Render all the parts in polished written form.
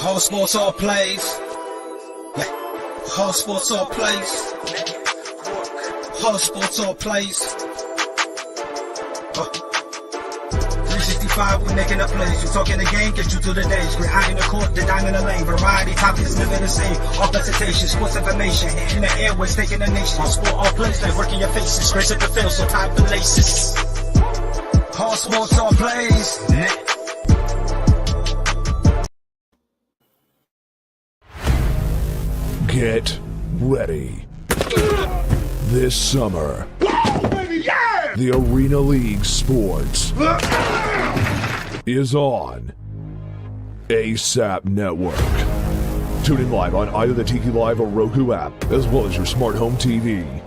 Whole sports all plays. Yeah. Whole sports all plays. Whole sports all plays. 365, we making a plays. You talking the game, get you through the days. We're out in the court, the dime in the lane. Variety, topics, living the same. All presentation, sports information. In the airways, taking the nation. All sport, all plays, they working your faces. Grace at the field, so tie the laces. Whole sports all plays. Get ready. This summer, the Arena League Sports is on ASAP Network. Tune in live on either the Tiki Live or Roku app, as well as your smart home TV.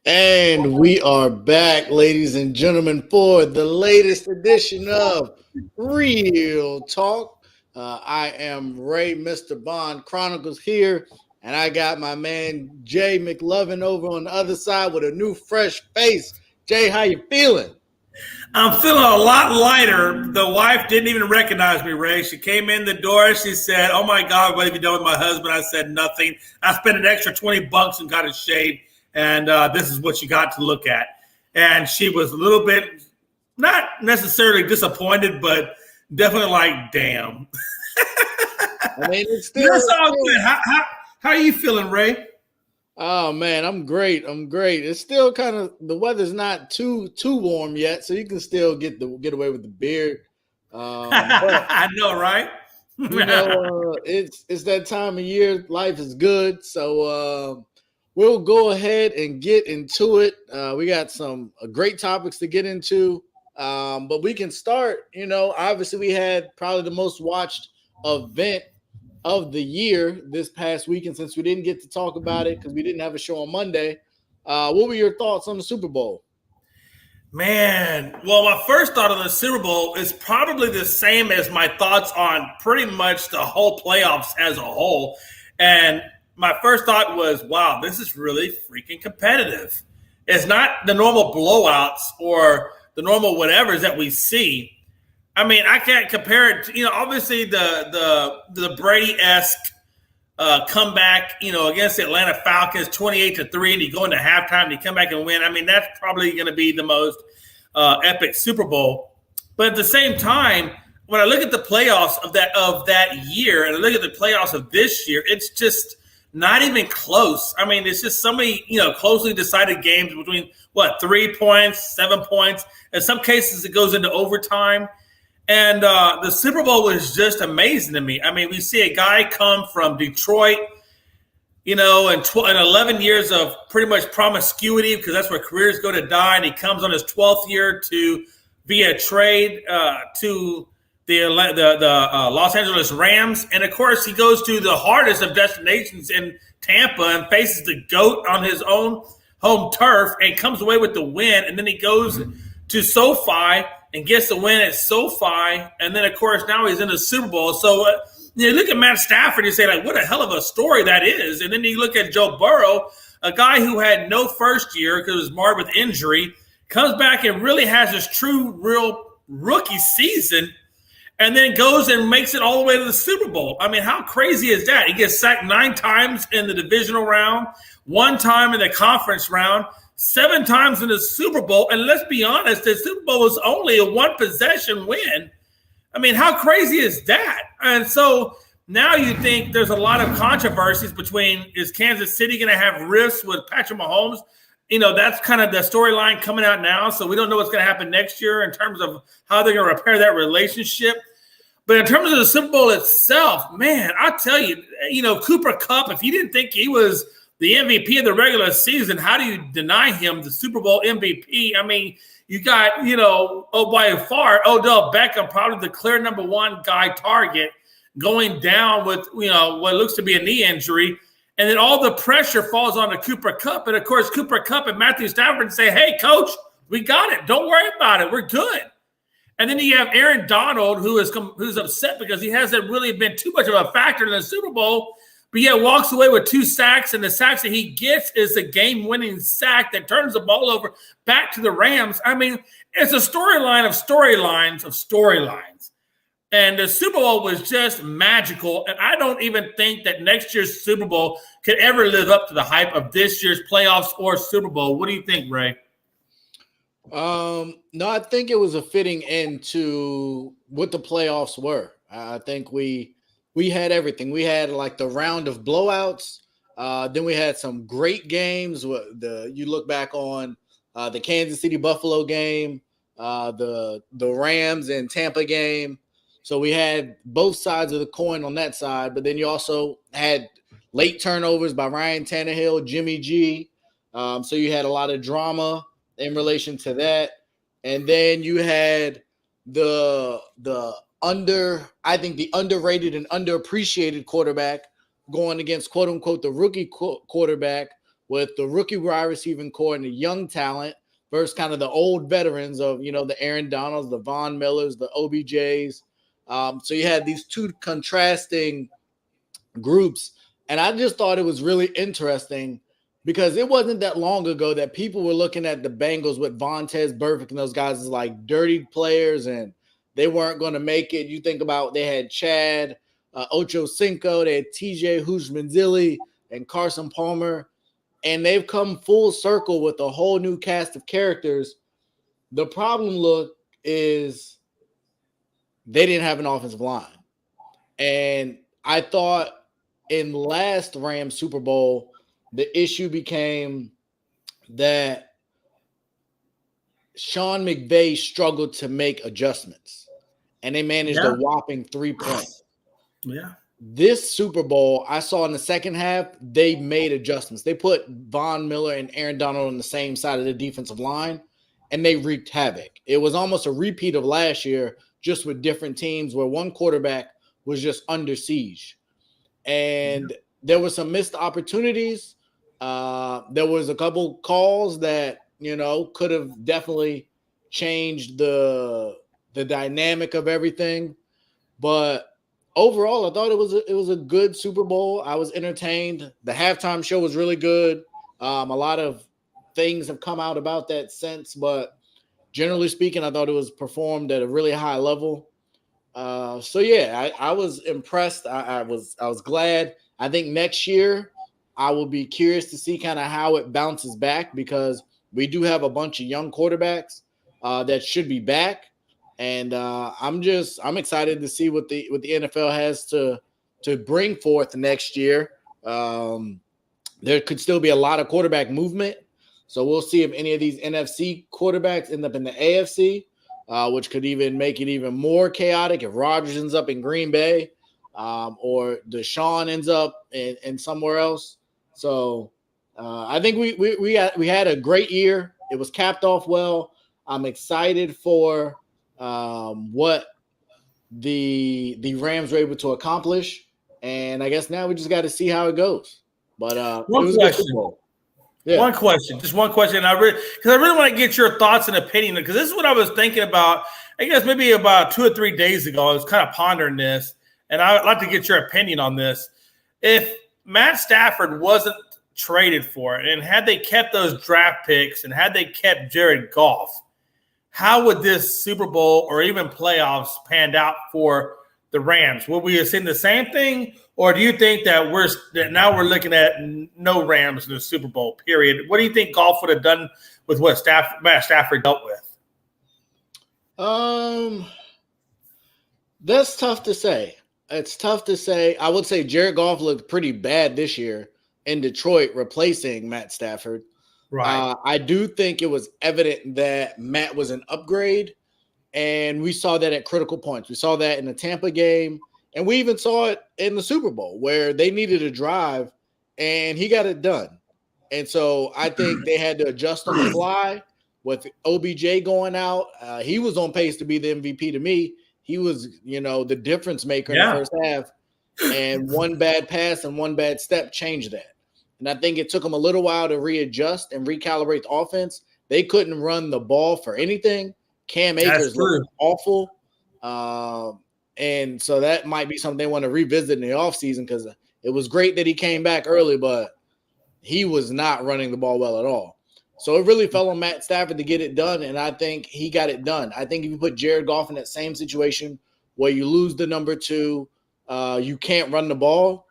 And we are back, ladies and gentlemen, for the latest edition of Real Talk. I am Ray, Mr. Bond Chronicles here, and I got my man Jay McLovin over on the other side with a new fresh face. Jay, how you feeling? I'm feeling a lot lighter. The wife didn't even recognize me, Ray. She came in the door. She said, "Oh, my God, what have you done with my husband?" I said, "Nothing. I spent an extra $20 and got it shaved. And this is what you got to look at." And she was a little bit, not necessarily disappointed, but definitely like, damn. I mean, it's still. That's all good. How are you feeling, Ray? Oh, man, I'm great. It's still kind of, the weather's not too warm yet, so you can still get away with the beard. But, I know, right? It's that time of year. Life is good, so we'll go ahead and get into it. We got some great topics to get into, but we can start. Obviously we had probably the most watched event of the year this past weekend, since we didn't get to talk about it because we didn't have a show on Monday. What were your thoughts on the Super Bowl? Man, well, my first thought on the Super Bowl is probably the same as my thoughts on pretty much the whole playoffs as a whole. And my first thought was, wow, this is really freaking competitive. It's not the normal blowouts or the normal whatevers that we see. I mean, I can't compare it to, obviously the Brady-esque comeback, against the Atlanta Falcons, 28-3, and you go into halftime and you come back and win. I mean, that's probably going to be the most epic Super Bowl. But at the same time, when I look at the playoffs of that year and I look at the playoffs of this year, it's just not even close. I mean, it's just so many, closely decided games between 3 points, 7 points. In some cases, it goes into overtime. And the Super Bowl was just amazing to me. I mean, we see a guy come from Detroit, and 11 years of pretty much promiscuity, because that's where careers go to die. And he comes on his 12th year via trade to the Los Angeles Rams. And, of course, he goes to the hardest of destinations in Tampa and faces the GOAT on his own home turf and comes away with the win. And then he goes to SoFi and gets the win at SoFi. And then, of course, now he's in the Super Bowl. So you look at Matt Stafford and you say, like, what a hell of a story that is. And then you look at Joe Burrow, a guy who had no first year because it was marred with injury, comes back and really has his true, real rookie season, and then goes and makes it all the way to the Super Bowl. I mean, how crazy is that? He gets sacked 9 times in the divisional round, 1 time in the conference round, 7 times in the Super Bowl. And let's be honest, the Super Bowl was only a 1-possession win. I mean, how crazy is that? And so now you think there's a lot of controversies between, is Kansas City going to have rifts with Patrick Mahomes? That's kind of the storyline coming out now. So we don't know what's going to happen next year in terms of how they're going to repair that relationship. But in terms of the Super Bowl itself, man, I'll tell you, Cooper Kupp, if you didn't think he was the MVP of the regular season, how do you deny him the Super Bowl MVP? I mean, you got, by far, Odell Beckham, probably the clear number 1 guy target, going down with, what looks to be a knee injury. And then all the pressure falls on to Cooper Kupp. And, of course, Cooper Kupp and Matthew Stafford say, hey, coach, we got it. Don't worry about it. We're good. And then you have Aaron Donald, who's upset because he hasn't really been too much of a factor in the Super Bowl. but yet walks away with 2 sacks, and the sacks that he gets is a game-winning sack that turns the ball over back to the Rams. I mean, it's a storyline of storylines. And the Super Bowl was just magical, and I don't even think that next year's Super Bowl could ever live up to the hype of this year's playoffs or Super Bowl. What do you think, Ray? No, I think it was a fitting end to what the playoffs were. I think we had everything. We had like the round of blowouts. Then we had some great games. You look back on the Kansas City Buffalo game, the Rams and Tampa game. So we had both sides of the coin on that side, but then you also had late turnovers by Ryan Tannehill, Jimmy G. So you had a lot of drama in relation to that. And then you had the underrated and underappreciated quarterback going against quote unquote the rookie quarterback with the rookie wide receiving core and the young talent versus kind of the old veterans of, the Aaron Donalds, the Von Millers, the OBJs. So you had these two contrasting groups. And I just thought it was really interesting because it wasn't that long ago that people were looking at the Bengals with Vontaze Burfict and those guys as like dirty players and they weren't going to make it. You think about they had Chad Ochocinco, they had TJ Houshmandzili and Carson Palmer, and they've come full circle with a whole new cast of characters. The problem is they didn't have an offensive line. And I thought in last Rams Super Bowl, the issue became that Sean McVay struggled to make adjustments, and they managed a whopping 3 points. Yeah. This Super Bowl, I saw in the second half, they made adjustments. They put Von Miller and Aaron Donald on the same side of the defensive line, and they wreaked havoc. It was almost a repeat of last year, just with different teams where one quarterback was just under siege. And there were some missed opportunities. There was a couple calls that, could have definitely changed the dynamic of everything. But overall, I thought it was a good Super Bowl. I was entertained. The halftime show was really good. A lot of things have come out about that since, but generally speaking, I thought it was performed at a really high level. I was impressed. I was glad. I think next year I will be curious to see kind of how it bounces back because we do have a bunch of young quarterbacks that should be back. And I'm excited to see what the NFL has to bring forth next year. There could still be a lot of quarterback movement. So we'll see if any of these NFC quarterbacks end up in the AFC, which could even make it even more chaotic if Rodgers ends up in Green Bay or Deshaun ends up in somewhere else. So I think we had a great year. It was capped off well. I'm excited for what the Rams were able to accomplish, and I guess now we just got to see how it goes. But it was a good Super Bowl. Yeah. Just one question. And I really want to get your thoughts and opinion because this is what I was thinking about. I guess maybe about 2 or 3 days ago, I was kind of pondering this, and I would like to get your opinion on this. If Matt Stafford wasn't traded for it, and had they kept those draft picks, and had they kept Jared Goff, how would this Super Bowl or even playoffs panned out for the Rams? Would we have seen the same thing, or do you think that now we're looking at no Rams in the Super Bowl? Period. What do you think Goff would have done with what Matt Stafford dealt with? That's tough to say. It's tough to say. I would say Jared Goff looked pretty bad this year in Detroit, replacing Matt Stafford. Right. I do think it was evident that Matt was an upgrade, and we saw that at critical points. We saw that in the Tampa game, and we even saw it in the Super Bowl where they needed a drive, and he got it done. And so I think they had to adjust on the fly with OBJ going out. He was on pace to be the MVP to me. He was, the difference maker in the first half, and one bad pass and one bad step changed that. And I think it took them a little while to readjust and recalibrate the offense. They couldn't run the ball for anything. Cam Akers looked awful. And so that might be something they want to revisit in the offseason because It was great that he came back early, but he was not running the ball well at all. So it really fell on Matt Stafford to get it done, and I think he got it done. I think if you put Jared Goff in that same situation where you lose the number 2, you can't run the ball,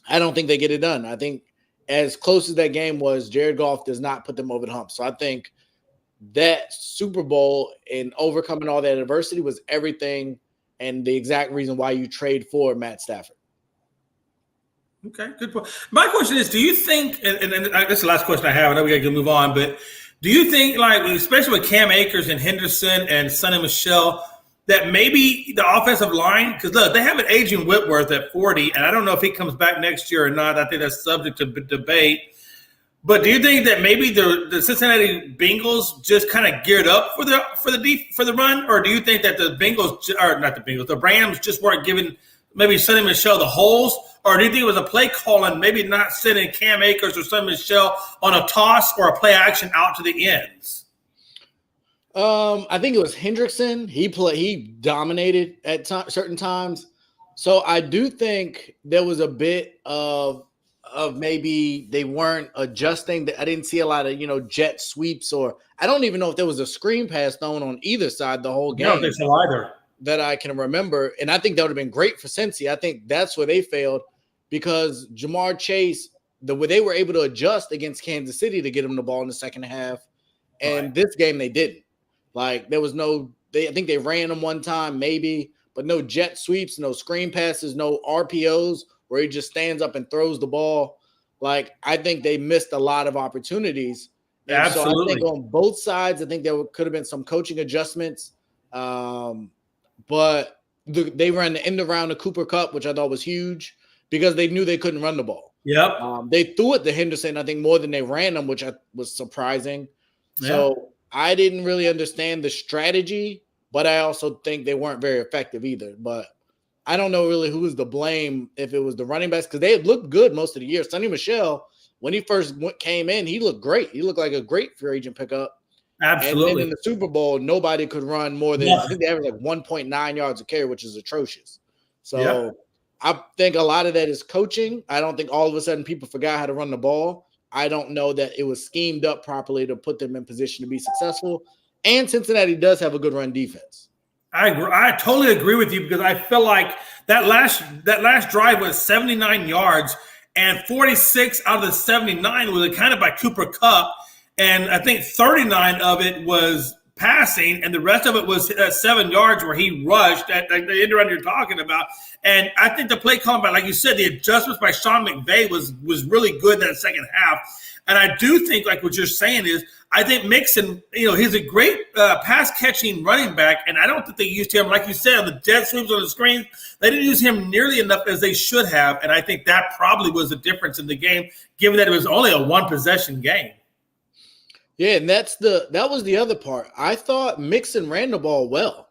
I don't think they get it done. I think as close as that game was, Jared Goff does not put them over the hump. So I think that Super Bowl and overcoming all that adversity was everything and the exact reason why you trade for Matt Stafford. Okay, good point. My question is, do you think, and that's the last question I have, I know we got to move on, but do you think, like, especially with Cam Akers and Henderson and Sonny Michel, that maybe the offensive line, because look, they have an aging Whitworth at 40, and I don't know if he comes back next year or not. I think that's subject to debate. But do you think that maybe the Cincinnati Bengals just kind of geared up for the run, or do you think that the Rams just weren't giving maybe Sonny Michel the holes, or do you think it was a play calling, maybe not sending Cam Akers or Sonny Michel on a toss or a play action out to the ends? I think it was Hendrickson. He dominated at certain times. So I do think there was a bit of maybe they weren't adjusting. I didn't see a lot of, jet sweeps, or I don't even know if there was a screen pass thrown on either side the whole game. I don't think so either. That I can remember. And I think that would have been great for Cincy. I think that's where they failed because Jamar Chase, the way they were able to adjust against Kansas City to get him the ball in the second half. And This game they didn't. Like there was I think they ran him one time maybe, but no jet sweeps, no screen passes, no RPOs where he just stands up and throws the ball. Like I think they missed a lot of opportunities. And absolutely. So I think on both sides, I think there could have been some coaching adjustments. But they ran the end around the Cooper Kupp, which I thought was huge because they knew they couldn't run the ball. Yep. They threw it to Henderson, I think, more than they ran them, which was surprising. Yeah. So I didn't really understand the strategy, but I also think they weren't very effective either. But I don't know really who was to blame, if it was the running backs, because they had looked good most of the year. Sonny Michel, when he first came in, he looked great. He looked like a great free agent pickup. Absolutely. And then in the Super Bowl, nobody could run more than, I think they averaged like 1.9 yards a carry, which is atrocious. So I think a lot of that is coaching. I don't think all of a sudden people forgot how to run the ball. I don't know that it was schemed up properly to put them in position to be successful. And Cincinnati does have a good run defense. I agree. I totally agree with you because I feel like that last drive was 79 yards, and 46 out of the 79 was accounted by Cooper Kupp, and I think 39 of it was passing, and the rest of it was 7 yards where he rushed at the end run you're talking about. And I think the play calling, like you said, the adjustments by Sean McVay was really good in that second half. And I do think, like what you're saying is, I think Mixon, he's a great pass-catching running back, and I don't think they used him, like you said, on the jet sweeps on the screen. They didn't use him nearly enough as they should have, and I think that probably was the difference in the game, given that it was only a one-possession game. Yeah, and that was the other part. I thought Mixon ran the ball well.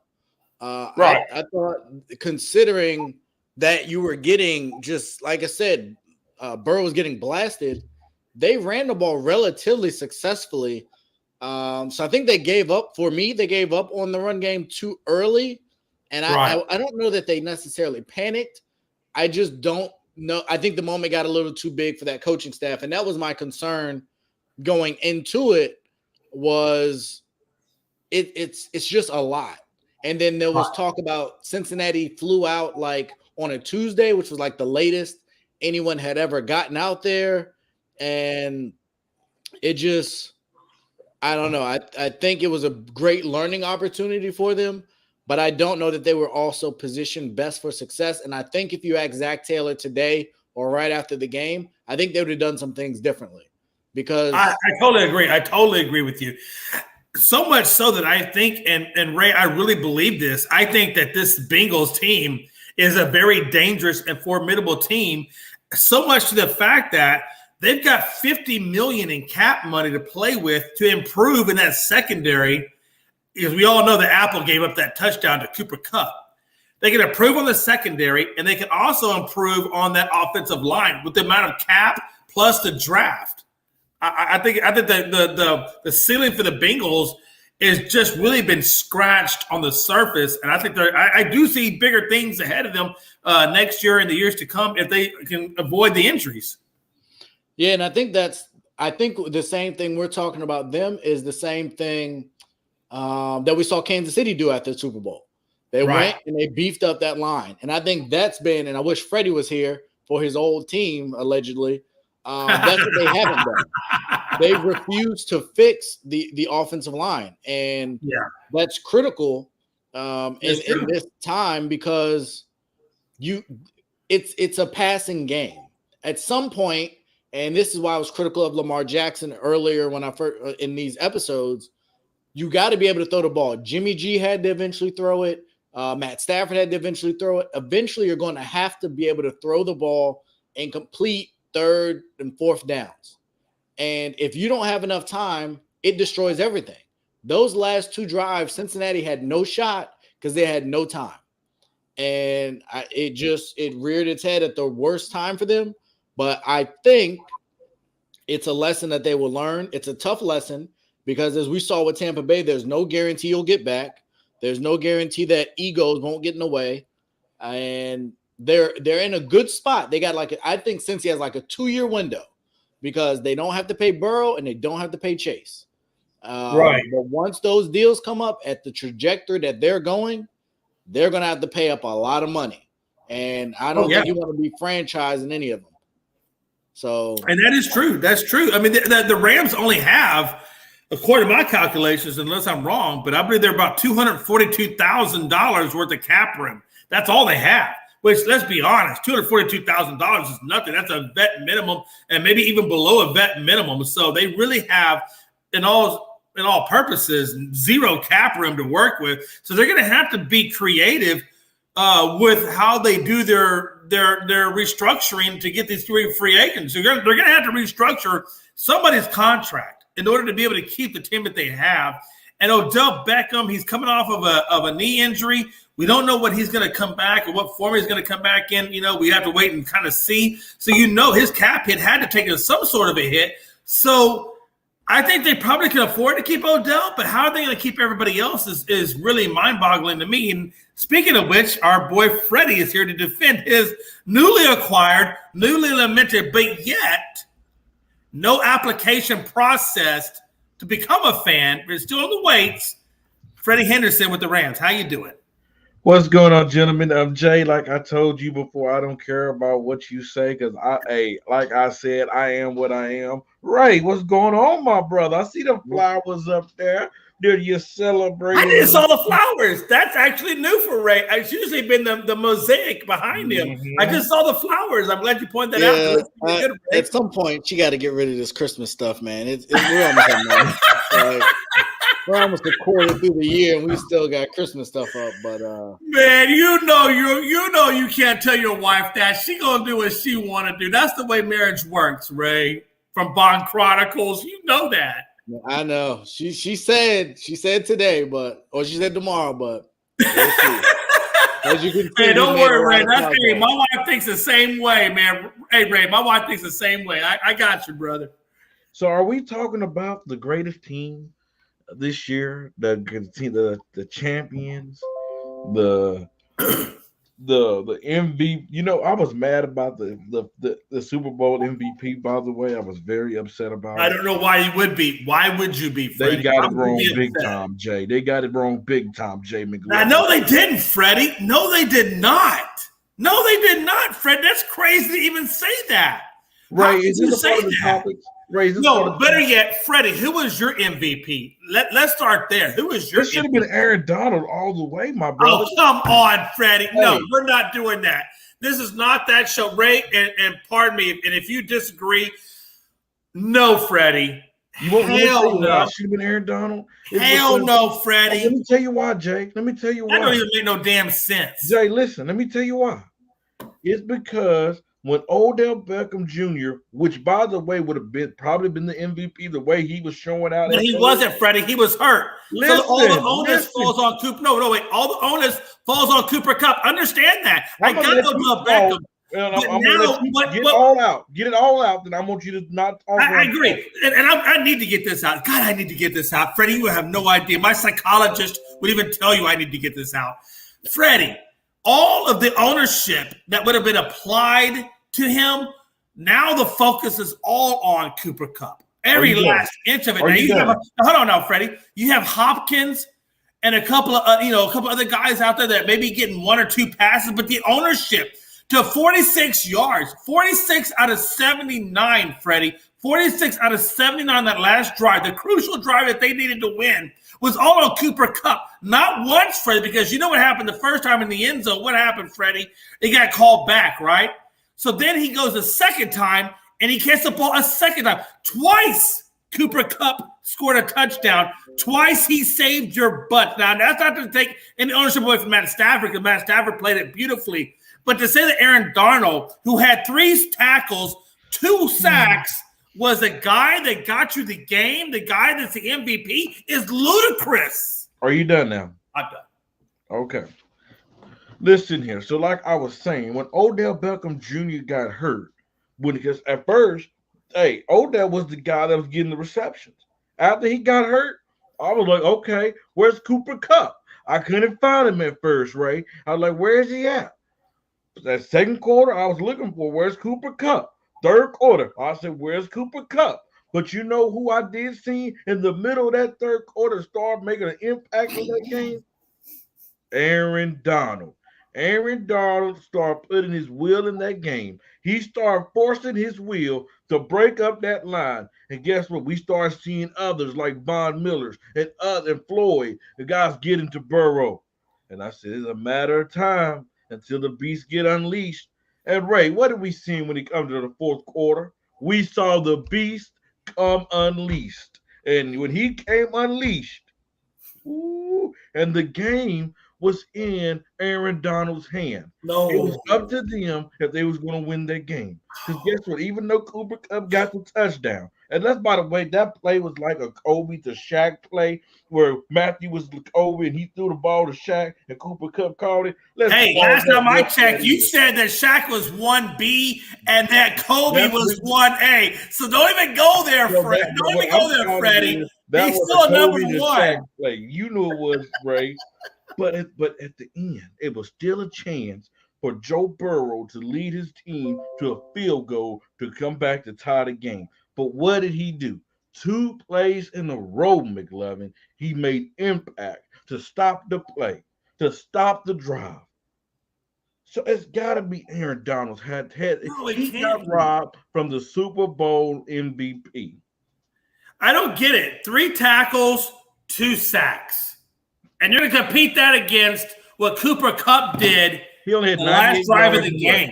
Right. I thought, considering that you were getting, just like I said, Burrow was getting blasted, they ran the ball relatively successfully. So I think they gave up. For me, they gave up on the run game too early. And I don't know that they necessarily panicked. I just don't know. I think the moment got a little too big for that coaching staff. And that was my concern going into it, was it's just a lot. And then there was talk about Cincinnati flew out like on a Tuesday, which was like the latest anyone had ever gotten out there. And it just, I don't know. I think it was a great learning opportunity for them, but I don't know that they were also positioned best for success. And I think if you ask Zach Taylor today or right after the game, I think they would have done some things differently. Because I totally agree. I totally agree with you. So much so that I think, and Ray, I really believe this, I think that this Bengals team is a very dangerous and formidable team, so much to the fact that they've got $50 million in cap money to play with to improve in that secondary, because we all know that Apple gave up that touchdown to Cooper Kupp. They can improve on the secondary, and they can also improve on that offensive line with the amount of cap plus the draft. I think the ceiling for the Bengals is just really been scratched on the surface. And I think I do see bigger things ahead of them next year and the years to come if they can avoid the injuries. Yeah, and I think the same thing we're talking about them is the same thing that we saw Kansas City do after the Super Bowl. They went and they beefed up that line. And I think that's been, and I wish Freddie was here for his old team, allegedly. That's what they haven't done. They refuse to fix the offensive line. And that's critical in this time because it's a passing game. At some point, and this is why I was critical of Lamar Jackson earlier when I first in these episodes, you got to be able to throw the ball. Jimmy G had to eventually throw it. Matt Stafford had to eventually throw it. Eventually, you're going to have to be able to throw the ball and complete third and fourth downs. And if you don't have enough time, it destroys everything. Those last two drives, Cincinnati had no shot because they had no time. And it reared its head at the worst time for them. But I think it's a lesson that they will learn. It's a tough lesson because as we saw with Tampa Bay, there's no guarantee you'll get back. There's no guarantee that egos won't get in the way. And they're in a good spot. They got I think Cincy has like a 2-year window because they don't have to pay Burrow and they don't have to pay Chase. But once those deals come up at the trajectory that they're going to have to pay up a lot of money. And I don't think you want to be franchising any of them. So, and that is true. That's true. I mean, the Rams only have, according to my calculations, unless I'm wrong, but I believe they're about $242,000 worth of cap room. That's all they have. Which, let's be honest, $242,000 is nothing. That's a vet minimum, and maybe even below a vet minimum. So they really have, in all purposes, zero cap room to work with. So they're going to have to be creative with how they do their restructuring to get these three free agents. They're going to have to restructure somebody's contract in order to be able to keep the team that they have. And Odell Beckham, he's coming off of a knee injury. We don't know what he's going to come back or what form he's going to come back in. We have to wait and kind of see. So his cap hit had to take some sort of a hit. So I think they probably can afford to keep Odell, but how are they going to keep everybody else is really mind-boggling to me. And speaking of which, our boy Freddie is here to defend his newly acquired, newly lamented, but yet no application processed to become a fan, but still on the weights. Freddie Henderson with the Rams. How you doing? What's going on, gentlemen? Jay, like I told you before, I don't care about what you say because like I said, I am what I am. Ray, what's going on, my brother? I see the flowers up there. Did you celebrate? I just saw the flowers. That's actually new for Ray. It's usually been the mosaic behind him. Mm-hmm. I just saw the flowers. I'm glad you pointed that out. At some point, you got to get rid of this Christmas stuff, man. We're almost done. We're almost a quarter through the year, and we still got Christmas stuff up. But man, you know you can't tell your wife that. She gonna do what she want to do. That's the way marriage works, Ray. From Bond Chronicles, you know that. I know. She said today, or she said tomorrow, but we'll see. As you can see, hey, don't worry, Ray. That's me. My wife thinks the same way, man. Hey, Ray, my wife thinks the same way. I got you, brother. So, are we talking about the greatest team this year, the champions, the MVP? I was mad about the Super Bowl MVP. By the way, I was very upset about it. I don't know why you would be. Why would you be, Freddie? They got it wrong big time, Jay. They got it wrong big time, Jay McGlynn. No, they didn't, Freddie. No, they did not. No, they did not, Fred. That's crazy to even say that. Ray, is this a part of the topics? No, better yet, Freddie, who was your MVP? Let's start there. Who was your MVP? It should have been Aaron Donald all the way, my brother. Oh, come on, Freddie. Hey. No, we're not doing that. This is not that show. Ray, and pardon me, and if you disagree, no, Freddie. Hell no. Should have been Aaron Donald. Hell no, Freddie. Let me tell you why, Jay. Let me tell you why. That don't even make no damn sense. Jay, listen, let me tell you why. It's because when Odell Beckham Jr., which by the way would have probably been the MVP, the way he was showing out. But he wasn't, Freddie. He was hurt. So all the onus falls on Cooper. No, wait. All the onus falls on Cooper Kupp. Understand that. I got Odell Beckham. And But I'm now, gonna let you get it all out. Get it all out. Then I want you to not talk. I agree. And I need to get this out. God, I need to get this out. Freddie, you have no idea. My psychologist would even tell you I need to get this out. Freddie, all of the ownership that would have been applied to him, now the focus is all on Cooper Kupp. Every last inch of it. Now hold on now, Freddie. You have Hopkins and a couple of other guys out there that may be getting one or two passes, but the ownership to 46 yards, 46 out of 79, Freddie, 46 out of 79 that last drive, the crucial drive that they needed to win was all on Cooper Kupp. Not once, Freddie, because you know what happened the first time in the end zone. What happened, Freddie? It got called back, right? So then he goes a second time, and he gets the ball a second time. Twice, Cooper Kupp scored a touchdown. Twice he saved your butt. Now, that's not to take any ownership away from Matt Stafford, because Matt Stafford played it beautifully. But to say that Aaron Darnold, who had 3 tackles, 2 sacks, was the guy that got you the game, the guy that's the MVP, is ludicrous. Are you done now? I'm done. Okay. Listen here. So like I was saying, when Odell Beckham Jr. got hurt, because at first, Odell was the guy that was getting the receptions. After he got hurt, I was like, okay, where's Cooper Kupp? I couldn't find him at first, Ray. I was like, where is he at? That second quarter, I was looking for where's Cooper Kupp. Third quarter, I said, where's Cooper Kupp? But you know who I did see in the middle of that third quarter start making an impact on that game? Aaron Donald. Aaron Donald started putting his will in that game. He started forcing his will to break up that line. And guess what? We started seeing others like Von Millers and Floyd, the guys getting to Burrow. And I said, it's a matter of time until the beast get unleashed. And Ray, what did we see when he comes to the fourth quarter? We saw the beast come unleashed. And when he came unleashed, and the game was in Aaron Donald's hand. No. It was up to them if they was going to win that game. Because guess what? Even though Cooper Kupp got the touchdown, and that's, by the way, that play was like a Kobe to Shaq play where Matthew was Kobe and he threw the ball to Shaq and Cooper Kupp called it. Last time I checked, you said that Shaq was 1B and that Kobe was 1A. So don't even go there, Fred. Don't even go there, Freddie. He's still number 1. Play. You knew it was, Ray. But at the end, it was still a chance for Joe Burrow to lead his team to a field goal to come back to tie the game. But what did he do? 2 plays in a row, McLovin. He made impact to stop the play, to stop the drive. So it's got to be Aaron Donald's head. He got robbed from the Super Bowl MVP. I don't get it. 3 tackles, 2 sacks. And you're going to compete that against what Cooper Kupp did He only had the last drive of the game.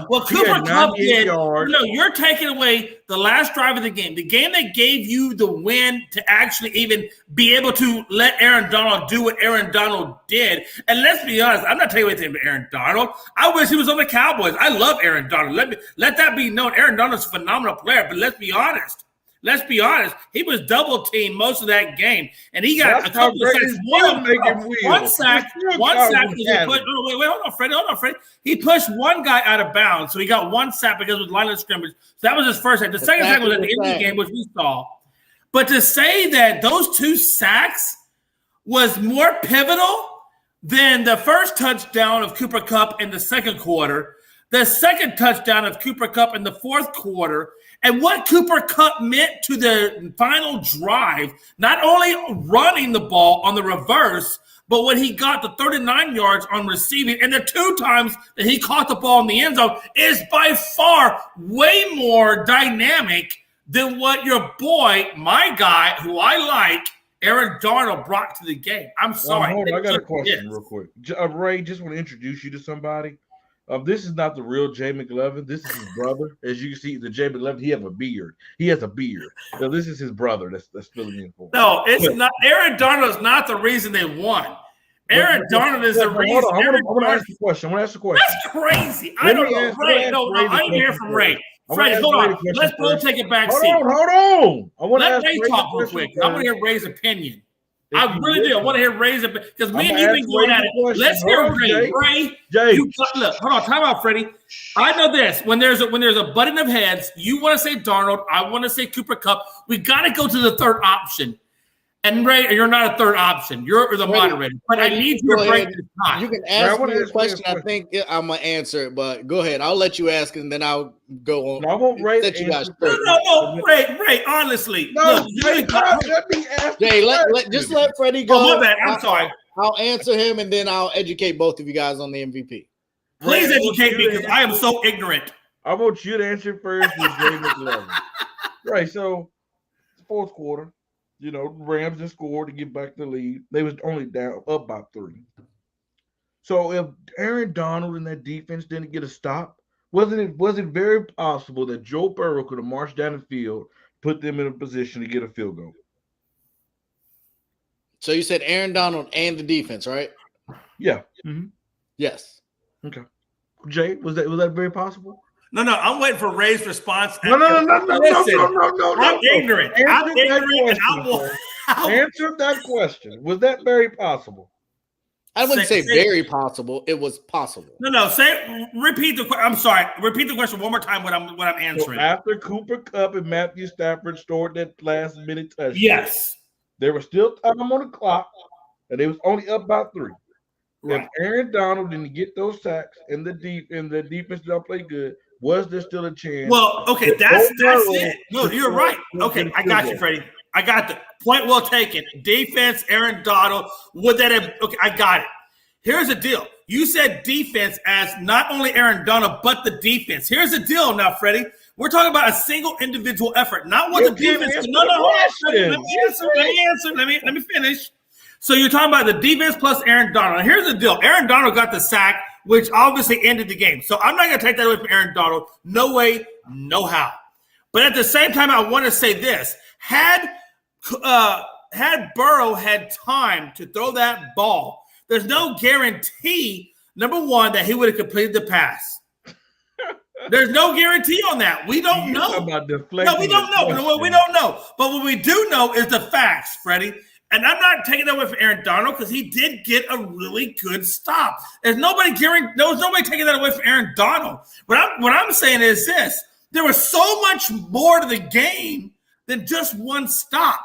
What Cooper Kupp did, you're taking away the last drive of the game that gave you the win to actually even be able to let Aaron Donald do what Aaron Donald did. And let's be honest, I'm not taking anything from Aaron Donald. I wish he was on the Cowboys. I love Aaron Donald. Let that be known. Aaron Donald's a phenomenal player, but let's be honest. He was double teamed most of that game, and he got a couple of sacks. One sack was he put. Wait, hold on, Freddie. He pushed one guy out of bounds, so he got 1 sack because it was line of scrimmage. So that was his first sack. The second sack was at the end of the game, which we saw. But to say that those 2 sacks was more pivotal than the first touchdown of Cooper Kupp in the second quarter, the second touchdown of Cooper Kupp in the fourth quarter, and what Cooper Kupp meant to the final drive, not only running the ball on the reverse, but when he got the 39 yards on receiving, and the 2 times that he caught the ball in the end zone, is by far way more dynamic than what your boy, my guy, who I like, Aaron Darnold, brought to the game. I'm sorry. Hold on, I got a question real quick. Ray, just want to introduce you to somebody. This is not the real Jay McLovin. This is his brother. As you can see, the Jay McLovin, he has a beard. So this is his brother that's filling in for him. No, it's not. Aaron Darnold is not the reason they won. Aaron Darnold is the reason. I want to ask you a question. That's crazy. I don't know. Ray, no, I didn't hear from Ray. Freddie, hold on. Let's both take a back seat. Hold on. Let Ray talk real quick. I want to hear Ray's opinion. I really do. I want to hear Ray's because me and you've been going at it. Let's hear Ray. Ray, Jay. Look, hold on, time out, Freddie. I know this. When there's a button of heads, you want to say Darnold. I want to say Cooper Kupp. We got to go to the third option. And Ray, you're not a third option. You're the moderator. But I need you to break this time. You can ask me a question. I think I'm going to answer it, but go ahead. I'll let you ask, and then I'll go on. No, I won't Ray. No, Ray, honestly. No, look, let me ask. Jay, let Freddie go. Oh, my bad. I'm sorry. I'll answer him, and then I'll educate both of you guys on the MVP. Please educate me because I am so ignorant. I want you to answer first. Right, so fourth quarter. You know, Rams just scored to get back the lead. They was only up by 3. So if Aaron Donald and that defense didn't get a stop, was it very possible that Joe Burrow could have marched down the field, put them in a position to get a field goal? So you said Aaron Donald and the defense, right? Yeah. Mm-hmm. Yes. Okay. Jay, was that very possible? No, I'm waiting for Ray's response. No. I'm ignorant. I'm ignorant, and I'll answer that question. Was that very possible? I wouldn't say very possible. It was possible. No. Repeat the question. I'm sorry. Repeat the question one more time. What I'm answering. So after Cooper Kupp and Matthew Stafford scored that last minute touchdown, yes, there was still time on the clock, and they was only up by 3. Right. If Aaron Donald didn't get those sacks and the defense don't play good, was there still a chance? Well, okay, that's it. No, you're right. Okay, I got you, Freddie. I got the point well taken. Defense, Aaron Donald. Would that have? Okay, I got it. Here's the deal. You said defense as not only Aaron Donald, but the defense. Here's the deal now, Freddie. We're talking about a single individual effort, not what the defense. No. Let me answer. Let me finish. So you're talking about the defense plus Aaron Donald. Here's the deal. Aaron Donald got the sack, which obviously ended the game. So I'm not going to take that away from Aaron Donald. No way, no how. But at the same time, I want to say this. Had Burrow had time to throw that ball, there's no guarantee, number one, that he would have completed the pass. There's no guarantee on that. We don't know. No, we don't know. No, we don't know. But what we do know is the facts, Freddie. And I'm not taking that away from Aaron Donald because he did get a really good stop. There was nobody taking that away from Aaron Donald. What I'm saying is this. There was so much more to the game than just one stop.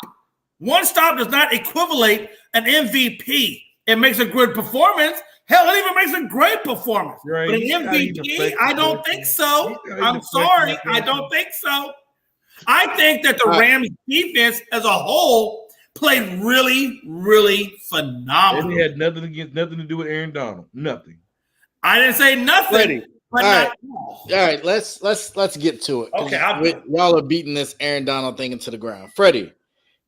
One stop does not equivalent an MVP. It makes a good performance. Hell, it even makes a great performance. Right. But an MVP, I don't think so. I'm sorry. I don't think so. I think that the Rams defense as a whole played really, really phenomenal. And he had nothing to do with Aaron Donald. Nothing. I didn't say nothing. Ready. All right. Let's get to it. Okay, y'all are beating this Aaron Donald thing into the ground. Freddie,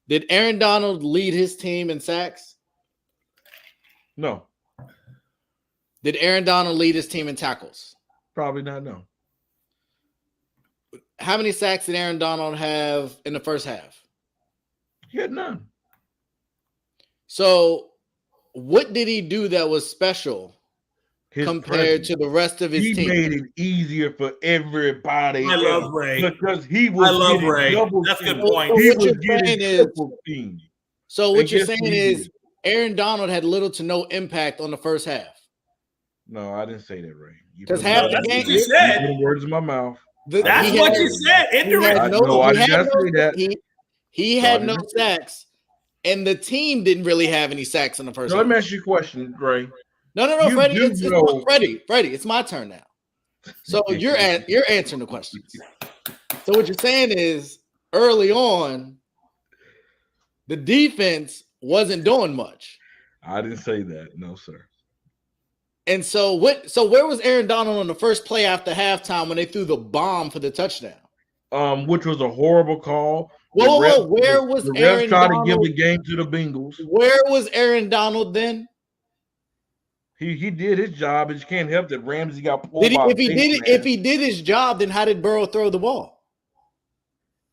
did Aaron Donald lead his team in sacks? No. Did Aaron Donald lead his team in tackles? Probably not. No. How many sacks did Aaron Donald have in the first half? He had none. So, what did he do that was special compared to the rest of his team? He made it easier for everybody. I love Ray. Because he was Ray. That's a good point. He was getting triple team. So, what you're saying is Aaron Donald had little to no impact on the first half. No, I didn't say that, Ray. Because half the game, you said. You words in my mouth. That's what you said. He had no sacks, and the team didn't really have any sacks in the first half. Let me ask you a question, Ray. No, Freddie. Freddie, it's my turn now. So you're answering the questions. So what you're saying is early on, the defense wasn't doing much. I didn't say that. No, sir. And so where was Aaron Donald on the first play after halftime when they threw the bomb for the touchdown? Which was a horrible call. Where was Aaron Donald? Trying to give the game to the Bengals. Where was Aaron Donald then? He did his job. You can't help that Ramsey got pulled. If he did his job, then how did Burrow throw the ball?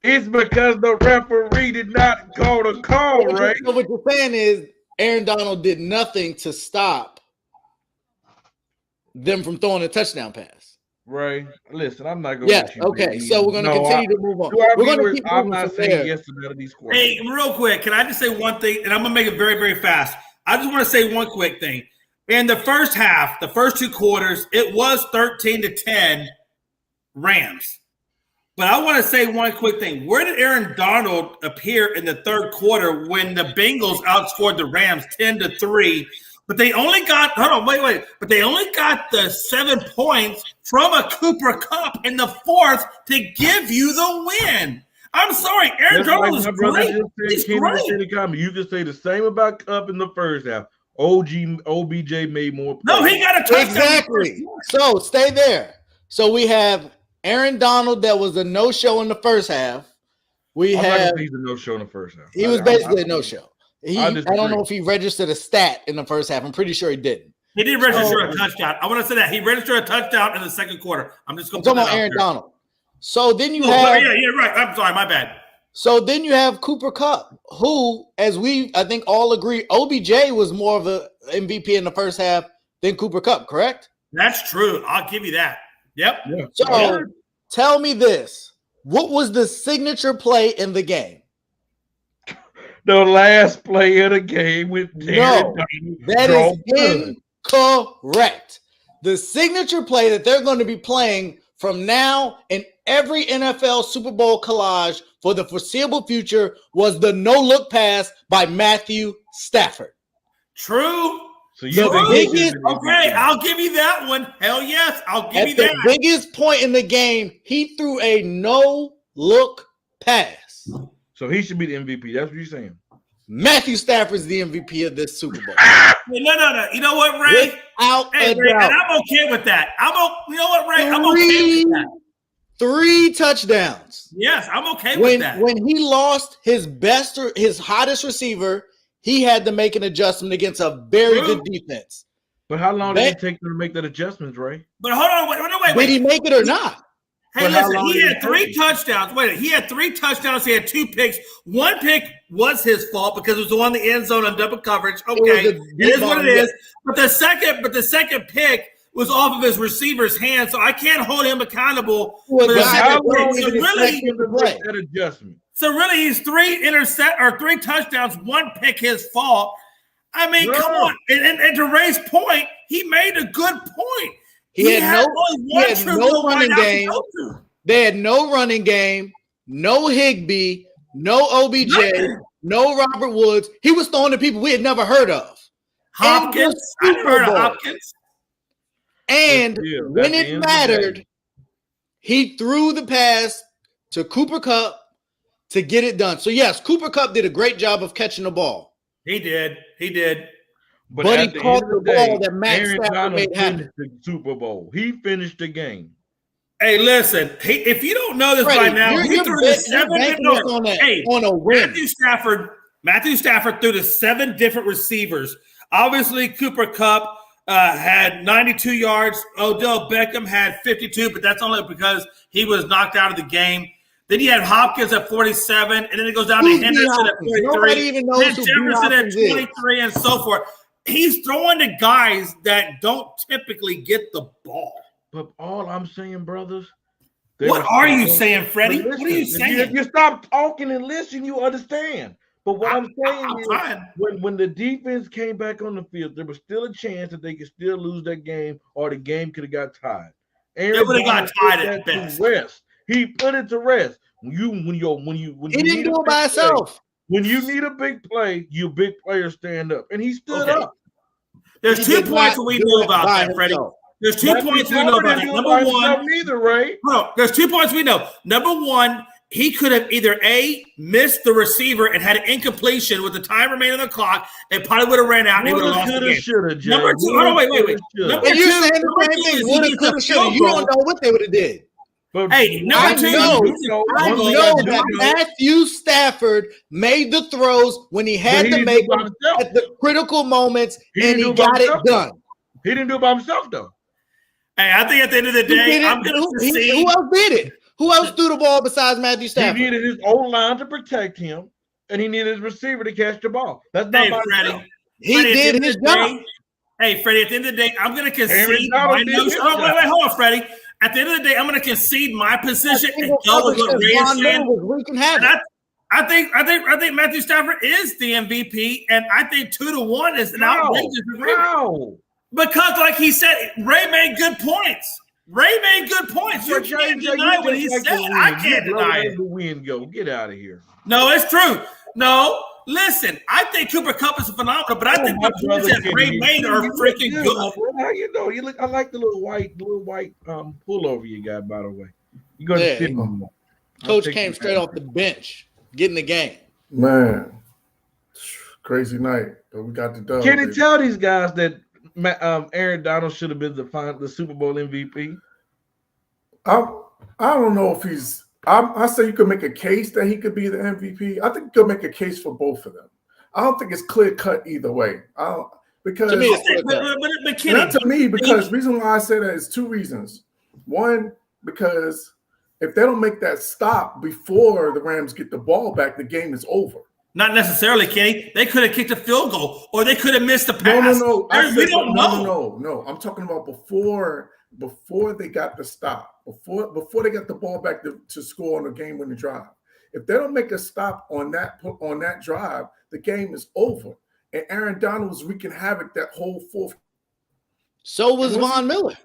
It's because the referee did not call the call, right? So what you're saying is Aaron Donald did nothing to stop them from throwing a touchdown pass. Ray, listen, I'm not gonna let you. Okay. So we're gonna continue to move on. We're gonna keep I'm moving not from saying there. yes to none of these questions. Hey, real quick, can I just say one thing? And I'm gonna make it very, very fast. I just want to say one quick thing. In the first half, the first two quarters, it was 13-10 Rams. But I want to say one quick thing. Where did Aaron Donald appear in the third quarter when the Bengals outscored the Rams 10-3? But they only got But they only got the 7 points from a Cooper Kupp in the fourth to give you the win. I'm sorry, Aaron Donald was great. He's great. You can say the same about Kupp in the first half. OBJ made more plays. No, he got a touchdown. Exactly. So stay there. So we have Aaron Donald that was a no-show in the first half. He's a no-show in the first half. He was basically a no-show. I don't know if he registered a stat in the first half. I'm pretty sure he didn't. He did register a touchdown. I want to say that. He registered a touchdown in the second quarter. I'm just going to talk about Aaron Donald. So then you have – yeah, right. I'm sorry. My bad. So then you have Cooper Kupp, who, as I think all agree, OBJ was more of a MVP in the first half than Cooper Kupp, correct? That's true. I'll give you that. Yep. Yeah. So tell me this. What was the signature play in the game? The last play of the game with that is incorrect. The signature play that they're going to be playing from now in every NFL Super Bowl collage for the foreseeable future was the no-look pass by Matthew Stafford. True. So okay, I'll give you that one. Hell yes, I'll give you that. At the biggest point in the game, he threw a no-look pass. So he should be the MVP. That's what you're saying. Matthew Stafford's the MVP of this Super Bowl. No. You know what, Ray? Ray, and I'm okay with that. You know what, Ray? I'm okay with that. 3 touchdowns. Yes, I'm okay with that. When he lost his hottest receiver, he had to make an adjustment against a very good defense. But how long did it take them to make that adjustment, Ray? But hold on, wait. Did he make it or not? Hey, listen, he had 3 touchdowns. He had 3 touchdowns. He had 2 picks. 1 pick was his fault because it was the one in the end zone on double coverage. Okay, it is what it is. But the second pick was off of his receiver's hand, so I can't hold him accountable. For the second adjustment. So really, he's 3 touchdowns, 1 pick his fault. I mean, come on. And to Ray's point, he made a good point. He had no running game. They had no running game, no Higbee, no OBJ, no Robert Woods. He was throwing to people we had never heard of. Hopkins. I never heard of Hopkins. And when it mattered, he threw the pass to Cooper Kupp to get it done. So, yes, Cooper Kupp did a great job of catching the ball. He did. But he caught the ball that Matt Stafford made happen. The Super Bowl. He finished the game. Hey, listen. If you don't know this by now, he threw the 7 on a win. Matthew Stafford threw to 7 different receivers. Obviously, Cooper Kupp had 92 yards. Odell Beckham had 52, but that's only because he was knocked out of the game. Then you had Hopkins at 47, and then it goes down to Henderson at 43. Nobody even knows then Jefferson at 23, and so forth. He's throwing to guys that don't typically get the ball. But all I'm saying, brothers. What are you saying, Freddie? What are you saying? If you stop talking and listen, you understand. But what I'm saying is when the defense came back on the field, there was still a chance that they could still lose that game or the game could have got tied. It would have got tied at best. He put it to rest. When you he didn't do it by himself. When you need a big play, you big players stand up, and he stood up. There's 2 points that we know about that, Freddie. There's 2 points we know about that. Number one, neither, Ray. There's 2 points we know. Number one, he could have either missed the receiver and had an incompletion with the time remaining on the clock, and probably would have ran out and he would have lost the game. Number 2, wait. Number 2, you're saying the same thing. Woulda, coulda, shoulda. You don't know what they would have did. Hey, I know that Matthew Stafford made the throws when he had to make them at the critical moments, and he got it done. He didn't do it by himself, though. Hey, I think at the end of the day, I'm going to see. Who else did it? Who else threw the ball besides Matthew Stafford? He needed his O-line to protect him, and he needed his receiver to catch the ball. That's not by himself. He did his job. Hey, Freddie, at the end of the day, I'm going to concede. Hold on, Freddie. at the end of the day, I'm going to concede my position and go with what Ray is saying. I think Matthew Stafford is the MVP, and I think 2-1 is an outrageous agreement. Because, like he said, Ray made good points. You can't deny what he said. I can't deny it. The wind go. Get out of here. No, it's true. No, listen. I think Cooper Kupp is phenomenal, but I think the points that Ray made are freaking good. How you know? You look. I like the little white pullover you got. By the way, you got to fit on. Coach came straight off the bench, getting the game. Man, crazy night. But we got the dub. Can you tell these guys that Aaron Donald should have been the Super Bowl MVP? I don't know if he's. I say you could make a case that he could be the MVP. I think you could make a case for both of them. I don't think it's clear cut either way. Because to me, because reason why I say that is two reasons. One, because if they don't make that stop before the Rams get the ball back, the game is over. Not necessarily, Kenny. They could have kicked a field goal, or they could have missed the pass. No. We don't know. No. I'm talking about before they got the stop, before they got the ball back to score on a game-winning drive. If they don't make a stop on that drive, the game is over. And Aaron Donald was wreaking havoc that whole fourth. So was Von Miller.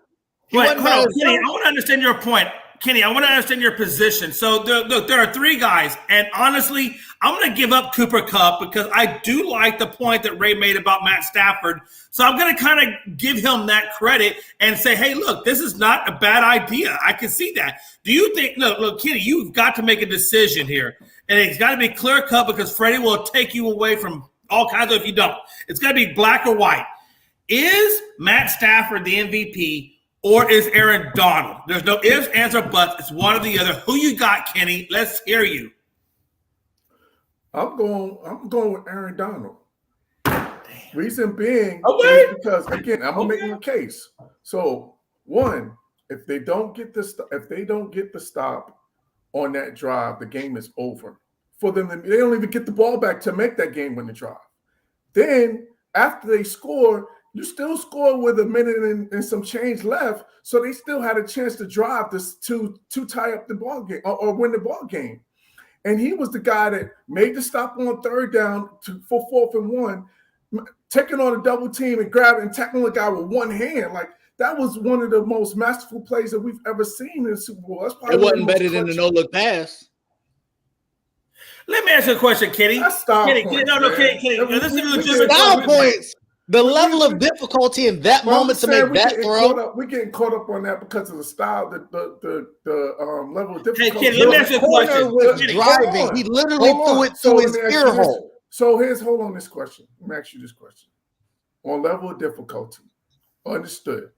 Wait, hold on, Kenny. I want to understand your point. Kenny, I want to understand your position. So, look, there are three guys. And honestly, I'm going to give up Cooper Kupp because I do like the point that Ray made about Matt Stafford. So I'm going to kind of give him that credit and say, hey, look, this is not a bad idea. I can see that. Do you think – look, Kenny, you've got to make a decision here. And it's got to be clear-cut because Freddie will take you away from all kinds of if you don't. It's got to be black or white. Is Matt Stafford the MVP? Or is Aaron Donald? There's no ifs, ands, or buts. It's one or the other. Who you got, Kenny? Let's hear you. I'm going with Aaron Donald. Damn. Reason being is because again, I'm making a case. So one, if they don't get the stop on that drive, the game is over. For them, they don't even get the ball back to make that game win the drive. Then after they score. You still score with a minute and some change left, so they still had a chance to drive this to tie up the ball game or win the ball game. And he was the guy that made the stop on third down for 4th and 1, taking on a double team and grabbing and tackling the guy with one hand. Like that was one of the most masterful plays that we've ever seen in the Super Bowl. It wasn't better than the no-look pass. Let me ask you a question, Kenny. That's style Kenny. points, Kenny. This is a legitimate style points. The level of difficulty in that moment to make that throw. We're getting caught up on that because of the style, the level of difficulty. Hey, Kenny, let me ask you a question. Was driving. He literally threw it through his ear hole. So hold on this question. Let me ask you this question. On level of difficulty, understood.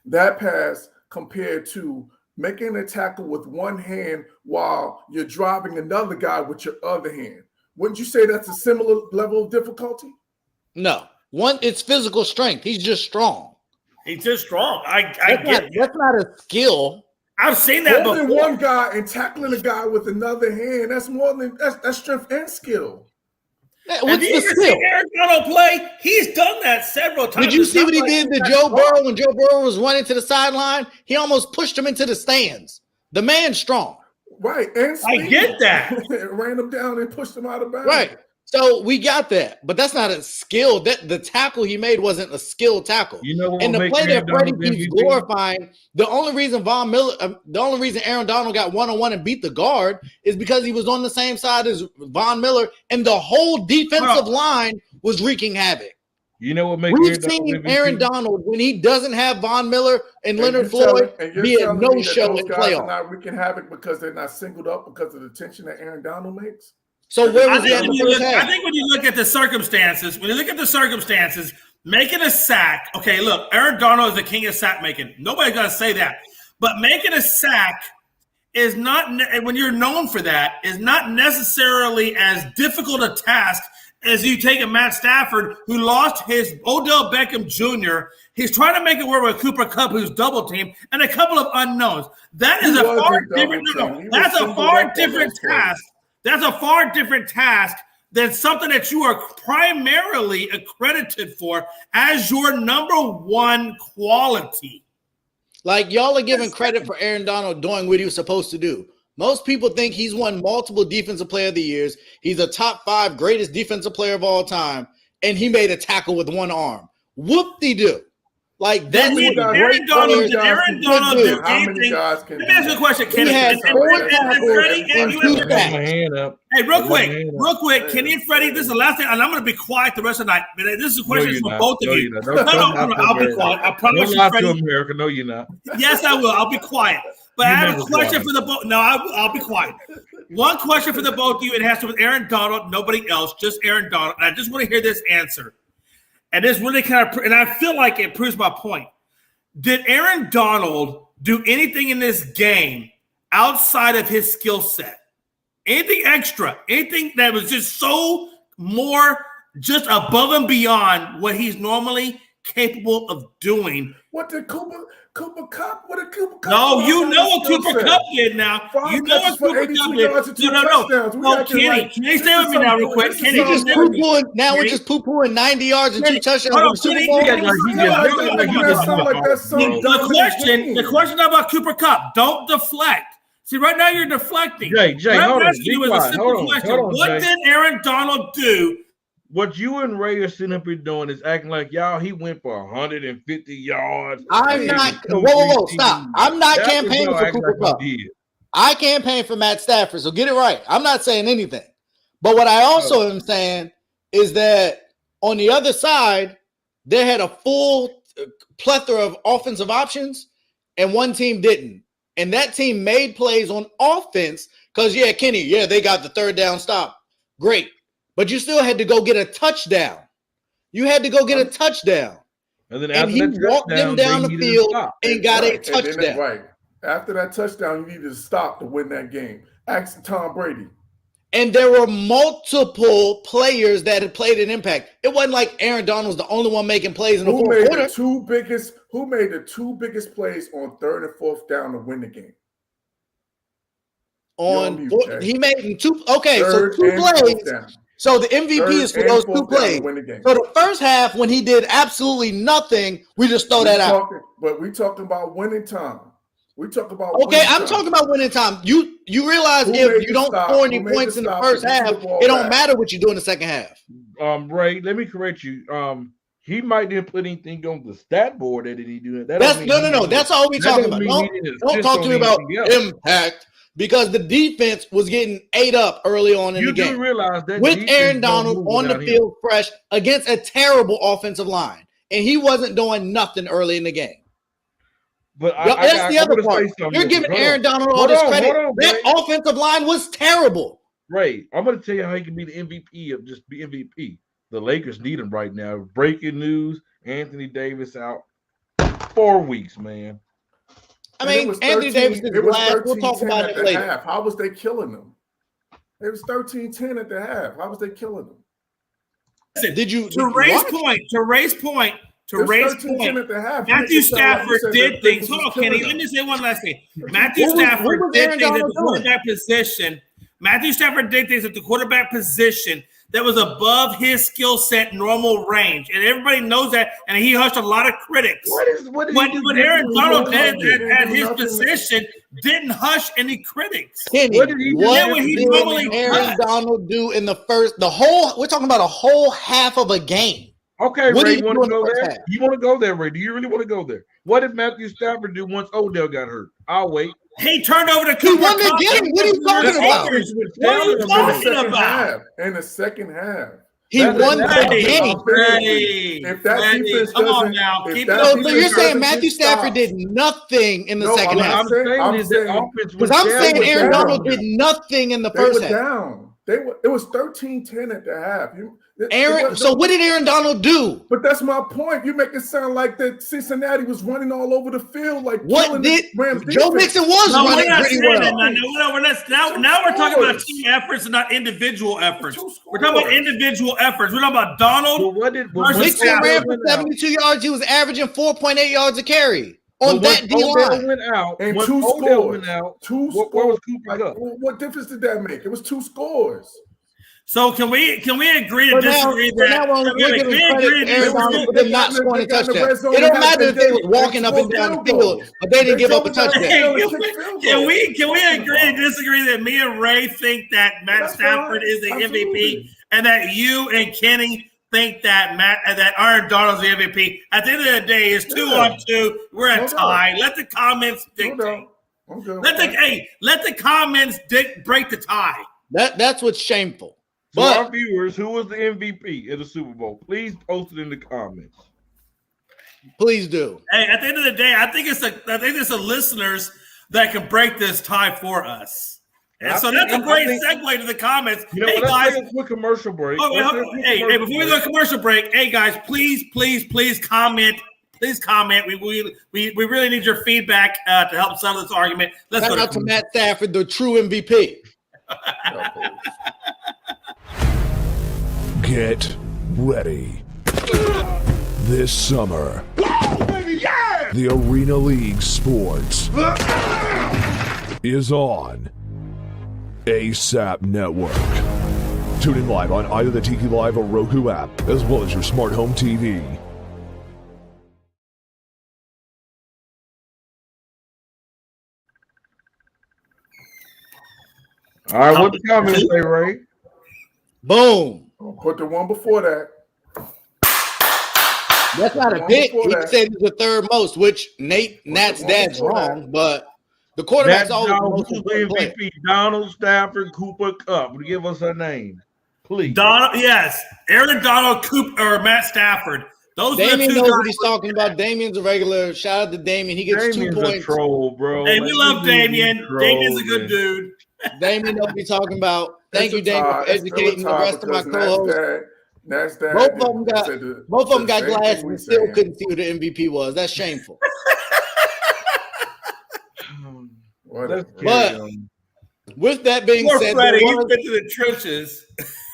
That pass compared to making a tackle with one hand while you're driving another guy with your other hand. Wouldn't you say that's a similar level of difficulty? No. One, it's physical strength. He's just strong. He's just strong. I get it. That's not a skill. I've seen that before. Holding one guy and tackling a guy with another hand, that's more than that's strength and skill. What's the skill? Aaron Donald play? He's done that several times. Did you see what he did to Joe Burrow when Joe Burrow was running to the sideline? He almost pushed him into the stands. The man's strong. Right. And I get that. Ran him down and pushed him out of bounds. Right. So we got that, but that's not a skill. That the tackle he made wasn't a skilled tackle. You know, and the play that Freddie keeps glorifying, the only reason Aaron Donald got one-on-one and beat the guard is because he was on the same side as Von Miller, and the whole defensive line was wreaking havoc. You know what makes we've seen Aaron Donald when he doesn't have Von Miller and Leonard Floyd be a no-show in playoffs. Not wreaking havoc because they're not singled up because of the attention that Aaron Donald makes. So where was I think when you look at the circumstances, making a sack, okay, look, Aaron Donald is the king of sack making. Nobody's going to say that. But making a sack is not, when you're known for that, is not necessarily as difficult a task as you take a Matt Stafford who lost his Odell Beckham Jr. He's trying to make it work with Cooper Kupp, who's double teamed, and a couple of unknowns. That is a far different, that's a far different task. That's a far different task than something that you are primarily accredited for as your number one quality. Like, y'all are giving credit for Aaron Donald doing what he was supposed to do. Most people think he's won multiple defensive player of the years. He's a top 5 greatest defensive player of all time, and he made a tackle with one arm. Whoop-de-doo. Like, that's Aaron Donald do anything. Let me ask you a question, Kenny. Hey, real quick, Kenny and Freddie, this is the last thing, and I'm going to be quiet the rest of the night. This is a question for both of you. No, I'll be quiet. I promise you, Freddie. America. No, you're not. Yes, I will. I'll be quiet. But I have a question for the both. No, I'll be quiet. One question for the both of you. It has to do with Aaron Donald, nobody else, just Aaron Donald. And I just want to hear this answer. And this really and I feel like it proves my point. Did Aaron Donald do anything in this game outside of his skill set? Anything extra? Anything that was just so more just above and beyond what he's normally capable of doing? What did Cooper Kupp? What did Cooper Kupp? No, you know what Cooper Kupp did now. You know what Cooper Kupp did. No, Kenny, can you stay with me now real quick? Kenny, we're just poo-pooing 90 yards and 2 touchdowns in the Super Bowl. The question about Cooper Kupp, don't deflect. See, right now you're deflecting. Jay, hold on. What did Aaron Donald do? What you and Ray are sitting up here doing is acting like he went for 150 yards. I'm not. Whoa, stop. I'm not campaigning for Cooper Kupp. I campaign for Matt Stafford, so get it right. I'm not saying anything. But what I also am saying is that on the other side, they had a full plethora of offensive options, and one team didn't. And that team made plays on offense because, Kenny, they got the third down stop. Great. But you still had to go get a touchdown. You had to go get a touchdown. And he walked them down the field and got a touchdown. Right. After that touchdown, you needed to stop to win that game. Ask Tom Brady. And there were multiple players that had played an impact. It wasn't like Aaron Donald was the only one making plays in the fourth quarter. Who made the 2 biggest plays on 3rd and 4th down to win the game? He made 2. Okay, so 2 plays. So the MVP is for those 2 plays. So the first half, when he did absolutely nothing, we just throw that out. But we talking about winning time. We talk about talking about winning time. You realize if you don't score any points in the first half, it don't matter what you do in the second half. Ray, let me correct you. He might didn't put anything on the stat board that he do. No. That's all we talking about. Don't talk to me about impact. Because the defense was getting ate up early on in the game. You do realize that with Aaron Donald on the field fresh against a terrible offensive line. And he wasn't doing nothing early in the game. But that's the other part. You're giving Aaron Donald all this credit. That offensive line was terrible. Ray, I'm going to tell you how he can be the MVP of just be MVP. The Lakers need him right now. Breaking news, Anthony Davis out 4 weeks, man. Anthony Davis is last. We'll talk about it later. Half. How was they killing them? It was 13-10 at the half. How was they killing them? Listen, to Ray's point, Matthew Stafford did things. Hold on, Kenny. Let me say one last thing. Matthew Stafford did things at the quarterback position. Matthew Stafford did things at the quarterback position that was above his skill set normal range. And everybody knows that, and he hushed a lot of critics. What Aaron Donald did at his position didn't hush any critics. Kenny, what did Aaron Donald do in the we're talking about a whole half of a game. Okay, Ray, you want to go there? You want to go there, Ray? Do you really want to go there? What did Matthew Stafford do once Odell got hurt? I'll wait. He turned over to Cooper Kupp. What are you talking about? What are you talking about? In the second half. He won the game. If that defense come on now. So you're saying Matthew Stafford did nothing in the second half? Because I'm saying Aaron Donald did nothing in the first half. Down. It was 13-10 at the half. What did Aaron Donald do? But that's my point. You make it sound like that Cincinnati was running all over the field. Like what did Joe Mixon was running pretty well. Now we're talking about team efforts and not individual efforts. We're talking about individual efforts. We're talking about Donald. Mixon ran for 72 yards. He was averaging 4.8 yards a carry. On that D-line. Went out, and 2 scores. Where was Cooper Kupp? What difference did that make? It was 2 scores. So can we agree to disagree that we're giving credit to Aaron Donald for them not scoring a touchdown. It don't matter if they was walking up and down the field, but they didn't give up a touchdown. Can we agree to disagree that me and Ray think that Matt Stafford is the MVP, and that you and Kenny think that Aaron Donald's the MVP? At the end of the day, it's 2-on-2. We're at tie. Let the comments dictate. Let the comments break the tie. That's what's shameful. So our viewers, who was the MVP of the Super Bowl? Please post it in the comments. Please do. Hey, at the end of the day, I think it's the listeners that can break this tie for us. And so that's a great segue to the comments. Hey guys, take a quick commercial break. Hey, before we go to commercial break, hey guys, please comment. Please comment. We really need your feedback to help settle this argument. Let's Shout out to Matt Stafford, the true MVP. Get ready. This summer, the Arena League Sports is on ASAP Network. Tune in live on either the Tiki Live or Roku app, as well as your smart home TV. All right, what the comments say, Ray? Boom. Put the one before that. That's not a pick. He said he's the third most, which Nat's dad's wrong, but the quarterback's always the most important player. MVP. Donald, Stafford, Cooper, Kupp. Give us a name, please. Donald, yes. Aaron Donald, Cooper, or Matt Stafford. Those Damien are the two knows guys. what he's talking about. Damien's a regular. Shout out to Damien. He gets Damien's 2 points. A troll, bro. Hey, we love Damien. Damien's a good dude. Damien knows what he's talking about. Thank you, Damien, for educating the rest of my co-hosts. Both of them got glasses and still couldn't see who the MVP was. That's shameful. But with that being said, Freddie, you've been to the trenches.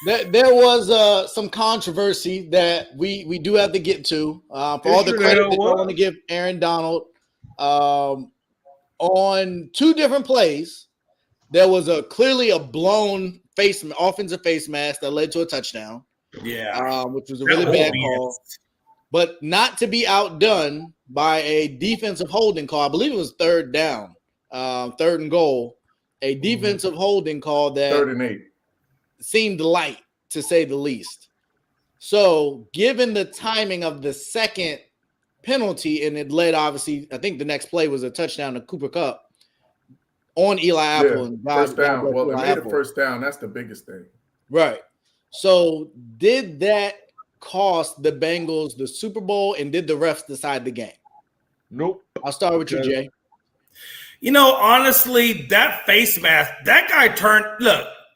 There was some controversy that we do have to get to for all the credit that I want to give Aaron Donald. On 2 different plays, there was clearly a blown offensive face mask that led to a touchdown. Yeah, which was a really bad call, but not to be outdone by a defensive holding call. I believe it was 3rd down, 3rd and goal, a defensive holding call that 3rd and 8 seemed light, to say the least. So, given the timing of the second penalty, and it led, obviously, I think the next play was a touchdown to Cooper Kupp on Eli Apple. And first down. Well, they made a first down. That's the biggest thing. Right. So, did that cost the Bengals the Super Bowl, and did the refs decide the game? Nope. I'll start with you, Jay. You know, honestly, that face mask, that guy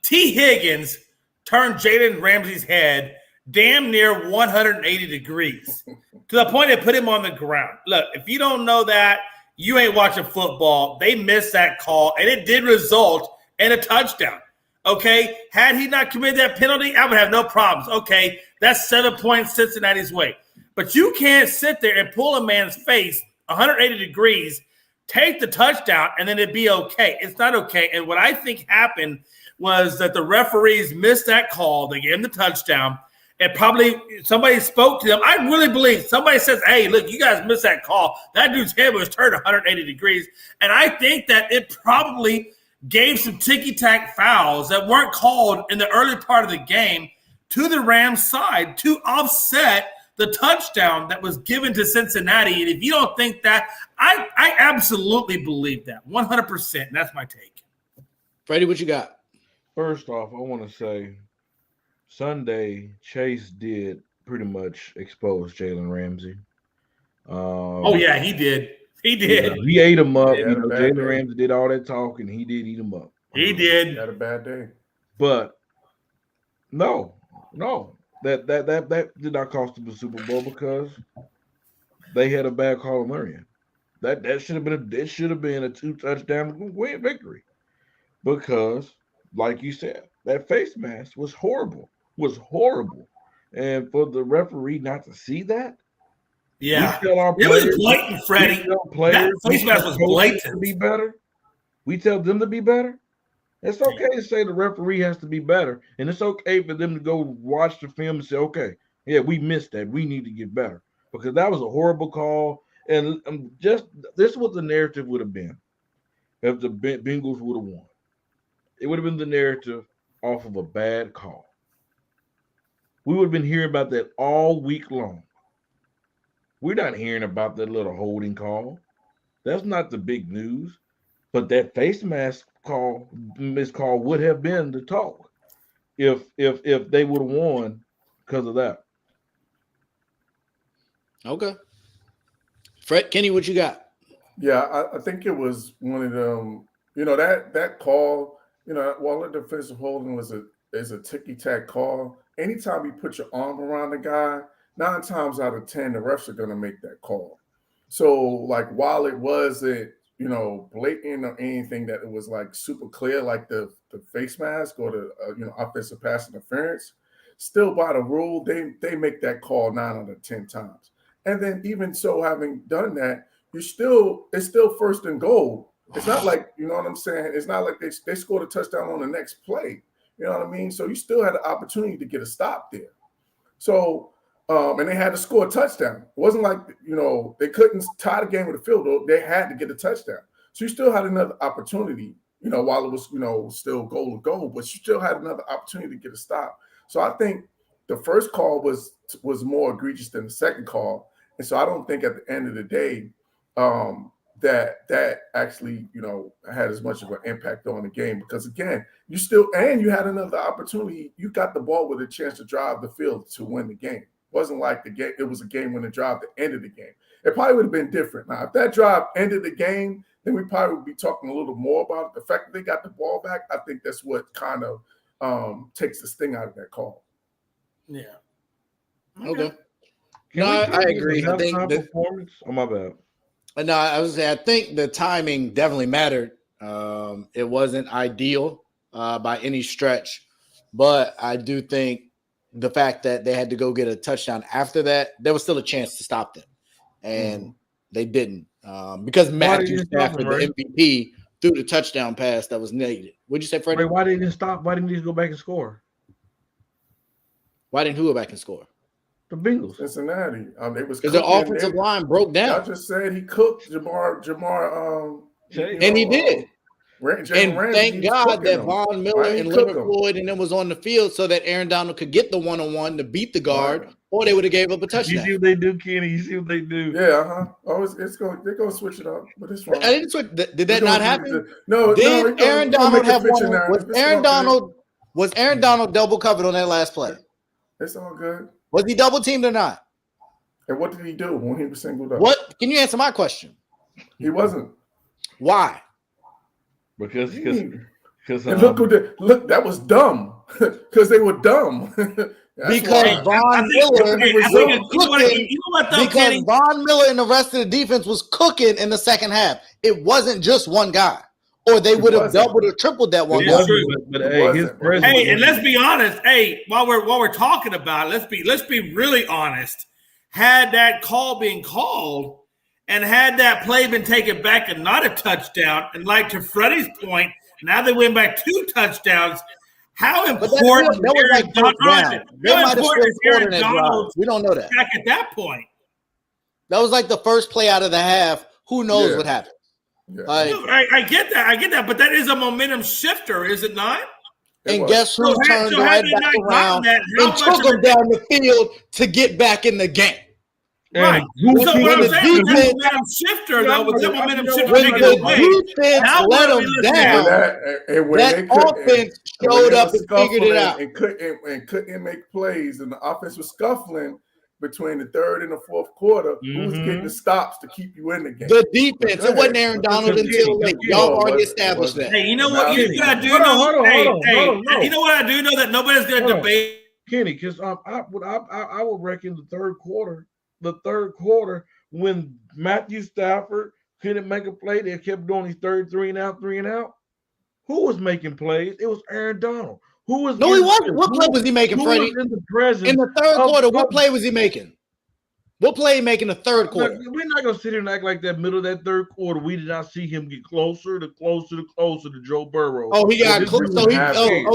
T. Higgins turned Jalen Ramsey's head damn near 180 degrees to the point they put him on the ground. Look, if you don't know that, you ain't watching football. They missed that call, and it did result in a touchdown. Okay, had he not committed that penalty, I would have no problems. Okay, that's 7 points Cincinnati's way. But you can't sit there and pull a man's face 180 degrees, take the touchdown, and then it'd be okay. It's not okay. And what I think happened was that the referees missed that call. They gave him the touchdown, and probably somebody spoke to them. I really believe somebody says, hey, look, you guys missed that call. That dude's head was turned 180 degrees. And I think that it probably gave some ticky-tack fouls that weren't called in the early part of the game to the Rams side to offset the touchdown that was given to Cincinnati. And if you don't think that, I absolutely believe that 100%. And that's my take. Freddie, what you got? First off, I want to say Sunday, Chase did pretty much expose Jalen Ramsey. Yeah, he did. He did. He ate him up. Jalen Ramsey did all that talking. He did eat him up. He did. He had a bad day. But no. That did not cost them the Super Bowl because they had a bad call on their end. That should have been a 2-touchdown win victory. Because, like you said, that face mask was horrible. And for the referee not to see that, yeah, it was blatant, Freddie. That face mask was blatant. To be better. We tell them to be better. It's okay to say the referee has to be better, and it's okay for them to go watch the film and say, okay, yeah, we missed that. We need to get better because that was a horrible call. And just this is what the narrative would have been if the Bengals would have won. It would have been the narrative off of a bad call. We would have been hearing about that all week long. We're not hearing about that little holding call. That's not the big news. But that face mask call, missed call, would have been the talk if they would have won because of that. Okay. Fred, Kenny, what you got? Yeah, I think it was one of them. That call. While the defensive holding is a ticky-tack call, anytime you put your arm around the guy, 9 times out of 10, the refs are going to make that call. So, like, while it wasn't, blatant or anything that it was, like, super clear, like the face mask or the, offensive pass interference, still by the rule, they make that call 9 out of 10 times. And then even so, having done that, it's still first and goal. It's not like, you know what I'm saying? It's not like they scored a touchdown on the next play. You know what I mean? So you still had the opportunity to get a stop there. So, and they had to score a touchdown. It wasn't like, they couldn't tie the game with a field goal. They had to get a touchdown. So you still had another opportunity, while it was, still goal to goal, but you still had another opportunity to get a stop. So I think the first call was more egregious than the second call. And so I don't think at the end of the day, that actually, had as much of an impact on the game because again, you had another opportunity. You got the ball with a chance to drive the field to win the game. It wasn't like it was a game winning drive that ended the game. It probably would have been different. Now, if that drive ended the game, then we probably would be talking a little more about it. The fact that they got the ball back, I think that's what kind of takes the sting out of that call. Yeah. Okay. No, I agree. I think performance. Oh, my bad. No, I think the timing definitely mattered. It wasn't ideal by any stretch, but I do think the fact that they had to go get a touchdown after that, there was still a chance to stop them, and they didn't because Matthew Stafford, the MVP, threw the touchdown pass that was needed. What'd you say, Freddie? Why didn't they stop? Why didn't they just go back and score? Why didn't who go back and score? The Bengals, Cincinnati. It was because the offensive line broke down. I just said he cooked Jamar. And he did. And thank God that Von Miller and Leonard Floyd and them was on the field so that Aaron Donald could get the one-on-one to beat the guard, or they would have gave up a touchdown. You see what they do, Kenny? You see what they do? Yeah, they're gonna switch it up, but it's fine. I didn't switch. Did that not happen? No. Did Aaron Donald have one? Was Aaron Donald double covered on that last play? It's all good. Was he double teamed or not? And what did he do when he was singled up? What? Can you answer my question? He wasn't. Why? Because look, that was dumb. Because they were dumb. Because Von Miller and the rest of the defense was cooking in the second half. It wasn't just one guy. Or they would have doubled or tripled that one. Hey, and let's be honest. Hey, while we're talking about it, let's be really honest. Had that call been called and had that play been taken back and not a touchdown, and like to Freddie's point, now they went back 2 touchdowns. How important is Aaron Donald? We don't know that. Back at that point. That was like the first play out of the half. Who knows what happened? Yeah. I get that, but that is a momentum shifter, is it not? And guess who turned right back around and took them down the field to get back in the game? Right. So what I'm saying is that momentum shifter, though, with that momentum shifter taking away. Defense let them down. That offense showed up and figured it out. And couldn't make plays, and the offense was scuffling between the third and the fourth quarter. Who's getting the stops to keep you in the game? The defense. It wasn't Aaron Donald until late. Y'all already established that. Hey, you know what? You got to do know. You know what I do know that nobody's going to debate. Kenny, because I would reckon the third quarter when Matthew Stafford couldn't make a play, they kept doing these 3 and out. Who was making plays? It was Aaron Donald. Who was? No, he wasn't. What play was he making, Freddie? In the third quarter, what play was he making? What play he make in the third quarter? We're not gonna sit here and act like that middle of that third quarter. We did not see him get closer to Joe Burrow. Oh, he got close. So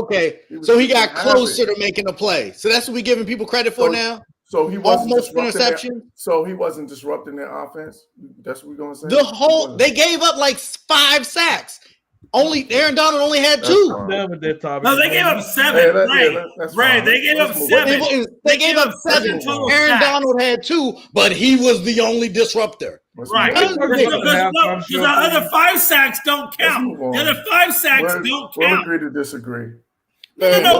okay. So he got closer to making a play. So that's what we giving people credit for now. So he wasn't almost interception. So he wasn't disrupting their offense. That's what we're gonna say. They gave up like 5 sacks. Only Aaron Donald only had 2. I'm done with that topic. No, they gave up 7. Ray, they gave up 7. They gave up 7. Aaron Donald had 2, but he was the only disruptor. Right. Because the other 5 sacks don't count. The other 5 sacks don't count. We'll agree to disagree. No,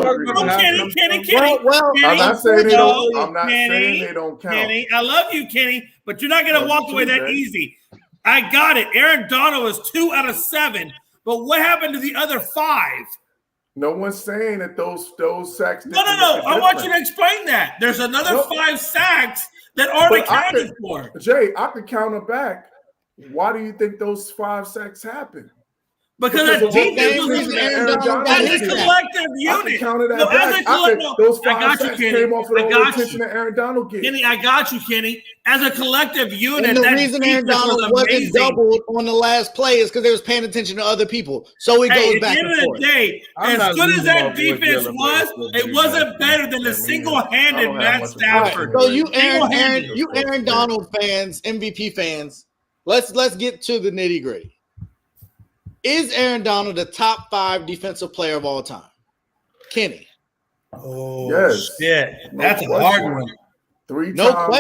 Kenny. Well, I'm not saying they don't. I'm not saying they don't count. Kenny, I love you, Kenny, but you're not going to walk away that easy. I got it. Aaron Donald was 2 out of 7. But what happened to the other 5? No one's saying that those sacks. No. I want you to explain that. There's another 5 sacks that aren't accounted for. Jay, I could counter back. Why do you think those 5 sacks happened? Because that defense was as a collective unit. Those 5 sacks came off of the only attention that Aaron Donald gets. Kenny, I got you, Kenny. As a collective unit, and the reason Aaron Donald wasn't doubled on the last play is because they was paying attention to other people. So it goes back and forth. At the end of the day, as good as that defense was, it wasn't better than the single-handed Matt Stafford. So you Aaron Donald fans, MVP fans, let's get to the nitty-gritty. Is Aaron Donald the top 5 defensive player of all time? Kenny. Oh, yes. Yeah, that's a hard one. 3-time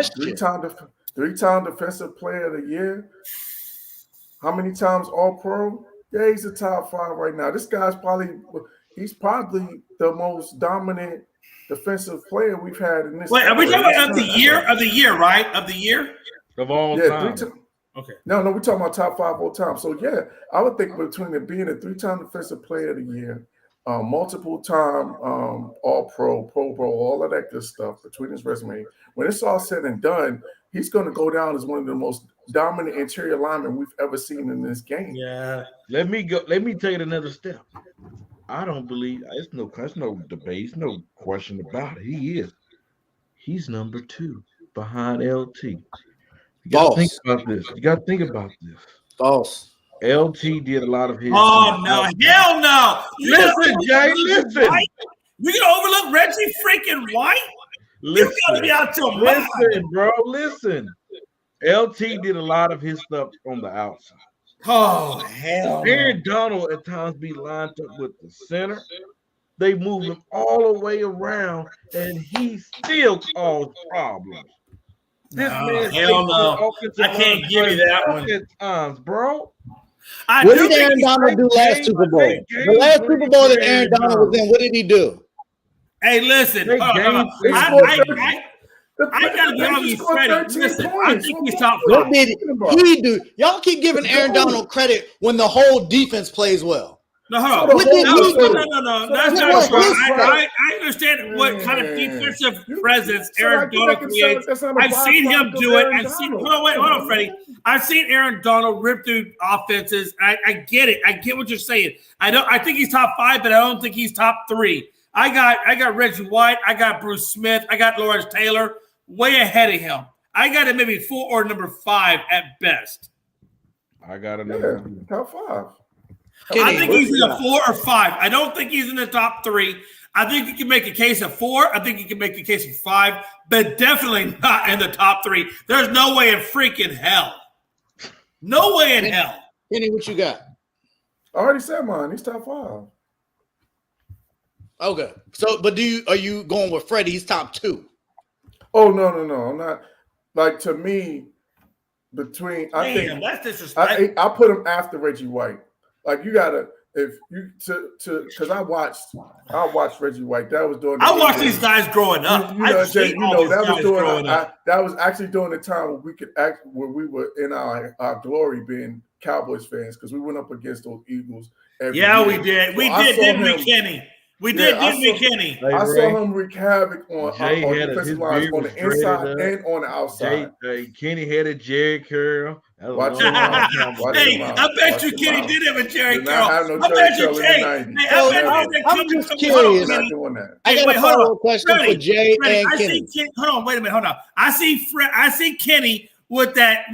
defensive player of the year. How many times All-Pro? Yeah, he's a top 5 right now. This guy's probably the most dominant defensive player we've had in this. Wait, are we talking about the year? Of the year, right? Of the year? Of all time. Okay. No, we're talking about top 5 all time. So yeah, I would think between it being a 3-time defensive player of the year, multiple time All-Pro, Pro Bowl, all of that good stuff between his resume. When it's all said and done, he's going to go down as one of the most dominant interior linemen we've ever seen in this game. Yeah. Let me take it another step. I don't believe it's no debate, no question about it. He's number 2 behind LT. You got to think about this. False. LT did a lot of his. Oh, no. Hell no. Listen, Jay, listen. We going to overlook Reggie freaking White? You got to be out your mind. Listen, bro. Listen. LT did a lot of his stuff on the outside. Oh, hell. Aaron Donald at times be lined up with the center. They move him all the way around, and he still caused problems. Hell no. I can't give you that one. Times, bro. What did Aaron Donald do last Super Bowl? The last Super Bowl that Aaron Donald was in, what did he do? Hey, listen. I got to be honest credit. Listen, I think he's top 5. What did he do? Y'all keep giving Aaron Donald credit when the whole defense plays well. No, hold on. No. That's not true. I understand what kind of defensive presence Aaron Donald creates. I've seen him do it. Hold on, Freddie. I've seen Aaron Donald rip through offenses. I get it. I get what you're saying. I think he's top 5, but I don't think he's top 3. I got Reggie White. I got Bruce Smith. I got Lawrence Taylor way ahead of him. I got him maybe 4 or number 5 at best. I got another top 5. I think he's in the 4 or 5. I don't think he's in the top 3. I think you can make a case of 4. I think you can make a case of 5, but definitely not in the top 3. There's no way in freaking hell. No way in hell. Kenny, what you got? I already said mine. He's top 5. Okay. So, but are you going with Freddie? He's top 2. Oh no. I'm not. Like, to me, I think that's disrespectful. I put him after Reggie White. Like, you gotta, if you because I watched Reggie White. That was during. I watched these guys growing up. That was actually during the time when we could act, where we were in our glory, being Cowboys fans, because we went up against those Eagles. We did. We did, didn't we, Kenny? We did, didn't we, Kenny? I saw him wreak havoc on defensive lines on the inside and on the outside. Kenny had a Jerry curl Watch your mouth. Watch Hey, your mouth. I bet Watch you your Kenny mouth. did have a Jerry Did not have Curl. no I bet Jerry you Curl in the Jay. 90s. Hey, I bet Well, you they I'm come just from- curious. We're not doing that. I got wait, a hold on. follow-up question Freddie, for Jay Freddie, and I Kenny. see hold on, wait a minute, hold on. I see Kenny with that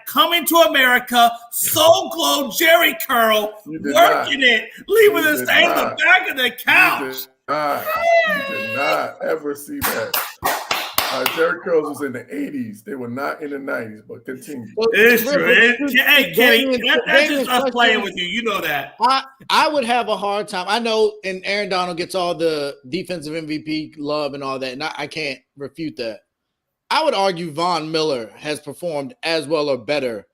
coming to America, Soul Glow Jerry Curl, working it, leaving his thing on the back of the couch. You did not ever see that. Jerry Curls was in the 80s. They were not in the 90s, but continue. It's true. Hey, Kenny, that's just us playing with you. You know that. I would have a hard time. I know, and Aaron Donald gets all the defensive MVP love and all that, and I can't refute that. I would argue Von Miller has performed as well or better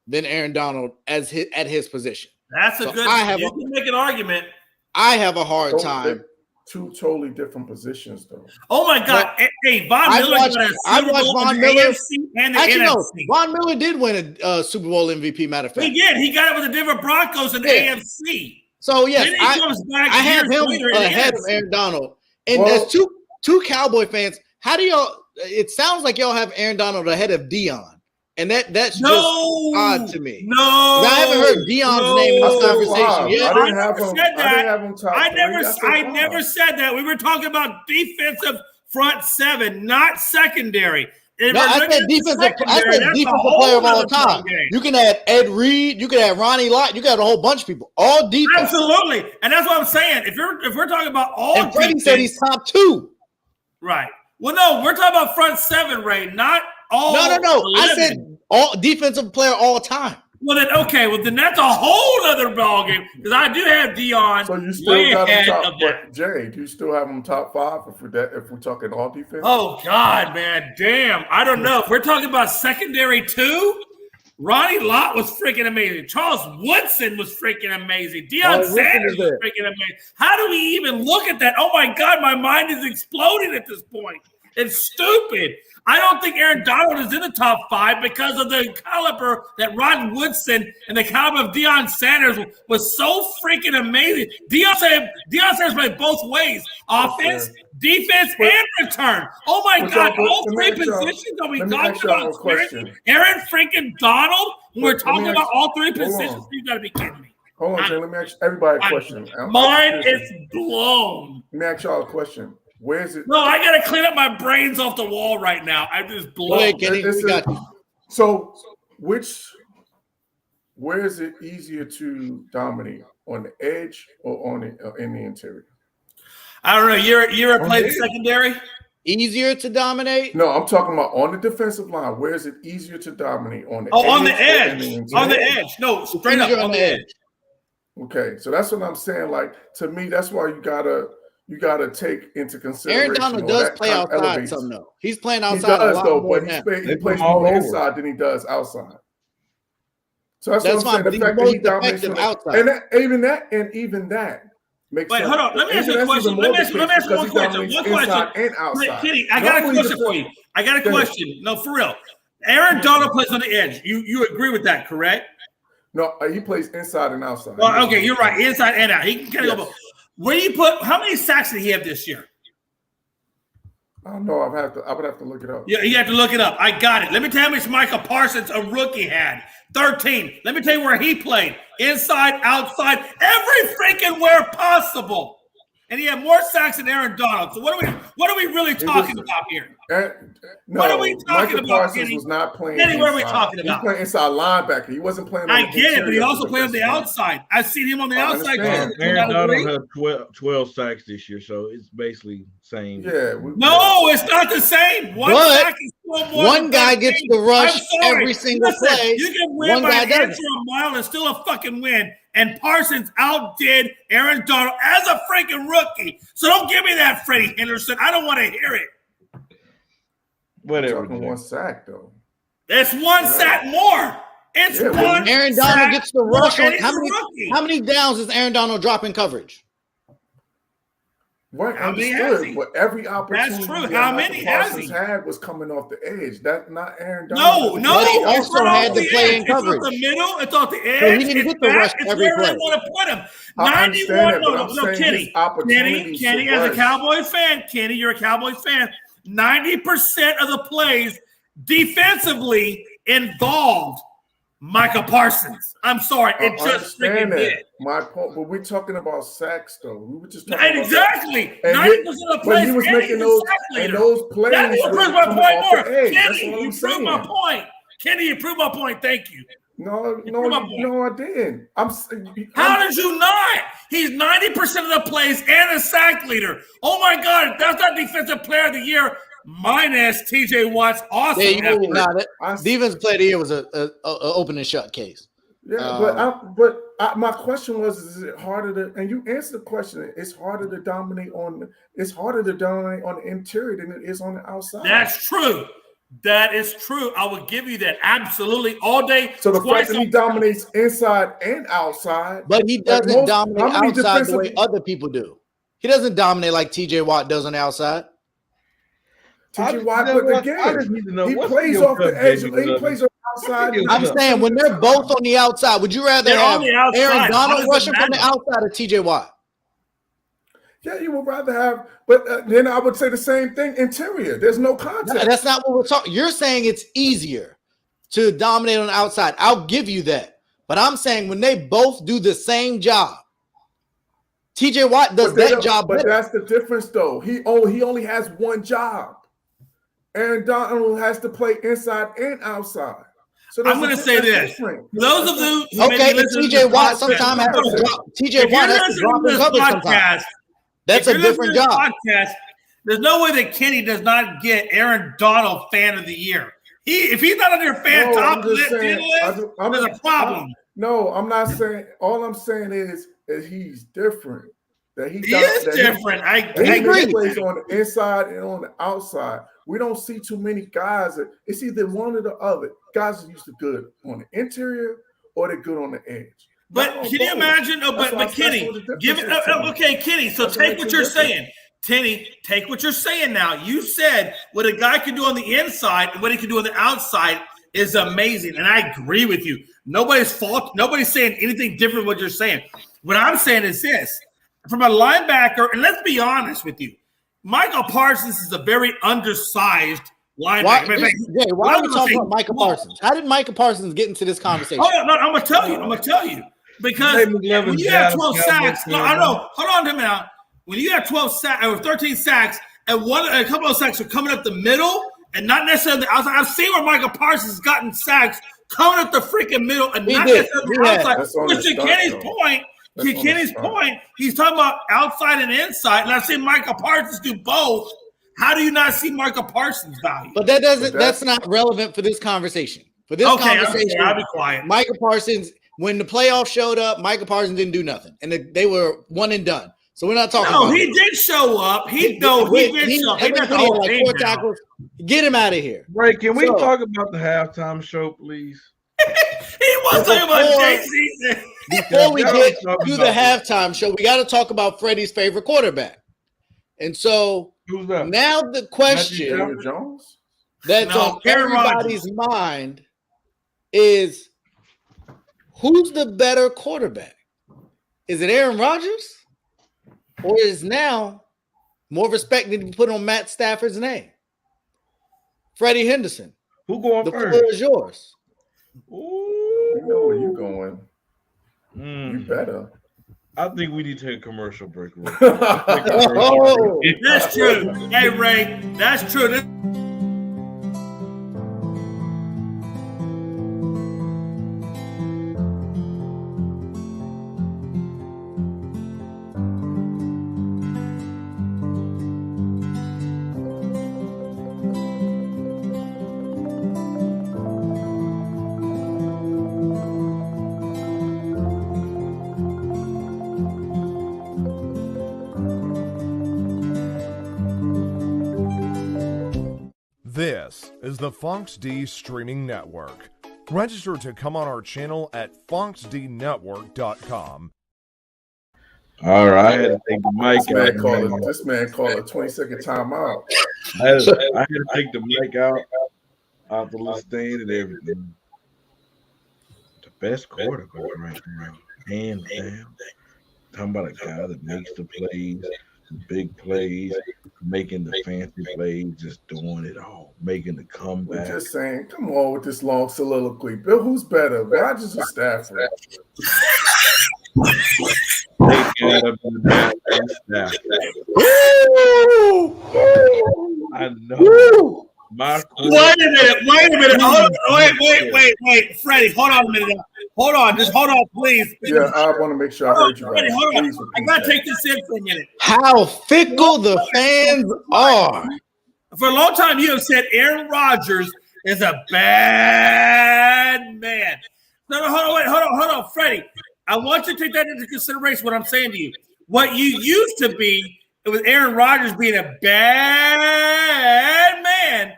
than Aaron Donald at his position. That's a good. You can make an argument. I have a hard time. Two totally different positions, though. Oh my God! Hey, Von Miller got a Super Bowl in the AFC and the NFC. No, Von Miller did win a Super Bowl MVP. Matter of fact, he did. He got it with the Denver Broncos in the AFC. So yes, I have him ahead of Aaron Donald. And as two Cowboy fans, how do y'all? It sounds like y'all have Aaron Donald ahead of Dion. And that's just odd to me. No, I haven't heard Dion's name in this conversation yet. I didn't have him top. I never said that. We were talking about defensive front seven, not secondary. No, I said defensive player of all time. You can add Ed Reed. You can add Ronnie Lott. You got a whole bunch of people. All defense. Absolutely, and that's what I'm saying. If we're talking about all, and Freddie said he's top two. Right. Well, no, we're talking about front seven, Ray, not all. No. 11. I said all defensive player all time. Well, then that's a whole other ballgame because I do have Dion. So you still got him top, but Jay, do you still have him top 5 if we're talking all defense? Oh God, man, damn! I don't know if we're talking about secondary too. Ronnie Lott was freaking amazing. Charles Woodson was freaking amazing. Deion Sanders was freaking amazing. How do we even look at that? Oh my God, my mind is exploding at this point. It's stupid. I don't think Aaron Donald is in the top 5 because of the caliber that Ron Woodson and the caliber of Deion Sanders was so freaking amazing. Deion Sanders played both ways, offense, defense, and return. Oh my God, all three positions that we talked about. Aaron freaking Donald, when we're talking about all three positions, you got to be kidding me. Hold on, Jay, let me ask everybody a question. Mine is blown. Let me ask y'all a question. Where is it? No, I gotta clean up my brains off the wall right now. I'm just blown. So, where is it easier to dominate, on the edge or in the interior? I don't know. You ever played the secondary? Easier to dominate? No, I'm talking about on the defensive line. Where is it easier to dominate, on the on the edge? On the edge. No, straight up on the edge. Okay, so that's what I'm saying. Like, to me, that's why you gotta take into consideration. Aaron Donald does play outside some though. He's playing outside. He does though, but he plays more inside than he does outside. So that's what I'm saying. The fact that he dominates outside, and even that makes sense. Wait, hold on. Let me ask you a question. Let me ask you one question. One question. And outside. Kitty, I got a question for you. I got a question. No, for real. Aaron Donald plays on the edge. You agree with that, correct? No, he plays inside and outside. Well, okay, you're right. Inside and out. He can kind of go. Where do you put? How many sacks did he have this year? I don't know. I would have to look it up. Yeah, you have to look it up. I got it. Let me tell you how much Michael Parsons, a rookie, had. 13. Let me tell you where he played. Inside, outside, every freaking where possible. And he had more sacks than Aaron Donald. So what are we really talking about here? What are we talking about? Parsons was not playing. What are we talking about? He playing inside linebacker. He wasn't playing. I get it, but he also played on the outside. I've seen him on the outside. Aaron Donald had 12 sacks this year, so it's basically same. Yeah. No, it's not the same. Sack is still more. One guy gets the rush every single play. You can win by an inch or a mile and still a fucking win. And Parsons outdid Aaron Donald as a freaking rookie. So don't give me that, Freddie Henderson. I don't want to hear it. Whatever. One sack, though. It's one sack more. It's one. Aaron Donald gets the rush. How many downs is Aaron Donald dropping coverage? Right, understood. But every opportunity that's true. How many has he had was coming off the edge. That's not Aaron Donald. No. But he also had to play in coverage. It's off the middle. It's off the edge. So he didn't get the rush every play. I want to put him. 91. No, Kenny, as a Cowboys fan, Kenny, you're a Cowboys fan. 90% of the plays defensively involved Michael Parsons. I'm sorry, it just freaking did. My point, but we're talking about sacks, though. We were just talking exactly. 90% of the plays. But he was making those plays. That proves my point more. Kenny, you proved my point. Kenny, you proved my point. Thank you. No, I didn't. How did you not? He's 90% of the plays and a sack leader. Oh my God, that's not Defensive Player of the Year minus TJ Watt's awesome. Defensive Player of the Year was an open and shut case. Yeah, my question was: is it harder to? And you answered the question. It's harder to dominate on. It's harder to dominate on the interior than it is on the outside. That's true. That is true. I would give you that absolutely all day. So the fact that he dominates inside and outside, but he doesn't dominate outside the way other people do. He doesn't dominate like TJ Watt does on the outside. TJ Watt, but again, he plays off the edge. He plays on the outside. I'm saying when they're both on the outside, would you rather have Aaron Donald rushing from the outside or TJ Watt? Yeah, you would rather have, but then I would say the same thing. Interior, there's no contact. No, that's not what we're talking. You're saying it's easier to dominate on the outside. I'll give you that, but I'm saying when they both do the same job, TJ Watt does that job better. But that's the difference, though. He only has one job. Aaron Donald has to play inside and outside. So I'm going to say this: those of you, TJ Watt sometimes has to drop. TJ Watt has to drop his coverage sometimes. That's a different job. Podcast, there's no way that Kenny does not get Aaron Donald Fan of the Year. If he's not on your top list, there's a problem. I'm not saying. All I'm saying is he's different. That he is different. I agree. He plays on the inside and on the outside. We don't see too many guys. It's either one or the other. Guys are used to good on the interior or they're good on the edge. But can you imagine? But Kenny, give it. Okay, Kenny. So take what you're saying. Kenny, take what you're saying now. You said what a guy can do on the inside and what he can do on the outside is amazing. And I agree with you. Nobody's saying anything different than what you're saying. What I'm saying is this. From a linebacker, and let's be honest with you, Michael Parsons is a very undersized linebacker. Why are we talking about Michael Parsons? How did Michael Parsons get into this conversation? I'm going to tell you. Because when you have 12 sacks, hold on to me now. When you have 12 sacks or 13 sacks, and a couple of sacks are coming up the middle and not necessarily the outside. I've seen where Michael Parsons has gotten sacks coming up the freaking middle and not necessarily the outside. But to Kenny's point, he's talking about outside and inside, and I've seen Michael Parsons do both. How do you not see Michael Parsons' value? But that's not relevant for this conversation. For this conversation, I'll be quiet. Michael Parsons. When the playoffs showed up, Michael Parsons didn't do nothing, and they were one and done. So we're not talking. No, he did show up. He did show up. He got the whole thing like 4 tackles. Get him out of here. Ray, can we talk about the halftime show, please? He was talking about Jay-Z. Before we get to the halftime show, we got to talk about Freddie's favorite quarterback. And so who's that? Now the question that's on everybody's mind is, who's the better quarterback? Is it Aaron Rodgers? Or is now more respect need to be put on Matt Stafford's name? Freddie Henderson. Who going first? The floor is yours. Ooh. You know where you going. You better. I think we need to take a commercial break. That's true. Hey, Ray, that's true. This is the Fox D Streaming Network. Register to come on our channel at foxdnetwork.com. All right, I had to take the mic out. This man called a 20-second timeout. I had to take the mic out the little stand and everything. The best quarterback right now, hands down. Talking about a guy that makes the plays, big plays, making the fancy plays, just doing it all, making the comeback. We're just saying, come on with this long soliloquy. Bill, who's better, Rodgers or Stafford? They gotta be Matthew Stafford. I know. Wait a minute. Wait. Freddie, hold on a minute. Hold on, just hold on, please. Yeah, I want to make sure I heard you right. Freddie, hold on. Please I gotta take this in for a minute. How fickle the fans are. For a long time, you have said Aaron Rodgers is a bad man. No, hold on, Freddie. I want you to take that into consideration. What I'm saying to you, what you used to be with Aaron Rodgers being a bad man,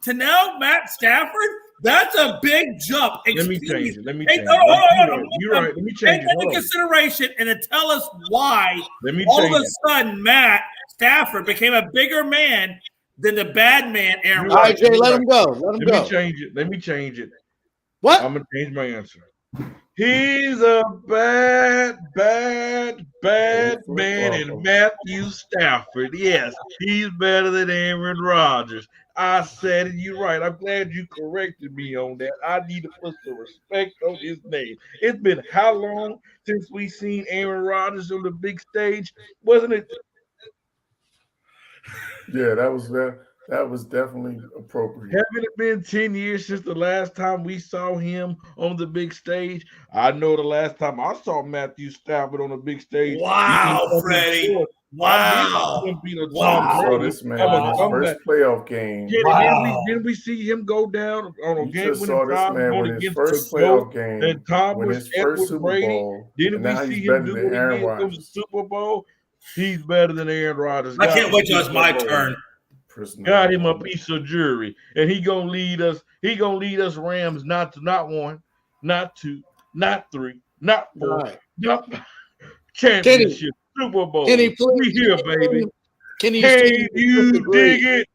to now Matt Stafford. That's a big jump. Let me change it. You're right. Let me change it. Take that into consideration and then tell us why all of a sudden Matt Stafford became a bigger man than the bad man Aaron Rodgers. All right, Jay, let him go. Let me change it. What? I'm going to change my answer. He's a bad man in Matthew Stafford. Yes, he's better than Aaron Rodgers. I said it. You're right. I'm glad you corrected me on that. I need to put some respect on his name. It's been how long since we seen Aaron Rodgers on the big stage? Wasn't it? Yeah, that was definitely appropriate. Haven't it been 10 years since the last time we saw him on the big stage? I know the last time I saw Matthew Stafford on the big stage. Wow, Freddie. Wow. So this man in his first playoff game. Didn't we see him go down on a game-winning drive going against first playoff game and Thomas Super Brady? Didn't we see him do what he did in the Super Bowl? He's better than Aaron Rodgers. I can't wait till it's my turn. Got him a piece of jewelry, and he gonna lead us. He gonna lead us Rams not one, not two, not three, not four, not championship, Super Bowl. We here, baby. Can you dig it?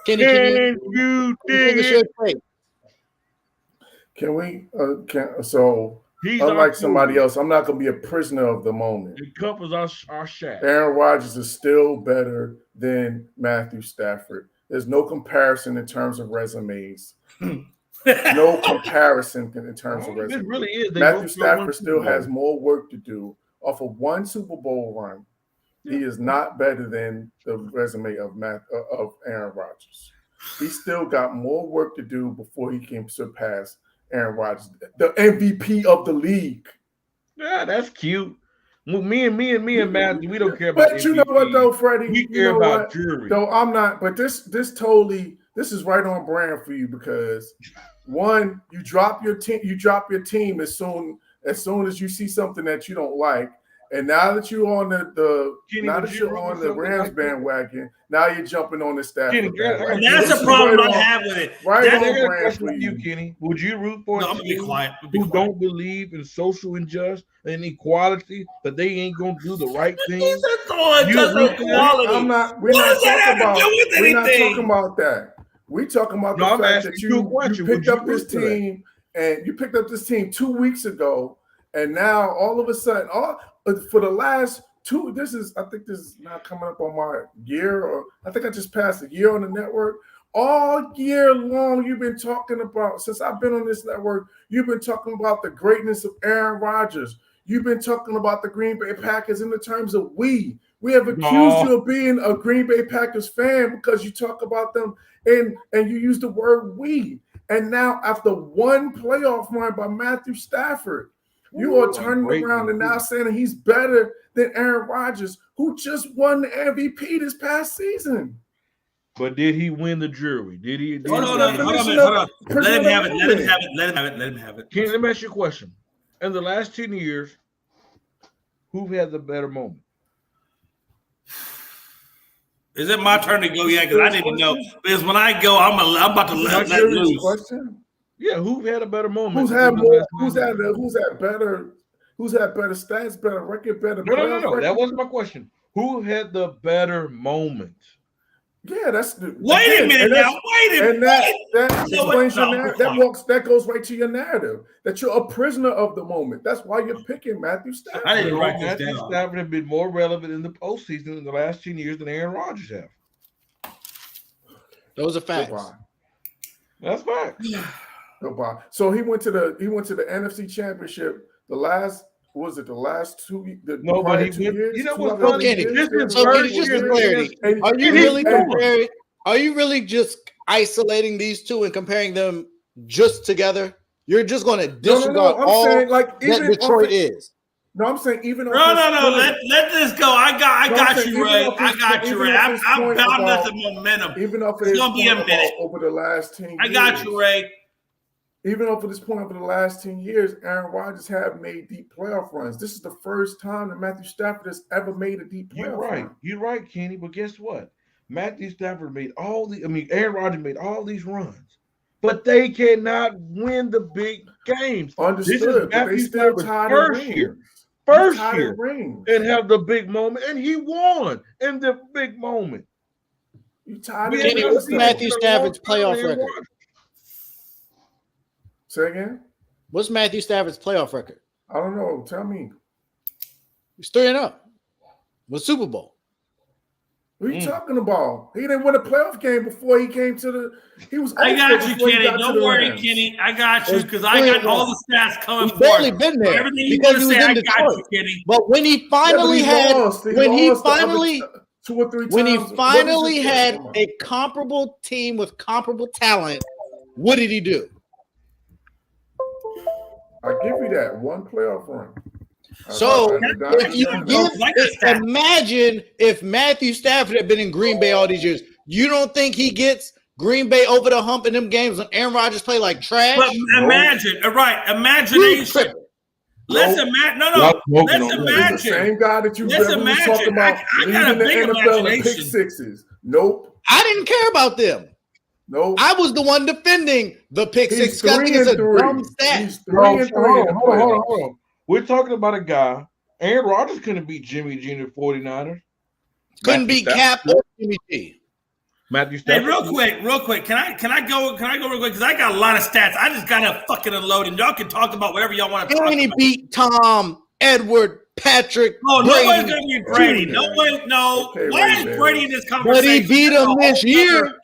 Can you dig it? Can we? Unlike somebody else, I'm not going to be a prisoner of the moment. It covers our shaft. Aaron Rodgers is still better than Matthew Stafford. There's no comparison in terms of resumes. No comparison in terms of resumes. It really is. Matthew Stafford still has more work to do off of one Super Bowl run. He is not better than the resume of Aaron Rodgers. He still got more work to do before he can surpass Aaron Rodgers, the MVP of the league. Yeah, that's cute. Me and Matthew, we don't care about. But you know what though, Freddie? We care about jury. Though I'm not. But this is right on brand for you because one, you drop your team as soon as you see something that you don't like. And now that you're on the Rams bandwagon, now you're jumping on the Stafford bandwagon. And that's the problem I have with it. Right on brand for you, Kenny. Would you root for I'm gonna be quiet. Who don't believe in social injustice and equality, that they ain't gonna do the right thing? We're not talking about that. We're talking about the fact that you picked up this team and you picked up this team 2 weeks ago, and now all of a sudden, for the last two, I think this is now coming up on my year, or I think I just passed a year on the network. All year long, you've been talking about, since I've been on this network, you've been talking about the greatness of Aaron Rodgers. You've been talking about the Green Bay Packers in the terms of we. We have accused you of being a Green Bay Packers fan because you talk about them and you use the word we. And now after one playoff run by Matthew Stafford, you are turning around and now saying that he's better than Aaron Rodgers, who just won the MVP this past season. But did he win the jury? Did he? Hold on. Let him have it. Kenny, let me ask you a question. In the last 10 years, who had the better moment? Is it my turn to go? Yeah, because I didn't know. Because when I go, I'm about to let loose. Question? Yeah, who had a better moment? Who's had better stats, better record, better? No. That wasn't my question. Who had the better moment? Yeah, that's wait a minute now. Wait a minute. And that explains that goes right to your narrative that you're a prisoner of the moment. That's why you're picking Matthew Stafford. I didn't write this Matthew down. Stafford has been more relevant in the postseason in the last 10 years than Aaron Rodgers have. Those are facts. Goodbye. That's facts. Goodbye. So he went to the NFC Championship. The last two years? You know what's So funny? Kenny, This is so first just year for clarity, and are you he's really gone. comparing? Are you really just isolating these two and comparing them just together? You're just going to disregard I'm all saying, like, that even Detroit is. No, I'm saying even No. Let this go. I got you, Ray. I got you, Ray. I'm bound at the momentum. Even up It's gonna be a minute over the last 10 years. I got you, Ray. Even up to this point over the last 10 years, Aaron Rodgers have made deep playoff runs. This is the first time that Matthew Stafford has ever made a deep playoff run. You're right, Kenny. But guess what? Matthew Stafford Aaron Rodgers made all these runs, but they cannot win the big games. Understood. This is Matthew Stafford's first year, and have the big moment, and he won in the big moment. Kenny, what's Matthew Stafford's playoff record? Say again? What's Matthew Stafford's playoff record? I don't know. Tell me. He's 3-0 with Super Bowl. What are you talking about? He didn't win a playoff game before he came to the. He was. I got you, Kenny. Don't worry, Kenny. I got you because I got all the stats coming He's barely been there everything you because want he to was say, in I got Detroit. you, Kenny. But when he finally two or three times, when he finally had a comparable team with comparable talent, what did he do? I give you that one playoff run. So imagine if Matthew Stafford had been in Green Bay all these years. You don't think he gets Green Bay over the hump in them games when Aaron Rodgers play like trash? But imagine, imagination. Let's imagine. Let's imagine. The same guy that you talking about leading the NFL in pick sixes. Nope. I didn't care about them. Nope. I was the one defending the pick six. I think it's a dumb stat. He's 3-3. Hold on. We're talking about a guy. Aaron Rodgers couldn't beat Jimmy G and the 49ers. Couldn't beat Cap or Jimmy G. Matthew Stafford. Hey, real quick. Can I go real quick? Because I got a lot of stats. I just got to fucking unload, and y'all can talk about whatever y'all want to talk about. He beat Tom, Edward, Patrick. Oh, Brady, nobody's gonna beat Brady. No. Okay, why is Brady in this but conversation? he beat him this year.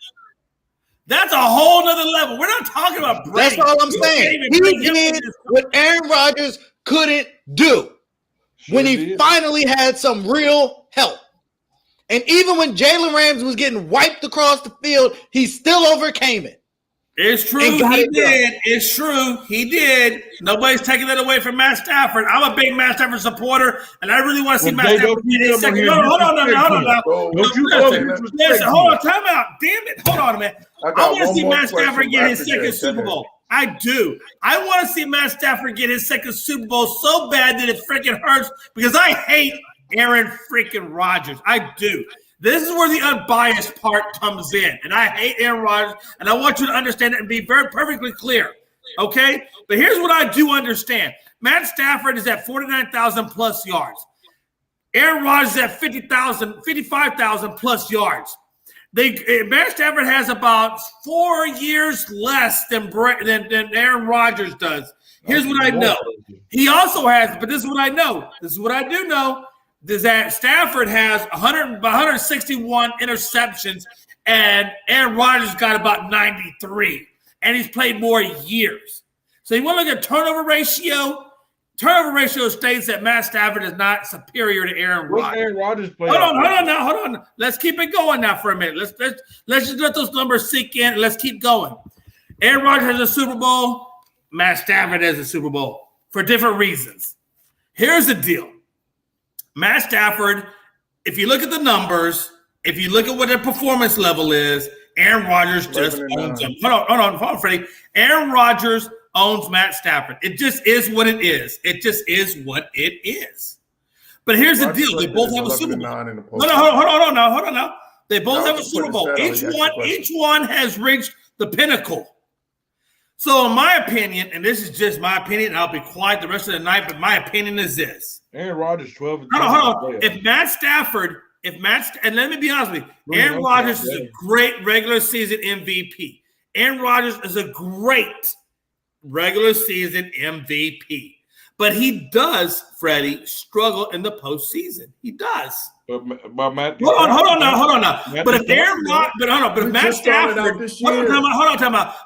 That's a whole nother level. We're not talking about Brady. That's all I'm saying. He did what Aaron Rodgers couldn't do when he finally had some real help. And even when Jalen Ramsey was getting wiped across the field, he still overcame it. It's true. He did. It's true. He did. Nobody's taking that away from Matt Stafford. I'm a big Matt Stafford supporter, and I really want to see Matt Stafford get his second. Hold on. Listen, hold on. Time out. Damn it. Hold on a minute. I want to see Matt Stafford get his second Super Bowl. I do. I want to see Matt Stafford get his second Super Bowl so bad that it freaking hurts because I hate Aaron freaking Rodgers. I do. This is where the unbiased part comes in. And I hate Aaron Rodgers, and I want you to understand it and be very perfectly clear. Okay? But here's what I do understand. Matt Stafford is at 49,000 plus yards. Aaron Rodgers is at 55,000 plus yards. Matt Stafford has about 4 years less than Aaron Rodgers does. Here's what I know. He also has, but this is what I know. This is what I do know. Is that Stafford has 161 interceptions, and Aaron Rodgers got about 93, and he's played more years. So you want to look at turnover ratio? Turnover ratio states that Matt Stafford is not superior to Aaron Rodgers. Aaron Rodgers play? Hold on. Let's keep it going now for a minute. Let's just let those numbers sink in. Let's keep going. Aaron Rodgers has a Super Bowl. Matt Stafford has a Super Bowl for different reasons. Here's the deal. Matt Stafford, if you look at the numbers, if you look at what their performance level is, Aaron Rodgers just owns them. Hold on, Freddie. Aaron Rodgers owns Matt Stafford. It just is what it is. It just is what it is. But here's the deal. They both have a Super Bowl. Hold on now. They both have a Super Bowl. Each one has reached the pinnacle. So in my opinion, and this is just my opinion, and I'll be quiet the rest of the night, but my opinion is this. Aaron Rodgers 12. Hold on. If Matt Stafford and let me be honest with you, Aaron Rodgers is a great regular season MVP. Aaron Rodgers is a great regular season MVP. But he does, Freddie, struggle in the postseason. He does. But Matt, hold on now. But if Aaron Rodgers, but if Matt Stafford,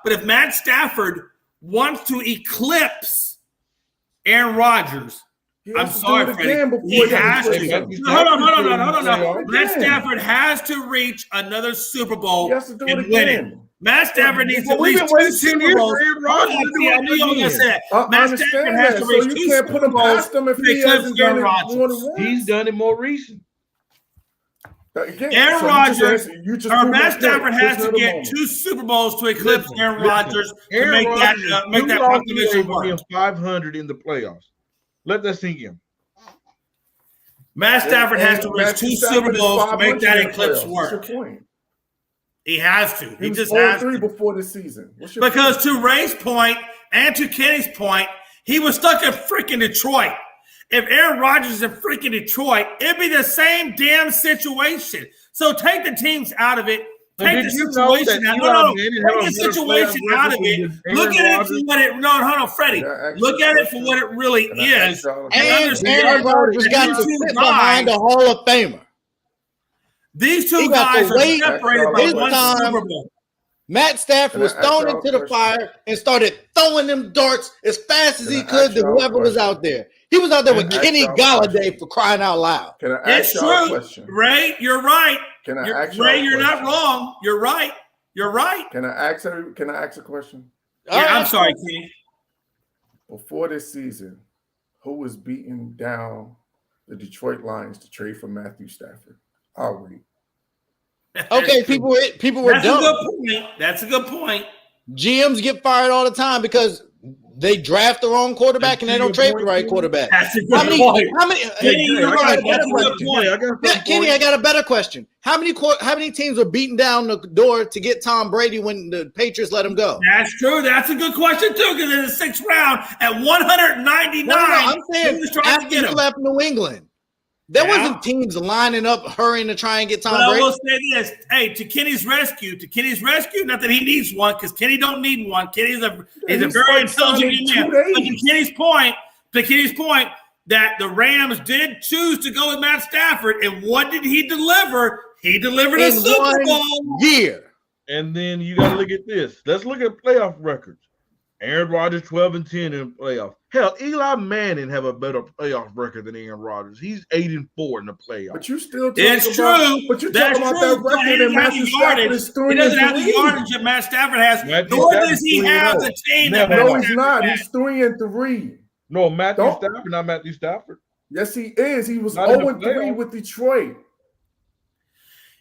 but if Matt Stafford wants to eclipse Aaron Rodgers, I'm sorry, Freddie. He has to. Hold on. Matt Stafford has to reach another Super Bowl and win it. Matt Stafford needs to reach 2 Super Bowls. I knew you were going to say that. Matt Stafford has to reach 2 Super Bowls to eclipse Aaron Rodgers. He's done it more recent. Aaron Rodgers or Matt Stafford has to get 2 Super Bowls to eclipse Aaron Rodgers to make that proclamation work. 500 in the playoffs. Let that sink in. Matt Stafford has to reach 2 Super Bowls to make that eclipse work. He has to. He just has to. Before the season. Because to Ray's point and to Kenny's point, he was stuck in freaking Detroit. If Aaron Rodgers is in freaking Detroit, it'd be the same damn situation. So take the teams out of it. Take the situation out. Take the situation out of it. Look at it for what it. No, hold on, Freddie. Look at it for what it really is. And Aaron Rodgers got to sit behind a Hall of Famer. These two guys are separated by one Super Bowl. Matt Stafford was thrown into the fire and started throwing them darts as fast as he could to whoever was out there. He was out there with Kenny Galladay for crying out loud. It's true. Ray, you're right. Ray, you're not wrong. You're right. You're right. Can I ask a question? Yeah, I'm sorry, Kenny. Before this season, who was beating down the Detroit Lions to trade for Matthew Stafford? I'll wait. Okay, people were dumb. That's a good point. GMs get fired all the time because they draft the wrong quarterback and they don't trade the right quarterback. That's a good point. Kenny, I got a better question. How many teams were beating down the door to get Tom Brady when the Patriots let him go? That's true. That's a good question too, because in the 6th round at 199, I'm saying after he left New England. There wasn't teams lining up, hurrying to try and get Tom Brady. I will say this. Hey, to Kenny's rescue, not that he needs one, because Kenny don't need one. Kenny's a very intelligent man. But to Kenny's point, that the Rams did choose to go with Matt Stafford, and what did he deliver? He delivered a Super Bowl year. And then you got to look at this. Let's look at playoff records. Aaron Rodgers 12-10 in playoffs. Hell, Eli Manning have a better playoff record than Aaron Rodgers. He's 8-4 in the playoffs. But you still talking about that record that Matthew Stafford is 3-3. He doesn't have the yardage that Matt Stafford has. Nor does he have the team that Matt Stafford has. No, he's not. He's 3-3. No, Stafford, not Matthew Stafford. Yes, he is. He was 0-3 with Detroit.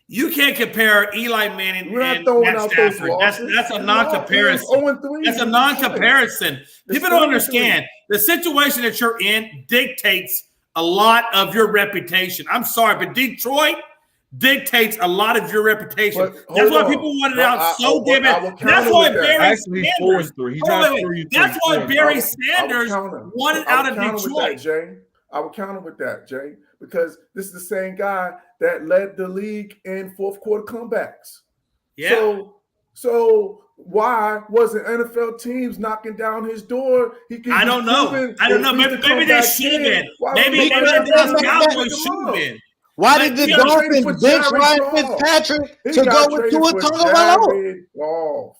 You can't compare Eli Manning and Matt Stafford. That's a non-comparison. That's a non-comparison. People don't understand. The situation that you're in dictates a lot of your reputation. I'm sorry, but Detroit dictates a lot of your reputation. That's why people wanted out so damn bad. That's why Barry Sanders. That's why Barry Sanders wanted out of Detroit. I would counter with that, Jay, because this is the same guy that led the league in fourth quarter comebacks. Yeah. So why wasn't NFL teams knocking down his door? I don't know. Maybe they should have been. Maybe the Cowboys should have been. Why did the Dolphins bench Ryan Fitzpatrick to go with Tua Tagovailoa?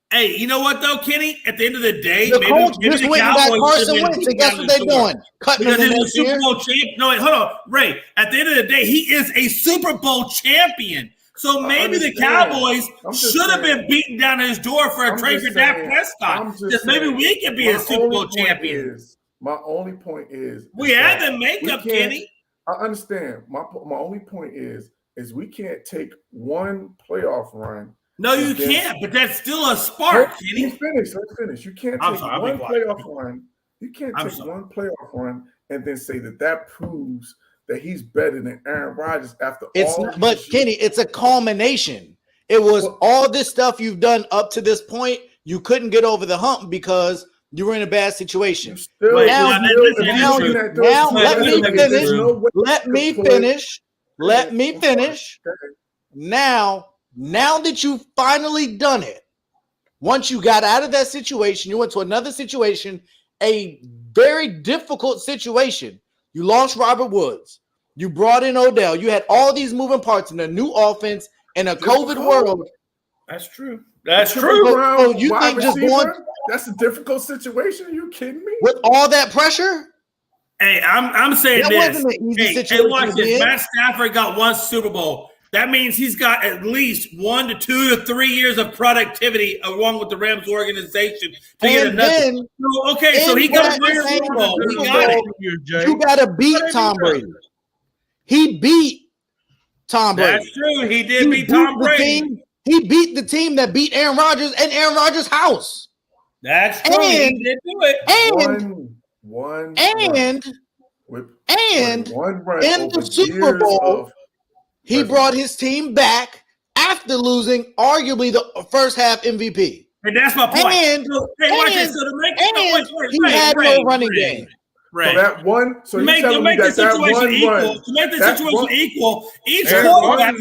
Hey, you know what though, Kenny? At the end of the day, maybe the Cowboys should have been. Guess what they're doing? Cutting him in the Super Bowl champion. No, wait, hold on, Ray. At the end of the day, he is a Super Bowl champion. So maybe the Cowboys should have been beating down his door for a trade for Dak Prescott. Just maybe we can be a Super Bowl champion. My only point is we had the makeup, Kenny. I understand. My only point is we can't take one playoff run. No, you can't, but that's still a spark, Kenny. Let's finish. You can't take one playoff run. You can't take one playoff run and then say that proves that he's better than Aaron Rodgers after all. But Kenny, it's a culmination. It was all this stuff you've done up to this point. You couldn't get over the hump because you were in a bad situation. Now, let me finish. Let me finish. Now that you've finally done it, once you got out of that situation, you went to another situation, a very difficult situation. You lost Robert Woods. You brought in Odell. You had all these moving parts in a new offense in a COVID world. That's true. That's true. So you think just going that's a difficult situation? Are you kidding me? with all that pressure? Hey, I'm saying That this. wasn't an easy Hey, situation watch to be this. in. Matt Stafford got one Super Bowl. That means he's got at least 1 to 2 to 3 years of productivity along with the Rams organization to get another. So he got one Super Bowl. He got it. You got to beat Tom Brady. He beat Tom Brady. That's true. He did beat Tom Brady. He beat the team that beat Aaron Rodgers in Aaron Rodgers' house. That's true. He did do it. And in the Super Bowl, he brought his team back after losing arguably the first half MVP. And that's my point. He had no running game. Right. So that one, to make the situation equal, each quarterback.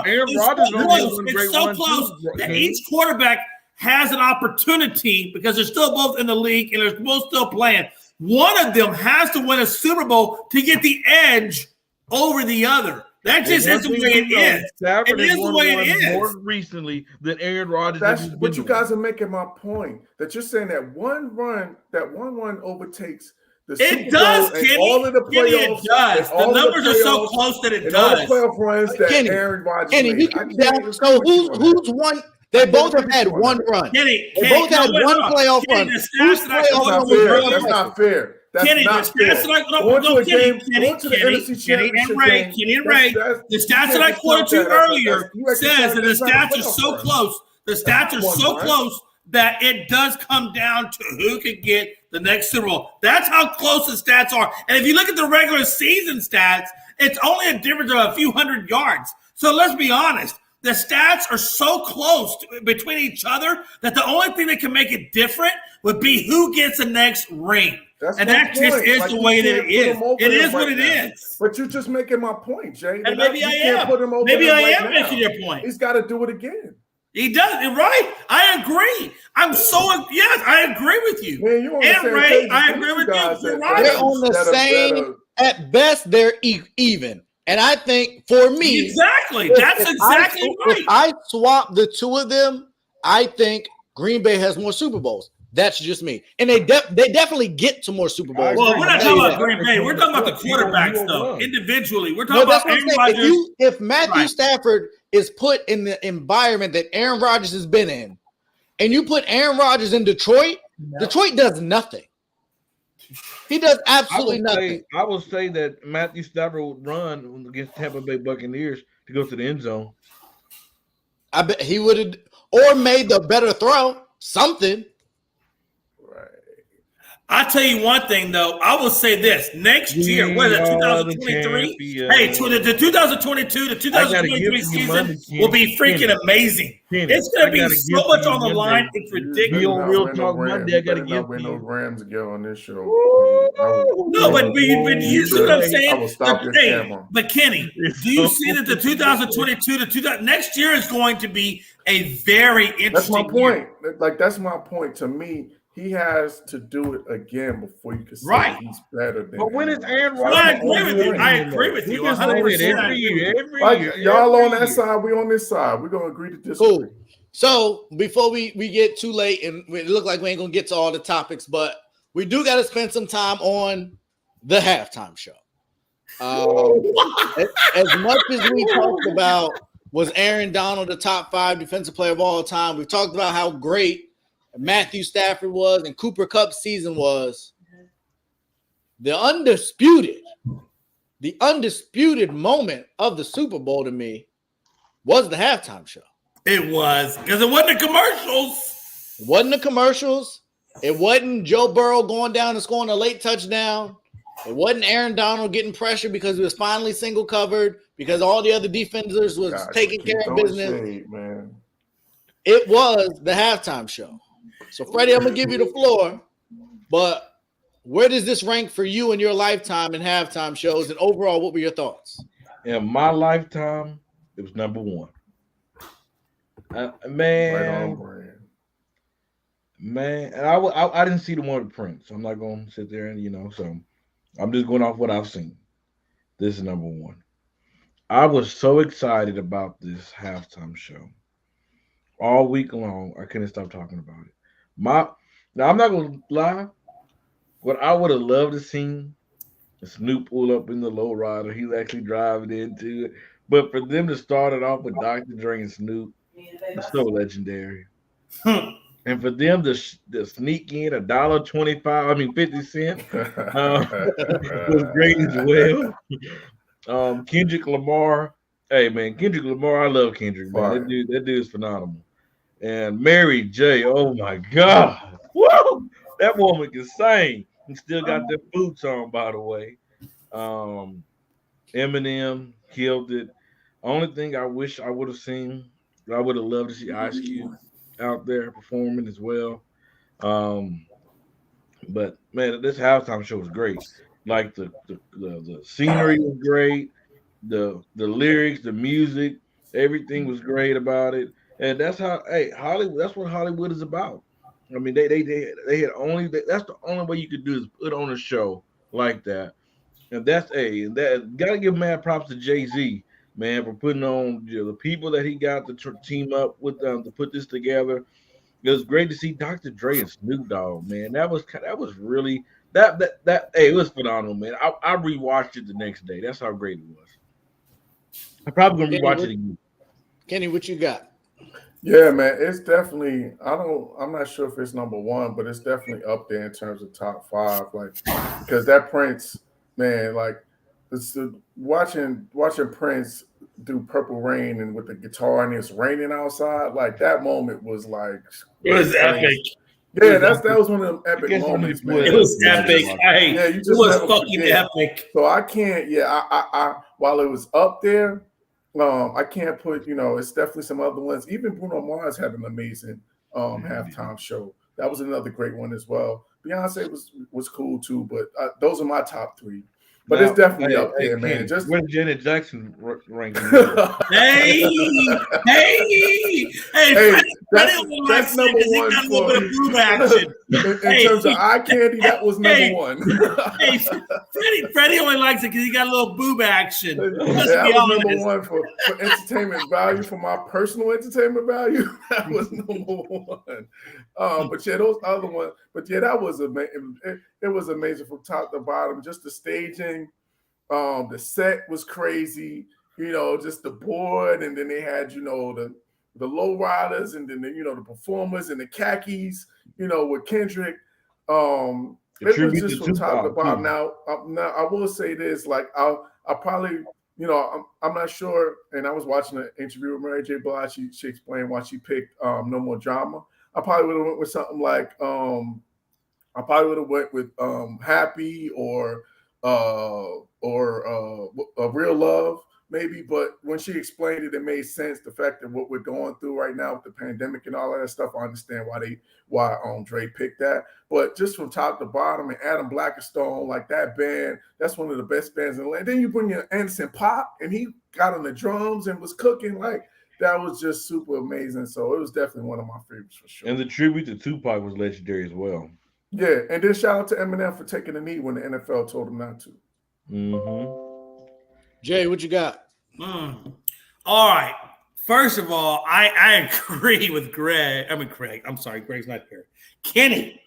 It's so close that each quarterback has an opportunity because they're still both in the league and they're both still playing. One of them has to win a Super Bowl to get the edge over the other. That just is the way it is. Stafford is the way it is. More recently than Aaron Rodgers. But you guys are making my point that you're saying that one run overtakes the Super Bowl and all of the playoffs. It does. The numbers are so close that it does. All the playoff runs that Aaron Rodgers made. So who's won? They both have had one run. They both had one playoff run. That's not fair. Kenny, the stats that I quoted you earlier says that the stats are so close. The stats are so close that it does come down to who can get the next Super Bowl. That's how close the stats are. And if you look at the regular season stats, it's only a difference of a few hundred yards. So let's be honest. The stats are so close between each other that the only thing that can make it different would be who gets the next ring. And that just is the way that it is. It is what it is. But you're just making my point, Jay. And maybe I am. Maybe I am making your point. He's got to do it again. He does it right. I agree. I agree with you. Man, you're on the same page. I agree with you. You're right. They're on the same. At best, they're even. And I think for me, exactly. That's exactly right. If I swap the two of them, I think Green Bay has more Super Bowls. That's just me. And they definitely get to more Super Bowls. Well, we're not talking about Green Bay. We're talking about the quarterbacks, though. Individually, we're talking about Aaron Rodgers. If Matthew Stafford is put in the environment that Aaron Rodgers has been in, and you put Aaron Rodgers in Detroit, Detroit does nothing. He does absolutely nothing. I will say that Matthew Stafford would run against Tampa Bay Buccaneers to go to the end zone. I bet he would have, or made the better throw, something. I'll tell you one thing, though. I will say this. Next year, what is it, 2023? Hey, the 2022 to 2023 season will be freaking amazing. It's going to be so much on the line. It's ridiculous. Real Talk Monday, I got to give you those Rams again on this show. No, but you see what I'm saying? I will stop your camera. But Kenny, do you see that the 2022 to next year is going to be a very interesting That's my point. That's my point. To me, he has to do it again before you can say he's better than. But when is Aaron Rodgers? I agree with you. 100%. Every year. Y'all on that side, we on this side. We're gonna agree to disagree. Cool. So before we get too late, and it look like we ain't gonna get to all the topics, but we do got to spend some time on the halftime show. As much as we talked about was Aaron Donald the top 5 defensive player of all time, we've talked about how great Matthew Stafford was and Cooper Kupp's season was. The undisputed moment of the Super Bowl to me was the halftime show. It was, because it wasn't the commercials. It wasn't the commercials. It wasn't Joe Burrow going down and scoring a late touchdown. It wasn't Aaron Donald getting pressure because he was finally single covered because all the other defenders was taking care of business. Man. It was the halftime show. So, Freddie, I'm going to give you the floor, but where does this rank for you in your lifetime in halftime shows, and overall, what were your thoughts? In my lifetime, it was number one. Right on Man, brand. and I didn't see the one with Prince. I'm not gonna sit there and so I'm just going off what I've seen. This is number one. I was so excited about this halftime show all week long. I couldn't stop talking about it. Now I'm not gonna lie. What I would have loved to see Snoop pull up in the lowrider. He's actually driving into it. But for them to start it off with Dr. Dre and Snoop, it's so legendary. And for them to sneak in $1.25, 50 cents, was great as well. Kendrick Lamar, hey man, Kendrick Lamar, I love Kendrick, man. That dude is phenomenal. And Mary J, oh my God, whoa, that woman can sing. He still got their boots on, by the way. Eminem killed it. Only thing I wish I would have seen, I would have loved to see Ice Cube out there performing as well. But man, this halftime show was great. Like the scenery was great, the lyrics, the music, everything was great about it. And that's how Hollywood. That's what Hollywood is about. I mean, they had only that's the only way you could do is put on a show like that. And that's gotta give mad props to Jay-Z, man, for putting on the people that he got to team up with them to put this together. It was great to see Dr. Dre and Snoop Dogg, man. That was really it was phenomenal, man. I rewatched it the next day. That's how great it was. I'm probably gonna rewatch it again. Kenny, what you got? Yeah, man, it's definitely. I'm not sure if it's number one, but it's definitely up there in terms of top five. Like, because that Prince, man, like, watching Prince do Purple Rain and with the guitar and it's raining outside, like that moment was like it was epic. Yeah, that was one of them epic moments, man. It was epic. It was fucking epic. So I can't. Yeah, I while it was up there. I can't put, it's definitely some other ones. Even Bruno Mars had an amazing halftime show. That was another great one as well. Beyonce was cool too, but those are my top three. But it's definitely up there, man. Just where's Janet Jackson ranking? hey, that's number one for in terms of eye candy. That was number one. Freddie only likes it because he got a little boob action. That was number one for entertainment value. For my personal entertainment value, that was number one. But yeah, those other ones. But yeah, that was amazing. It was amazing from top to bottom. Just the staging, the set was crazy. Just the board, and then they had the low riders, and then the performers and the khakis. With Kendrick. It was just from top to bottom. Now I will say this: like I probably I'm not sure. And I was watching an interview with Mary J. Blige. She explained why she picked No More Drama. I probably would have went with something like I probably would have went with Happy or A Real Love maybe. But when she explained it, it made sense. The fact that what we're going through right now with the pandemic and all of that stuff, I understand why Dre picked that. But just from top to bottom, and Adam Blackstone, like that band, that's one of the best bands in the land. Then you bring in Anderson .Paak, and he got on the drums and was cooking like. That was just super amazing. So it was definitely one of my favorites for sure. And the tribute to Tupac was legendary as well. Yeah, and then shout out to Eminem for taking a knee when the NFL told him not to. Mm-hmm. Jay, what you got? All right. First of all, I agree with Greg. I'm sorry, Greg's not here. Kenny.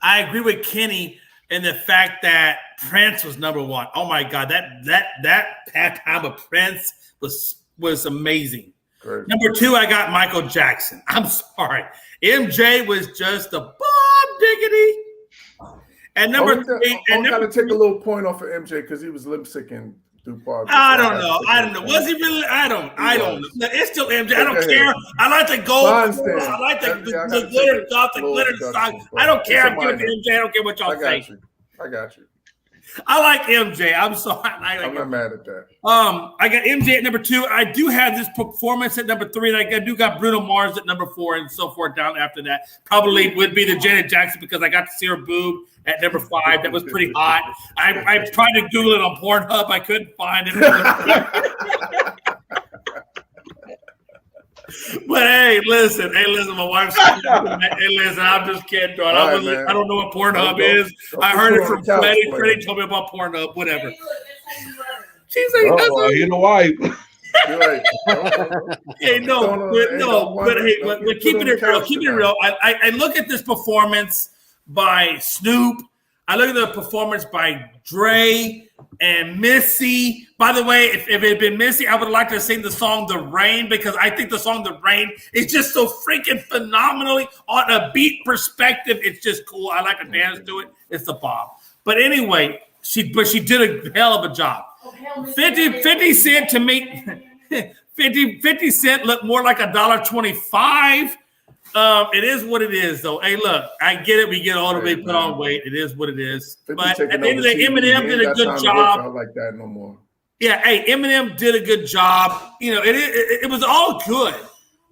I agree with Kenny in the fact that Prince was number one. Oh my God, that time of Prince was amazing. Great. Number two, I got Michael Jackson. I'm sorry. MJ was just a bomb diggity. And number three, I got to take a little point off of MJ because he was lip syncing through part. I don't know. Was he really? I don't know. It's still MJ. I don't care. I like the gold. I like the glitter stuff, the glitter stuff. I don't care. I'm giving it to MJ. I don't care what y'all say. I got you. I like MJ. I'm sorry. I'm not mad at that. I got MJ at number 2. I do have this performance at number 3, and I do got Bruno Mars at number 4, and so forth down after that. Probably would be the Janet Jackson because I got to see her boob at number 5. That was pretty hot. I tried to Google it on Pornhub. I couldn't find it. But hey, listen, my wife's hey, listen, I'm just kidding, dog. I don't know what Pornhub is. I heard it from Freddie. Freddie told me about Pornhub, whatever. She's like, you're the wife. Hey, but keeping it real. I look at this performance by Snoop. I look at the performance by Dre and Missy. By the way, if it had been Missy, I would like to sing the song The Rain because I think the song The Rain is just so freaking phenomenally on a beat perspective. It's just cool. I like to dance to it. It's the bomb. But anyway, she did a hell of a job. 50 Cent to me, 50 Cent looked more like $1.25. It is what it is, though. Hey, look, I get it. We get older, we put on weight. It is what it is. But at the end of the day, Eminem did a good job. I like that no more. Yeah, hey, Eminem did a good job. You know, it was all good.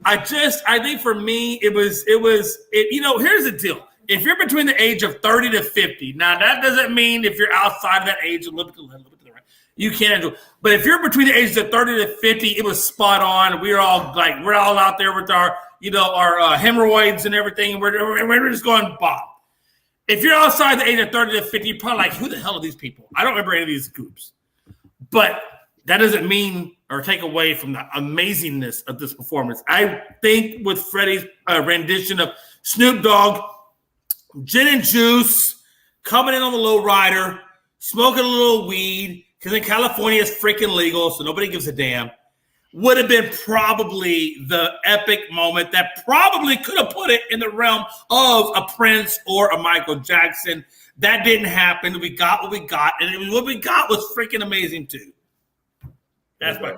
I think for me, it was. You know, here's the deal. If you're between the age of 30 to 50, now that doesn't mean if you're outside of that age, a little bit to the left, a little bit to the right, you can't do it. But if you're between the ages of 30 to 50, it was spot on. We're all out there with our hemorrhoids and everything. And we're just going Bob. If you're outside the age of 30 to 50, you're probably like, who the hell are these people? I don't remember any of these groups. But that doesn't mean or take away from the amazingness of this performance. I think with Freddie's rendition of Snoop Dogg, gin and juice, coming in on the low rider, smoking a little weed, because in California it's freaking legal, so nobody gives a damn, would have been probably the epic moment that probably could have put it in the realm of a Prince or a Michael Jackson. That didn't happen. We got what we got, and what we got was freaking amazing too. That's my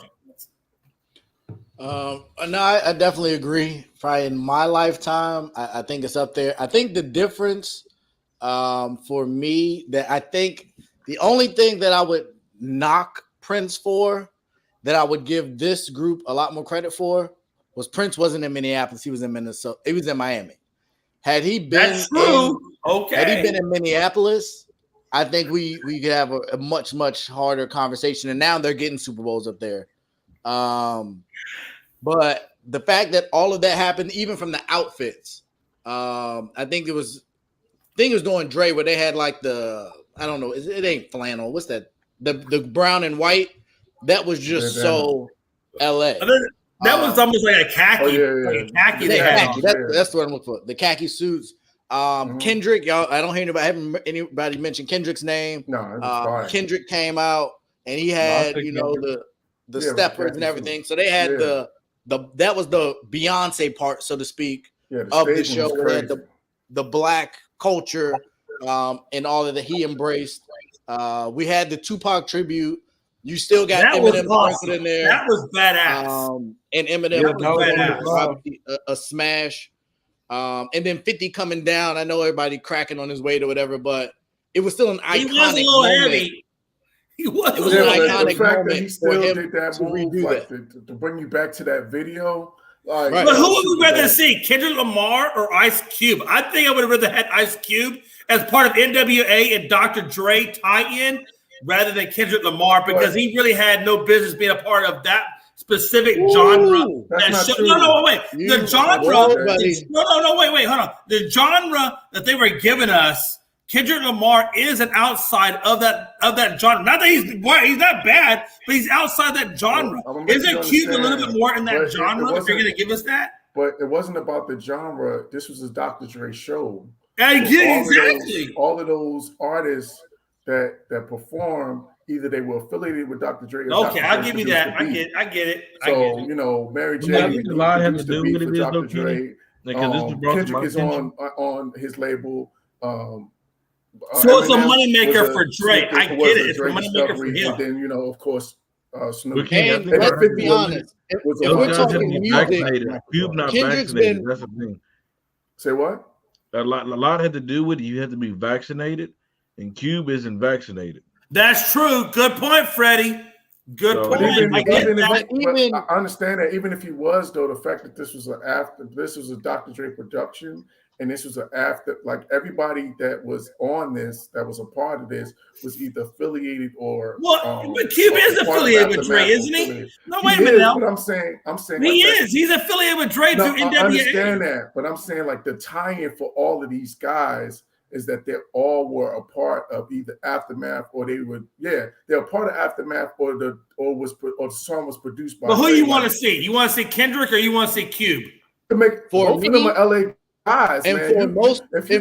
No, I definitely agree. Probably in my lifetime, I think it's up there. I think the difference for me that I think the only thing that I would knock Prince for that I would give this group a lot more credit for was Prince wasn't in Minneapolis. He was in Minnesota. He was in Miami. Had he been Had he been in Minneapolis, I think we could have a much, much harder conversation. And now they're getting Super Bowls up there. But the fact that all of that happened, even from the outfits, I think it was doing Dre where they had like I don't know, it ain't flannel. What's that? The brown and white. That was just so LA. That was almost like a khaki. Like a khaki. That's what I'm looking for. The khaki suits. Kendrick, y'all. I don't hear anybody mention Kendrick's name. No, Kendrick came out and he had the steppers and everything. So they had that was the Beyonce part, so to speak, of the show. Where they had the black culture and all of that he embraced. We had the Tupac tribute. You still got Eminem awesome. In there. That was badass. And Eminem was a smash. And then 50 coming down. I know everybody cracking on his weight or whatever, but it was still an iconic He was a little heavy. It was an iconic moment he still for him did that to redo that. To bring you back to that video. Like, But who would we rather see, Kendrick Lamar or Ice Cube? I think I would have rather had Ice Cube as part of NWA and Dr. Dre tie-in rather than Kendrick Lamar because he really had no business being a part of that specific genre. Wait. The genre. Wait. Hold on. The genre that they were giving us, Kendrick Lamar is an outside of that genre. Not that he's not bad, but he's outside that genre. Isn't Cube a little bit more in that genre? If you're going to give us that, but it wasn't about the genre. This was a Dr. Dre show. Exactly. All of those artists that perform, either they were affiliated with Dr. Dre. Or okay, I'll give you that. I get it. So Mary J. I think a lot had to do with it. Dr. Dre. Kendrick is on his label. So it's a moneymaker for Dre. I get it. It's a moneymaker for him. And then, of course, Snoop. And let's be honest. If we're talking music, Kendrick's been. That's the thing. Say what? A lot had to do with it. You had to be vaccinated. and Cube isn't vaccinated. That's true. Good point, Freddie. Good point. I understand that even if he was, though, the fact that this was a Dr. Dre production, and this was like everybody that was on this, that was a part of this, was either affiliated or. But Cube is affiliated with Dre, isn't he? No, wait a minute now. But I'm saying he is. He's affiliated with Dre through NWA. I understand that, but I'm saying like the tie-in for all of these guys is that they all were a part of either Aftermath or they're a part of Aftermath or the song was produced by. But who you want to see? You want to see Kendrick or you want to see Cube? To make both of them are LA guys, and man.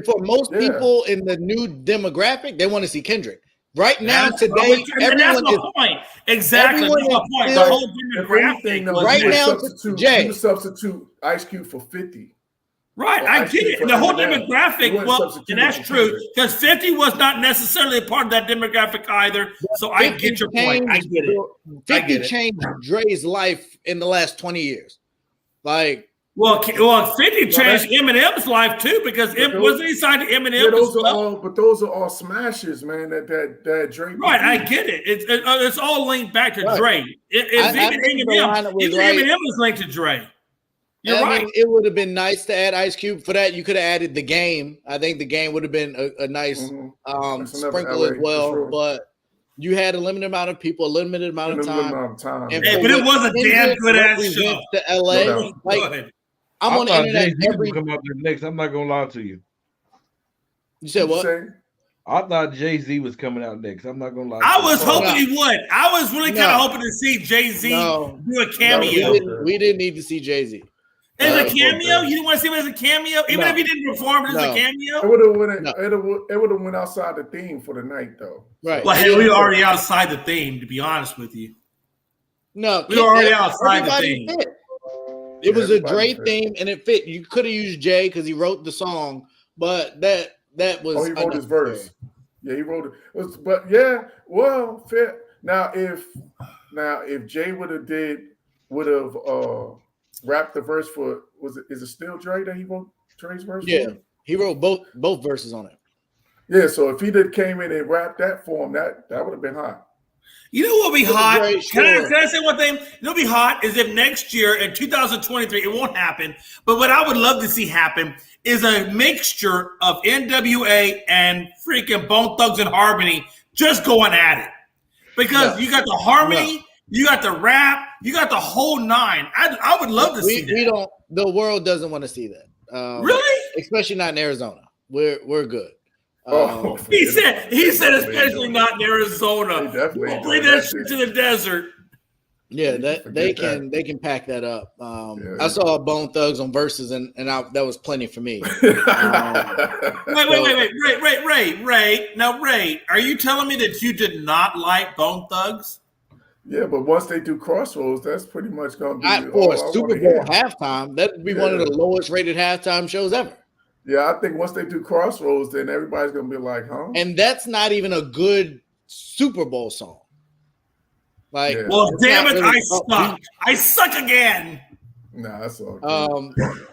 For most people in the new demographic, they want to see Kendrick. Right now, today, everyone is point. Exactly. That's my point. The whole demographic. Right now, Jay, you substitute Ice Cube for 50. Right, I get it. The whole demographic, and that's true, because 50 was not necessarily a part of that demographic either. So I get your point. I get it. 50 changed Dre's life in the last 20 years. Like, 50 changed Eminem's life too, because wasn't he signed to Eminem? But those are all smashes, man. That Dre. Right, I get it. It's all linked back to Dre. Even Eminem was linked to Dre. You're right. I mean, it would have been nice to add Ice Cube. For that, you could have added The Game. I think The Game would have been a nice sprinkle as well. Sure. But you had a limited amount of people, a limited amount of time. But it was a damn good ass show. To LA, I'm on the internet. Come up there next. I'm not gonna lie to you. You said what? I thought Jay-Z was coming out next. I'm not gonna lie. I was hoping he would. I was really kind of hoping to see Jay-Z do a cameo. We didn't need to see Jay-Z. As a cameo? You didn't want to see him as a cameo? Even if he didn't perform as a cameo? It would have went outside the theme for the night, though. Right. Well, hey, we were already outside the theme, to be honest with you. No. We were already outside the theme. It was a Dre theme, and it fit. You could have used Jay because he wrote the song, but that was. He wrote his verse. Yeah, he wrote it. But yeah, well, fair. Now if Jay would have rapped the verse for is it still Dre that he wrote Dre's verse? Yeah, he wrote both verses on it. Yeah, so if he came in and rapped that for him, that would have been hot. You know what would be hot? Can I say one thing? You know what would be hot is if next year in 2023, it won't happen, but what I would love to see happen is a mixture of NWA and freaking Bone Thugs and Harmony just going at it. Because you got the harmony, you got the rap, you got the whole nine. I would love to see that. The world doesn't want to see that. Really? Especially not in Arizona. We're good. He said, especially not in Arizona. We'll bring that shit to the desert. Yeah, they can pack that up. I saw Bone Thugs on Versus, and that was plenty for me. Wait. Ray. Now, Ray, are you telling me that you did not like Bone Thugs? Yeah, but once they do Crossroads, that's pretty much going to be for a Super Bowl halftime. That would be one of the lowest rated halftime shows ever. Yeah, I think once they do Crossroads, then everybody's going to be like, huh? And that's not even a good Super Bowl song. Like, well, damn it, really, I suck again. Nah, that's all good.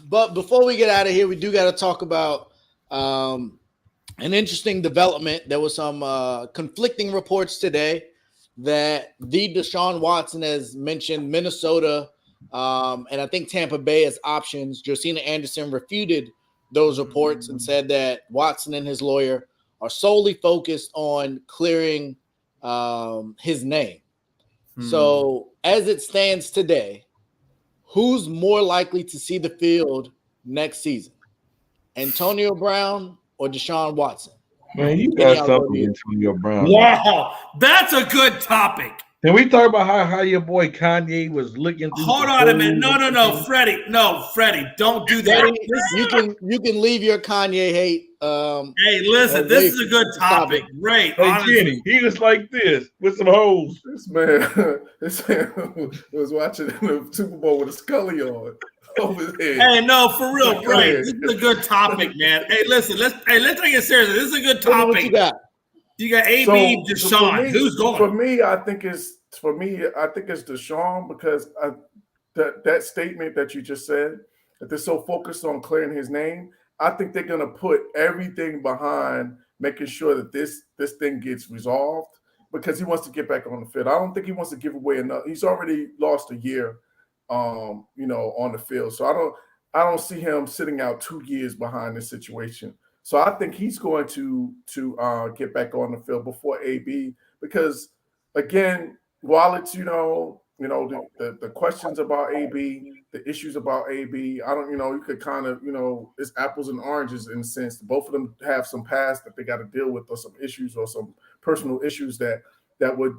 But before we get out of here, we do got to talk about an interesting development. There was some conflicting reports today that the Deshaun Watson has mentioned Minnesota and I think Tampa Bay as options. Josina Anderson refuted those reports and said that Watson and his lawyer are solely focused on clearing his name. So as it stands today, who's more likely to see the field next season? Antonio Brown or Deshaun Watson? Man, you got something, Antonio Brown. Wow, that's a good topic. Can we talk about how your boy Kanye was looking through? Hold on a minute. No, Freddie. No, Freddie, don't do that. You can leave your Kanye hate. Hey, listen, this is a good topic. Great. Hey, Jenny, he was like this with some hoes. This man was watching the Super Bowl with a Scully on over his head. Hey, no, for real, right? This is a good topic, man. Hey, listen, let's take it seriously. This is a good topic. What you got? You got AB, Deshaun. Who's going? For me, I think it's Deshaun because that statement that you just said, that they're so focused on clearing his name, I think they're going to put everything behind making sure that this thing gets resolved because he wants to get back on the field. I don't think he wants to give away enough. He's already lost a year, on the field. So I don't see him sitting out 2 years behind this situation. So I think he's going to get back on the field before AB because, again, while it's the questions about AB, the issues about AB, you could kind of it's apples and oranges in a sense. Both of them have some past that they got to deal with, or some issues, or some personal issues that would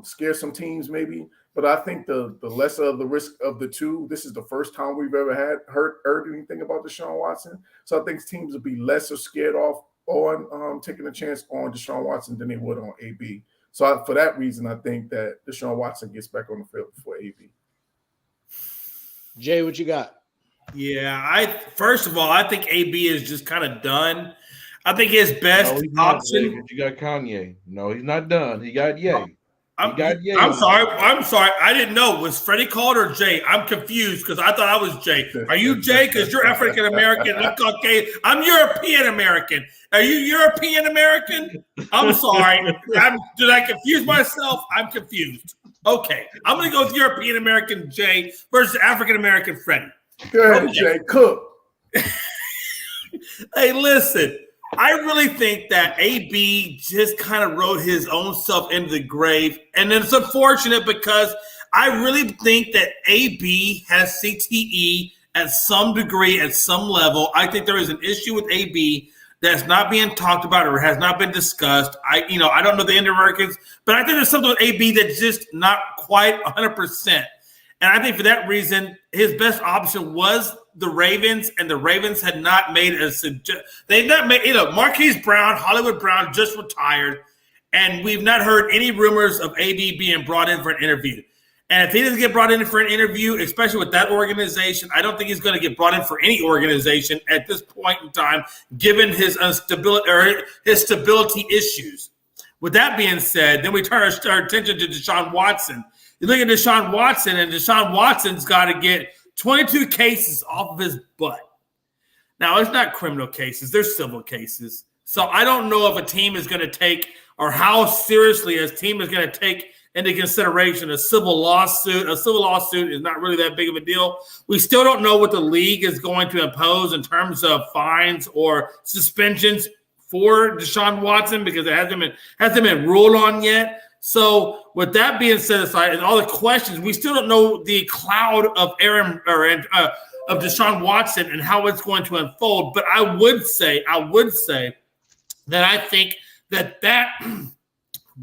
scare some teams maybe. But I think the lesser of the risk of the two. This is the first time we've ever heard anything about Deshaun Watson. So I think teams would be less scared off on taking a chance on Deshaun Watson than they would on AB. So for that reason, I think that Deshaun Watson gets back on the field before AB. Jay, what you got? Yeah, first of all, I think AB is just kind of done. I think his best option. You got Kanye. No, he's not done. He got Ye. I'm sorry. I didn't know. Was Freddie called or Jay? I'm confused because I thought I was Jay. Are you Jay? Because you're African American. I'm Caucasian. I'm European American. Are you European American? I'm sorry. Did I confuse myself? I'm confused. Okay. I'm going to go with European American Jay versus African American Freddie. Go ahead, Jay. Cook. Hey, listen. I really think that AB just kind of wrote his own self into the grave. And it's unfortunate because I really think that AB has CTE at some degree, at some level. I think there is an issue with AB that's not being talked about or has not been discussed. I don't know the inner workings, but I think there's something with AB that's just not quite 100%. And I think for that reason, his best option was the Ravens, and the Ravens had not made Marquise Brown, Hollywood Brown just retired, and we've not heard any rumors of AB being brought in for an interview. And if he doesn't get brought in for an interview, especially with that organization, I don't think he's going to get brought in for any organization at this point in time, given his instability or his stability issues. With that being said, then we turn our attention to Deshaun Watson. You look at Deshaun Watson, and Deshaun Watson's got to get 22 cases off of his butt. Now, it's not criminal cases. They're civil cases. So I don't know if a team is going to take or how seriously a team is going to take into consideration a civil lawsuit. A civil lawsuit is not really that big of a deal. We still don't know what the league is going to impose in terms of fines or suspensions for Deshaun Watson because it hasn't been ruled on yet. So with that being set aside and all the questions, we still don't know the cloud of of Deshaun Watson and how it's going to unfold. But I would say that I think that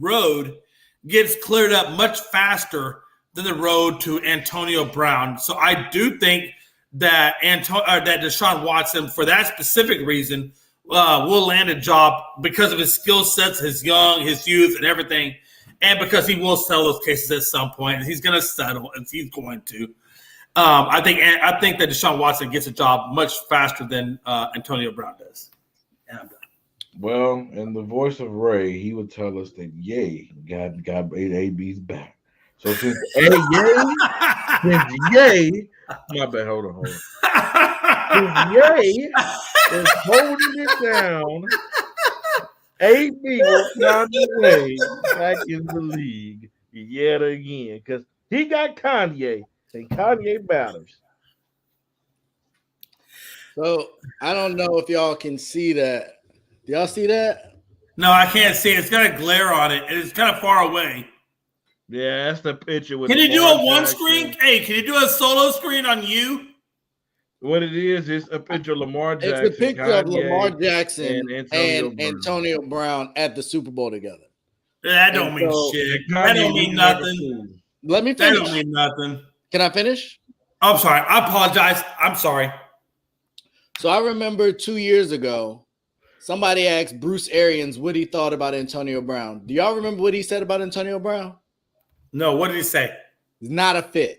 road gets cleared up much faster than the road to Antonio Brown. So I do think that that Deshaun Watson, for that specific reason, will land a job because of his skill sets, his youth, and everything. And because he will sell those cases at some point, and he's going to settle, and he's going to. I think that Deshaun Watson gets a job much faster than Antonio Brown does. And I'm done. Well, in the voice of Ray, he would tell us that Ye got AB's back. So since Ye, my bad, hold on. Since Ye is holding it down, AB will find a way back in the league yet again because he got Kanye, and Kanye matters. So I don't know if y'all can see that. Do y'all see that? No, I can't see it. It's got a glare on it, and it's kind of far away. Yeah, that's the picture. Can you do a one screen? Hey, can you do a solo screen on you? What it is a picture of Lamar Jackson. It's a picture Kanye, of Lamar Jackson and Antonio Brown at the Super Bowl together. That don't mean shit. That don't mean nothing. Let me finish. That don't mean nothing. Can I finish? I'm sorry. I apologize. I'm sorry. So I remember 2 years ago, somebody asked Bruce Arians what he thought about Antonio Brown. Do y'all remember what he said about Antonio Brown? No, what did he say? He's not a fit.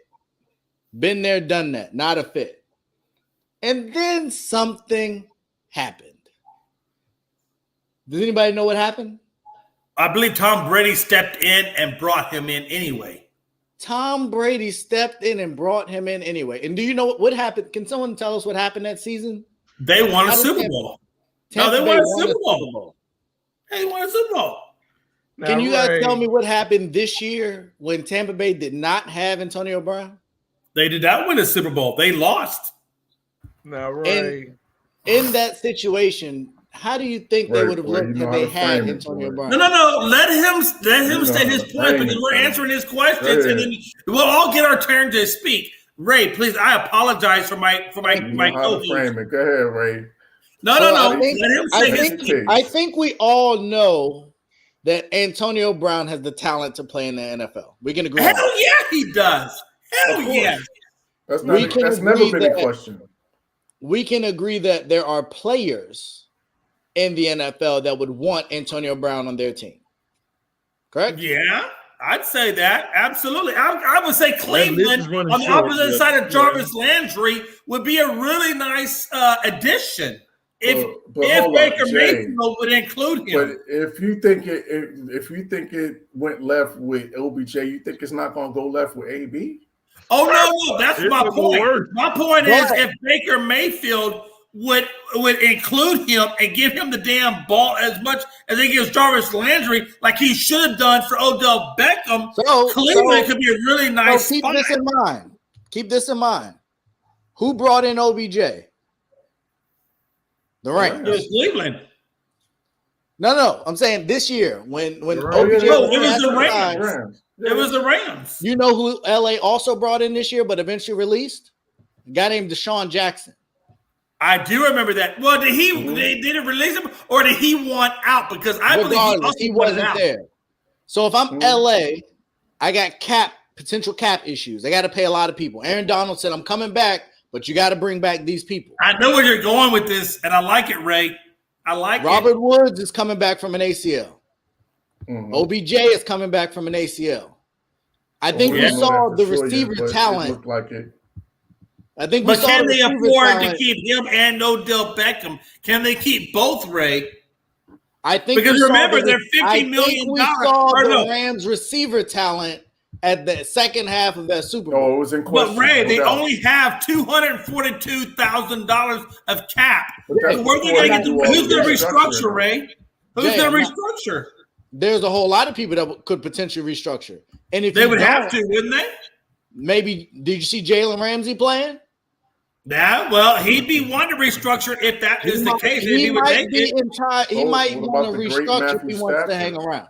Been there, done that. Not a fit. And then something happened. Does anybody know what happened? I believe Tom Brady stepped in and brought him in anyway. Tom Brady stepped in and brought him in anyway. And do you know what happened? Can someone tell us what happened that season? They won a Super Bowl. No, they won a Super Bowl. Hey, he won a Super Bowl. Can you guys tell me what happened this year when Tampa Bay did not have Antonio Brown? They did not win a Super Bowl. They lost. Now, Ray. In that situation, how do you think they would have looked if they had Antonio Brown? No. Let him state his point because we're answering his questions, and then we'll all get our turn to speak. Ray, please, I apologize for my co-host. Go ahead, Ray. No. Let him say his speech. I think we all know that Antonio Brown has the talent to play in the NFL. We can agree. Hell yeah, he does. Hell yeah. That's never been a question. We can agree that there are players in the NFL that would want Antonio Brown on their team. Correct? Yeah, I'd say that. Absolutely. I would say Cleveland on the opposite side of Jarvis Landry would be a really nice addition. If Baker Mayfield would include him, but if you think it went left with OBJ, you think it's not going to go left with AB? Oh no, that's my point. My point is if Baker Mayfield would include him and give him the damn ball as much as he gives Jarvis Landry, like he should have done for Odell Beckham, Cleveland could be a really nice. Keep this in mind. Keep this in mind. Who brought in OBJ? The Rams. It was Cleveland. No. I'm saying this year when OBJ it was the Rams. It was the Rams. You know who LA also brought in this year, but eventually released? A guy named Deshaun Jackson. I do remember that. Well, did it release him or did he want out? Because I believe he wasn't there. So if I'm LA, I got potential cap issues. I got to pay a lot of people. Aaron Donald said, I'm coming back, but you got to bring back these people. I know where you're going with this, and I like it, Ray. I like Robert Woods is coming back from an ACL. OBJ is coming back from an ACL. I think we saw the receiver talent. Looked like it. I think but can they afford to keep him and Odell Beckham? Can they keep both, Ray? I think because remember they're $50 million. We saw the Rams receiver talent at the second half of that Super Bowl. Oh, it was in question. But Ray, they only have $242,000 of cap. Where are they going to get? Who's going to restructure, Ray? Who's going to restructure? There's a whole lot of people that could potentially restructure, and if they would have to, wouldn't they? Maybe. Did you see Jalen Ramsey playing? Yeah, well, he'd be one to restructure if that is the case. He might be in charge. He might want to restructure if he wants to hang around.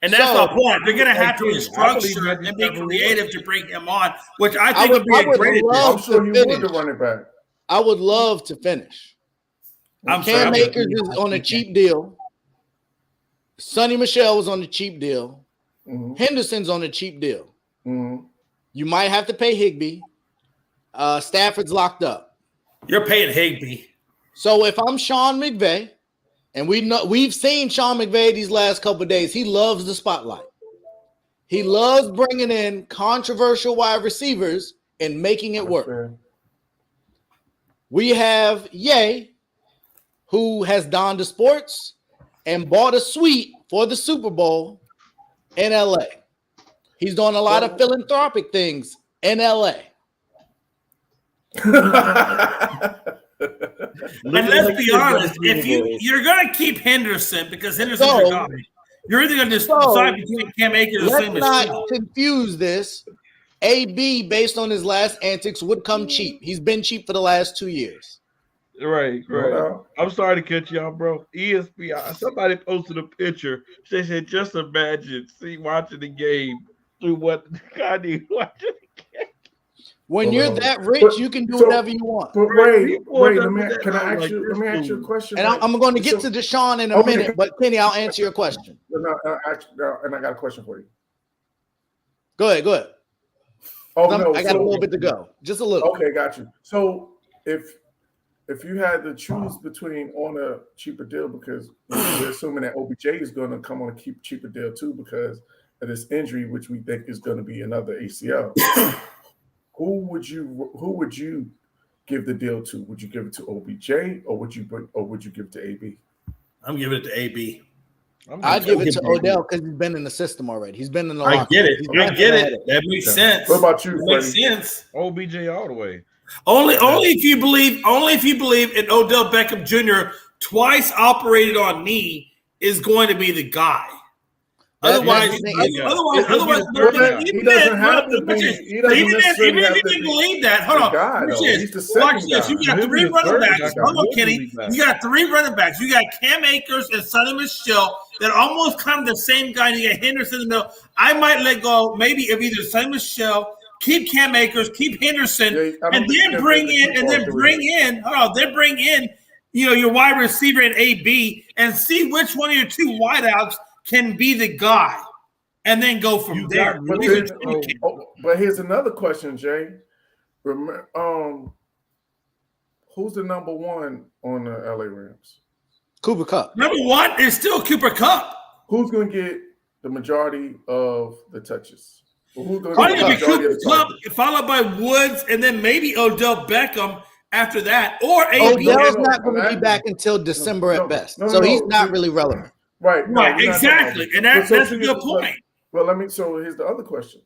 And that's the point. They're going to have to restructure and be creative to bring him on, which I think would be a great addition. I'm sure you would run it back. I would love to finish. Cam Akers is on a cheap deal. Sonny Michel was on a cheap deal. Henderson's on a cheap deal. You might have to pay Higbee. Stafford's locked up. You're paying Higbee. So if I'm Sean McVay, and we've seen Sean McVay these last couple of days, he loves the spotlight. He loves bringing in controversial wide receivers and making it work. Fair. We have Ye, who has donned the sports and bought a suite for the Super Bowl in LA. He's doing a lot of philanthropic things in LA. And let's be honest, if you're going to keep Henderson because Henderson's your guy, you're either going to decide between Cam Akers or Sonny Michel. Let's not confuse this. AB, based on his last antics, would come cheap. He's been cheap for the last 2 years. Right. I'm sorry to catch y'all, bro. ESPN, somebody posted a picture. They said, just imagine watching the game through what God is watching the game. When you're that rich, you can do whatever you want. But Ray, let me ask you a question. And I'm going to get to Deshaun in a minute, but Kenny, I'll answer your question. And I got a question for you. Go ahead. Oh, no, I got a little bit to go. Just a little. Okay, got you. So if you had to choose between on a cheaper deal, because we're assuming that OBJ is going to come on a cheaper deal too because of this injury, which we think is going to be another ACL. Who would you give the deal to? Would you give it to OBJ or would you give it to AB? I'm giving it to AB. I'd give it to Odell because he's been in the system already. He's been in the I get it. That makes sense. What about you? That makes sense. OBJ all the way. Only if you believe in Odell Beckham Jr. twice operated on knee is going to be the guy. Otherwise, he doesn't have to be. He doesn't necessarily have to be. Believe that. Hold on. Guy, He's the second guy. You got three running backs. Hold on, Kenny. You got three running backs. You got Cam Akers and Sonny Michel that almost kind of the same guy. And you got Henderson in the middle. I might let go maybe of either Sonny Michel, keep Cam Akers, keep Henderson, and then bring in your wide receiver and AB and see which one of your two wideouts can be the guy, and then go from there. But here's another question, Jay. Remember, who's the number one on the LA Rams? Cooper Kupp. Number one is still Cooper Kupp. Who's going to get the majority of the touches? Who's going to get Cooper Kupp, followed by Woods, and then maybe Odell Beckham after that, or AB. Odell's not going to be back until December at best, so he's not really relevant. Right, exactly, and that's a good point. Well, so here's the other question: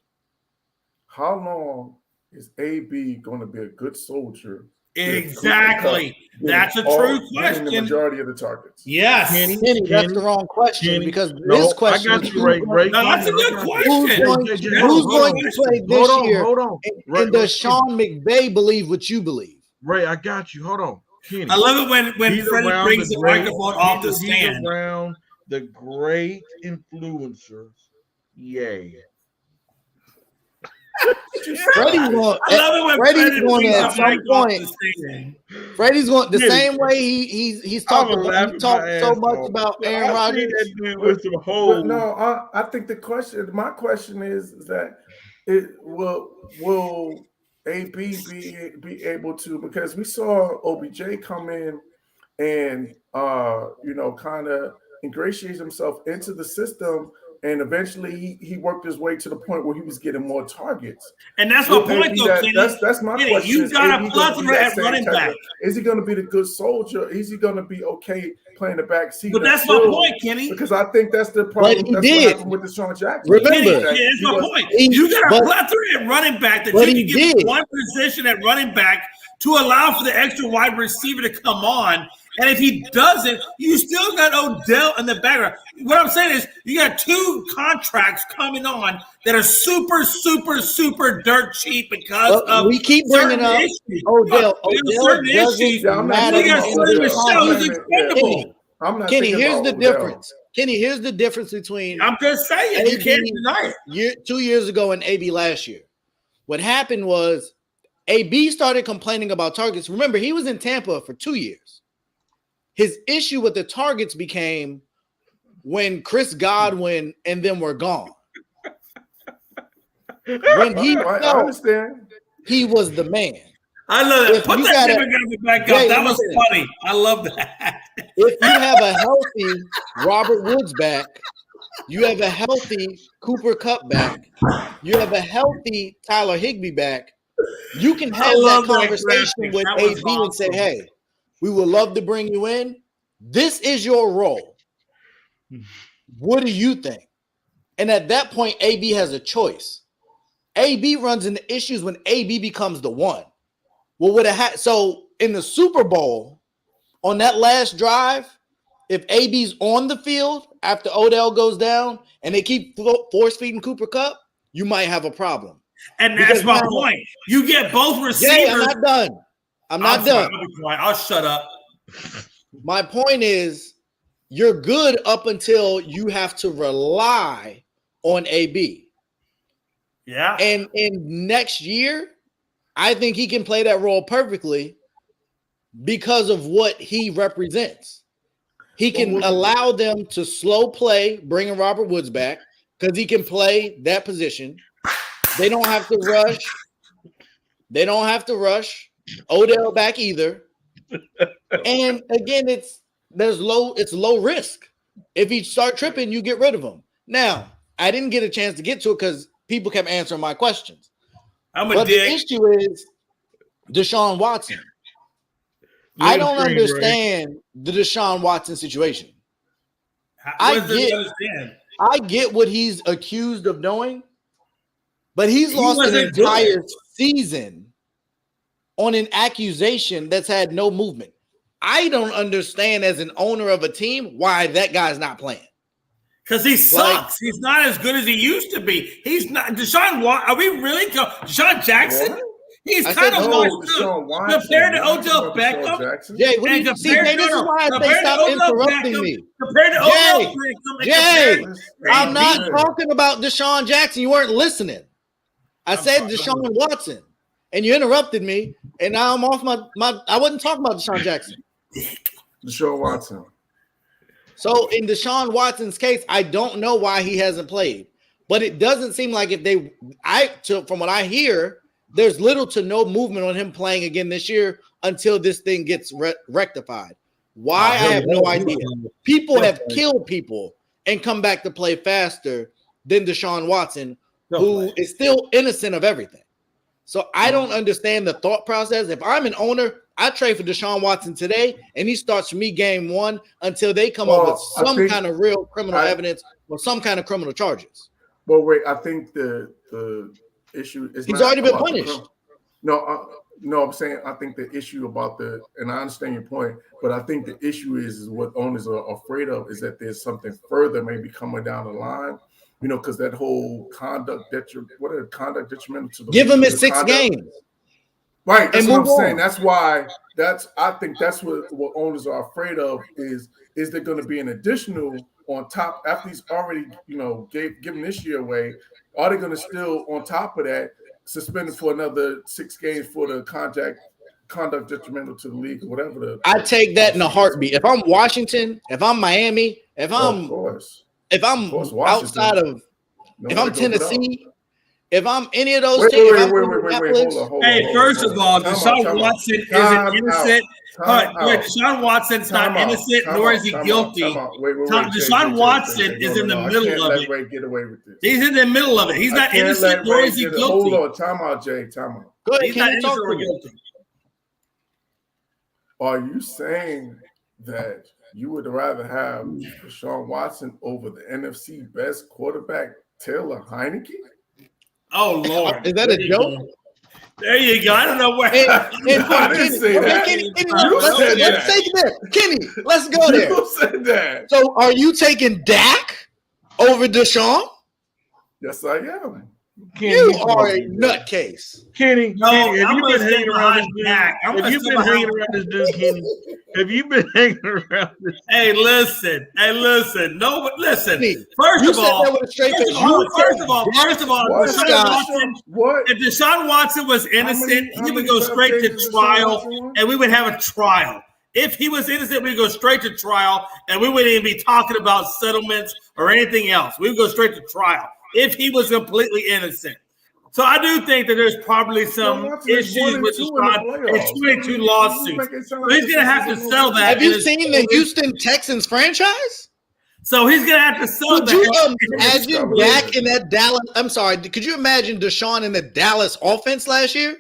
how long is AB going to be a good soldier? Exactly, that's a true question. The majority of the targets. Yes, Kenny, that's the wrong question because this question. I got you, Ray. No, that's a good question. Who's going to play this year? Hold on. And does Sean McVay believe what you believe? Ray, I got you. Hold on. Kenny. I love it when Freddie brings the microphone off the stand. He's around the great influencers. Yay. Freddie's going at some point. Freddie's going the same way he's talking. He talked so much about Aaron Rodgers. No, I think my question is that will AB be able to, because we saw OBJ come in and kind of ingratiate himself into the system, and eventually he worked his way to the point where he was getting more targets. And that's my point, though, Kenny. That's my question. You got a plethora at running back. Is he going to be the good soldier? Is he going to be okay playing the back seat? But that's my point, Kenny. Because I think that's the problem. But that's what happened with Deshaun Jackson. Remember, that's my point. You got a plethora at running back that you can give one position at running back to allow for the extra wide receiver to come on. And if he doesn't, you still got Odell in the background. What I'm saying is you got two contracts coming on that are super, super, super dirt cheap because of we keep bringing up Odell. Odell doesn't matter. Kenny, here's the difference. Kenny, here's the difference between. I'm just saying, you can't deny it. 2 years ago and AB last year. What happened was AB started complaining about targets. Remember, he was in Tampa for 2 years. His issue with the targets became when Chris Godwin and them were gone. When he felt he was the man. I love that. Put that demographic back up. That was funny. I love that. If you have a healthy Robert Woods back, you have a healthy Cooper Kupp back, you have a healthy Tyler Higbee back, you can have that conversation with AB and say, hey, we would love to bring you in. This is your role. What do you think? And at that point, AB has a choice. AB runs into issues when AB becomes the one. Well, so in the Super Bowl, on that last drive, if AB's on the field after Odell goes down and they keep force feeding Cooper Kupp, you might have a problem. And that's my point. You get both receivers. Yeah, I'm not done. I'm not done. I'll shut up. My point is, you're good up until you have to rely on AB. Yeah. And in next year, I think he can play that role perfectly because of what he represents. He can allow them to slow play, bringing Robert Woods back, because he can play that position. They don't have to rush. They don't have to rush Odell back either. And again, it's low risk. If he start tripping, you get rid of him. Now, I didn't get a chance to get to it because people kept answering my questions. But the issue is Deshaun Watson. I don't understand the Deshaun Watson situation. I get what he's accused of doing, but he's lost an entire season on an accusation that's had no movement. I don't understand as an owner of a team why that guy's not playing. Because he sucks. He's not as good as he used to be. He's not. Deshaun Watson. Are we really? Deshaun Jackson? What? He's kind of compared to Odell Beckham. Jay, what do you see? Jay, this is why I say stop interrupting me. Compared to Odell Beckham. Jay, I'm not talking about Deshaun Jackson. You weren't listening. I said Deshaun Watson, and you interrupted me, and now I'm off my. I wasn't talking about Deshaun Jackson. Deshaun Watson. So in Deshaun Watson's case, I don't know why he hasn't played, but it doesn't seem like from what I hear, there's little to no movement on him playing again this year until this thing gets rectified. Why? I have no idea. People have killed people and come back to play faster than Deshaun Watson, who is still innocent of everything. So I don't understand the thought process. If I'm an owner, I trade for Deshaun Watson today, and he starts for me game one until they come up with some kind of real criminal evidence or some kind of criminal charges. Well, wait, I think the issue is he's already been punished. No, I'm saying I think the issue about and I understand your point, but I think the issue is what owners are afraid of is that there's something further maybe coming down the line. You know, because that whole conduct detrimental to the give him his 6 games. Right, that's what I'm saying. That's why I think that's what owners are afraid of is there going to be an additional on top after he's already, given this year away? Are they going to still on top of that suspend him for another 6 games for the conduct detrimental to the league or whatever? I take that in a heartbeat. If I'm Washington, if I'm Miami, if I'm outside of, if I'm Tennessee. If I'm any of those teams, hey, first of all, Deshaun Watson isn't innocent. Deshaun Watson's not innocent, nor is he guilty. Deshaun Watson is in the middle of it. Get away with this. He's in the middle of it. He's not innocent, nor is he guilty. Hold on, time out, Jay. Time out. Go ahead, he's not innocent or guilty. Are you saying that you would rather have Deshaun Watson over the NFC best quarterback, Taylor Heineke? Oh, Lord. Is that a joke? There you go. I don't know where. I didn't say that. Let's take that. Kenny, let's go there. You said that. So are you taking Dak over Deshaun? Yes, I am. Kenny, you are a nutcase. Kenny, have you been hanging around this dude? Have you been hanging around this dude, Kenny? Have you been hanging around this? Hey, listen. No, but listen. First of all, if Deshaun Watson was innocent, he would go straight to trial, and we would have a trial. If he was innocent, we'd go straight to trial, and we wouldn't even be talking about settlements or anything else. We would go straight to trial if he was completely innocent. So I do think that there's probably some issues with Deshaun. It's 22 lawsuits. So he's going to have to sell that. Have you seen the Houston Texans franchise? So he's going to have to sell that. Could you imagine Dak in that Dallas? I'm sorry. Could you imagine Deshaun in the Dallas offense last year?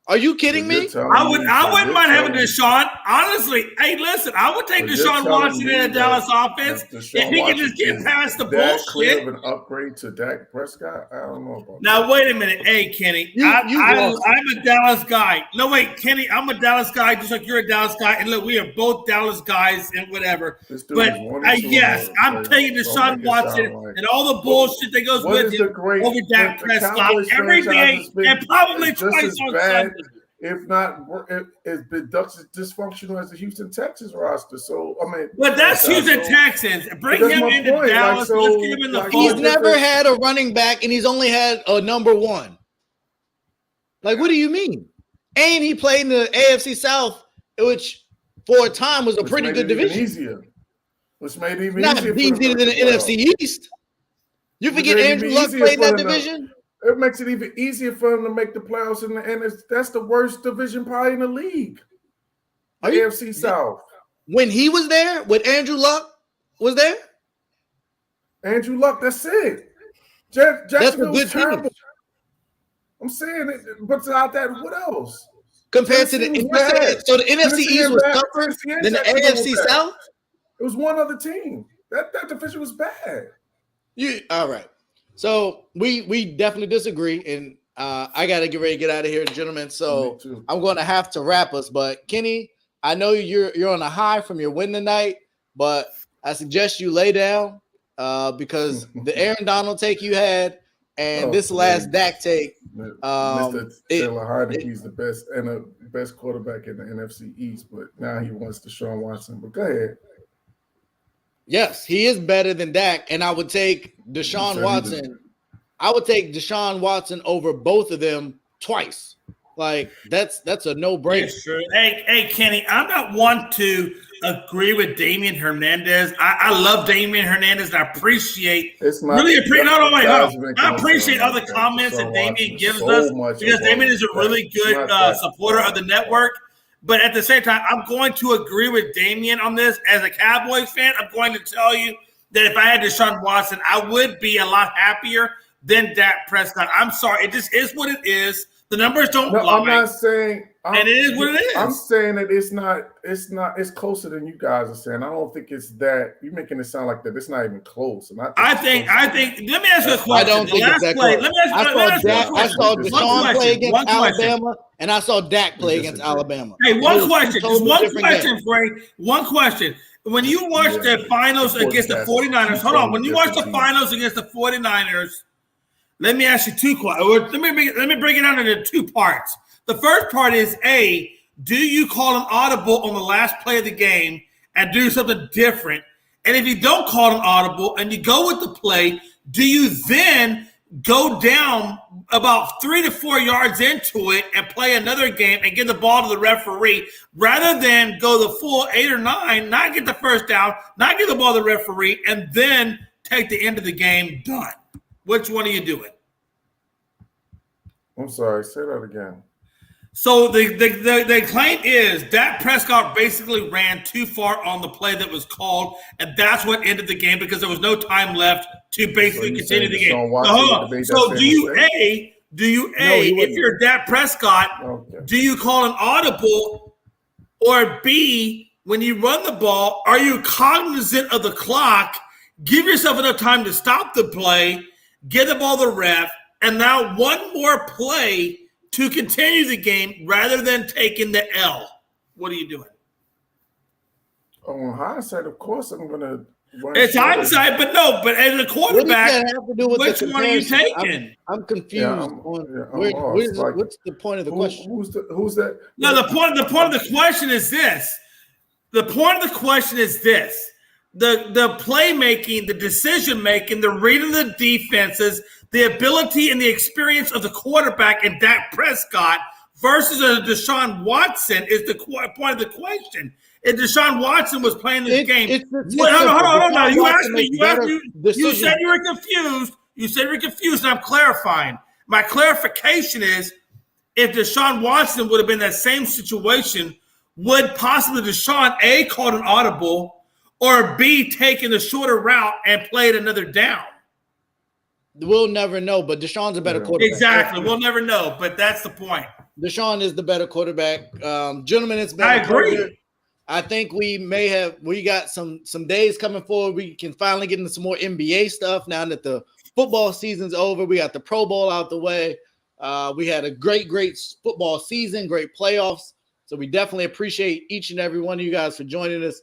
Are you kidding me? I wouldn't mind having Deshaun. Honestly, hey, listen, I would take Deshaun Watson in the Dallas offense if he can just get past the bullshit. Clear of an upgrade to Dak Prescott? I don't know about now, wait a minute. Hey, Kenny, I'm a Dallas guy. No, wait, Kenny, I'm a Dallas guy just like you're a Dallas guy. And look, we are both Dallas guys and whatever. But yes, I'm taking Deshaun Watson and all the bullshit that goes with it over Dak Prescott every day and probably twice on Sunday. If not, it's been dysfunctional as the Houston Texans roster. So but that's Houston Texans. Bring him into Dallas. Let's get him in the fold. He's never had a running back, and he's only had a number one. Like, what do you mean? And he played in the AFC South, which for a time was a pretty good division. Which made it even not easier than the NFC East. You forget Andrew Luck played in that division. It makes it even easier for him to make the playoffs in the NFC. That's the worst division probably in the league. AFC South. When he was there, when Andrew Luck was there? Andrew Luck, that's it. Jacksonville was terrible. Team. I'm saying it, but without that, what else? Compared to the NFC. So the NFC East was tougher than the AFC South? It was one other team. That division was bad. All right. So we definitely disagree, and I got to get ready to get out of here, gentlemen. So I'm going to have to wrap us. But Kenny, I know you're on a high from your win tonight, but I suggest you lay down because the Aaron Donald take you had and this last Dak take. Mr. Taylor Heinicke's the best and the best quarterback in the NFC East, but now he wants Deshaun Watson. But go ahead. Yes, he is better than Dak, and I would take Deshaun Watson. I would take Deshaun Watson over both of them twice. Like that's a no-brainer. Sure. Hey, Kenny, I'm not one to agree with Damian Hernandez. I love Damian Hernandez, and I appreciate other comments that Damian gives us because Damian is a really good supporter of the network. But at the same time, I'm going to agree with Damian on this. As a Cowboys fan, I'm going to tell you that if I had Deshaun Watson, I would be a lot happier than Dak Prescott. I'm sorry. It just is what it is. The numbers don't lie. I'm not saying – and it is what it is. I'm saying that it's closer than you guys are saying. I don't think it's that – you're making it sound like that. It's not even close. I think – let me ask you a question. I don't think it's that close. I saw Deshaun play against Alabama, and I saw Dak play against Alabama. Hey, one question. Just one question, Frank. One question. When you watch the finals against the 49ers – hold on. When you watch the finals against the 49ers – let me ask you two questions. Let me break it down into two parts. The first part is, A, do you call an audible on the last play of the game and do something different? And if you don't call an audible and you go with the play, do you then go down about 3 to 4 yards into it and play another game and give the ball to the referee rather than go the full 8 or 9, not get the first down, not give the ball to the referee, and then take the end of the game done? Which one are you doing? I'm sorry. Say that again. So the claim is Dak Prescott basically ran too far on the play that was called, and that's what ended the game because there was no time left to basically continue the game. So do you if you're Dak Prescott, do you call an audible, or B, when you run the ball, are you cognizant of the clock? Give yourself enough time to stop the play, get the ball to the ref, and now one more play to continue the game rather than taking the L. What are you doing? Oh, hindsight, of course, I'm going to. It's hindsight, but as a quarterback, which one are you taking? I'm confused. What's the point of the question? Who's that? No, the point of the question is this. The point of the question is this. The playmaking, the decision-making, the reading of the defenses, the ability and the experience of the quarterback and Dak Prescott versus a Deshaun Watson is the point of the question. If Deshaun Watson was playing this game, hold on. You said you were confused. You said you were confused, and I'm clarifying. My clarification is if Deshaun Watson would have been in that same situation, would possibly Deshaun A, called an audible, or B, taking the shorter route and played another down? We'll never know, but Deshaun's a better quarterback. Exactly. We'll never know, but that's the point. Deshaun is the better quarterback. Gentlemen, it's been I agree. I think we got some days coming forward. We can finally get into some more NBA stuff now that the football season's over. We got the Pro Bowl out the way. We had a great football season, great playoffs. So we definitely appreciate each and every one of you guys for joining us.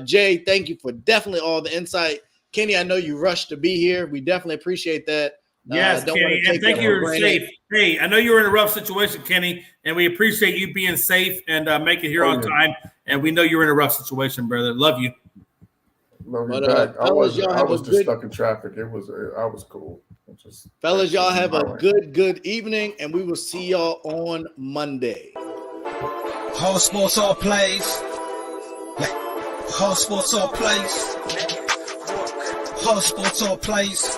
Jay, thank you for definitely all the insight. Kenny, I know you rushed to be here. We definitely appreciate that. Yes, Kenny, and thank you for safe. Hey, I know you were in a rough situation, Kenny, and we appreciate you being safe and making it here on time. And we know you're in a rough situation, brother. Love you. Love you back. I was just stuck in traffic. I was cool. Fellas, y'all have a good evening, and we will see y'all on Monday. Whole sports all plays. Whole sports all plays. Whole sports all plays.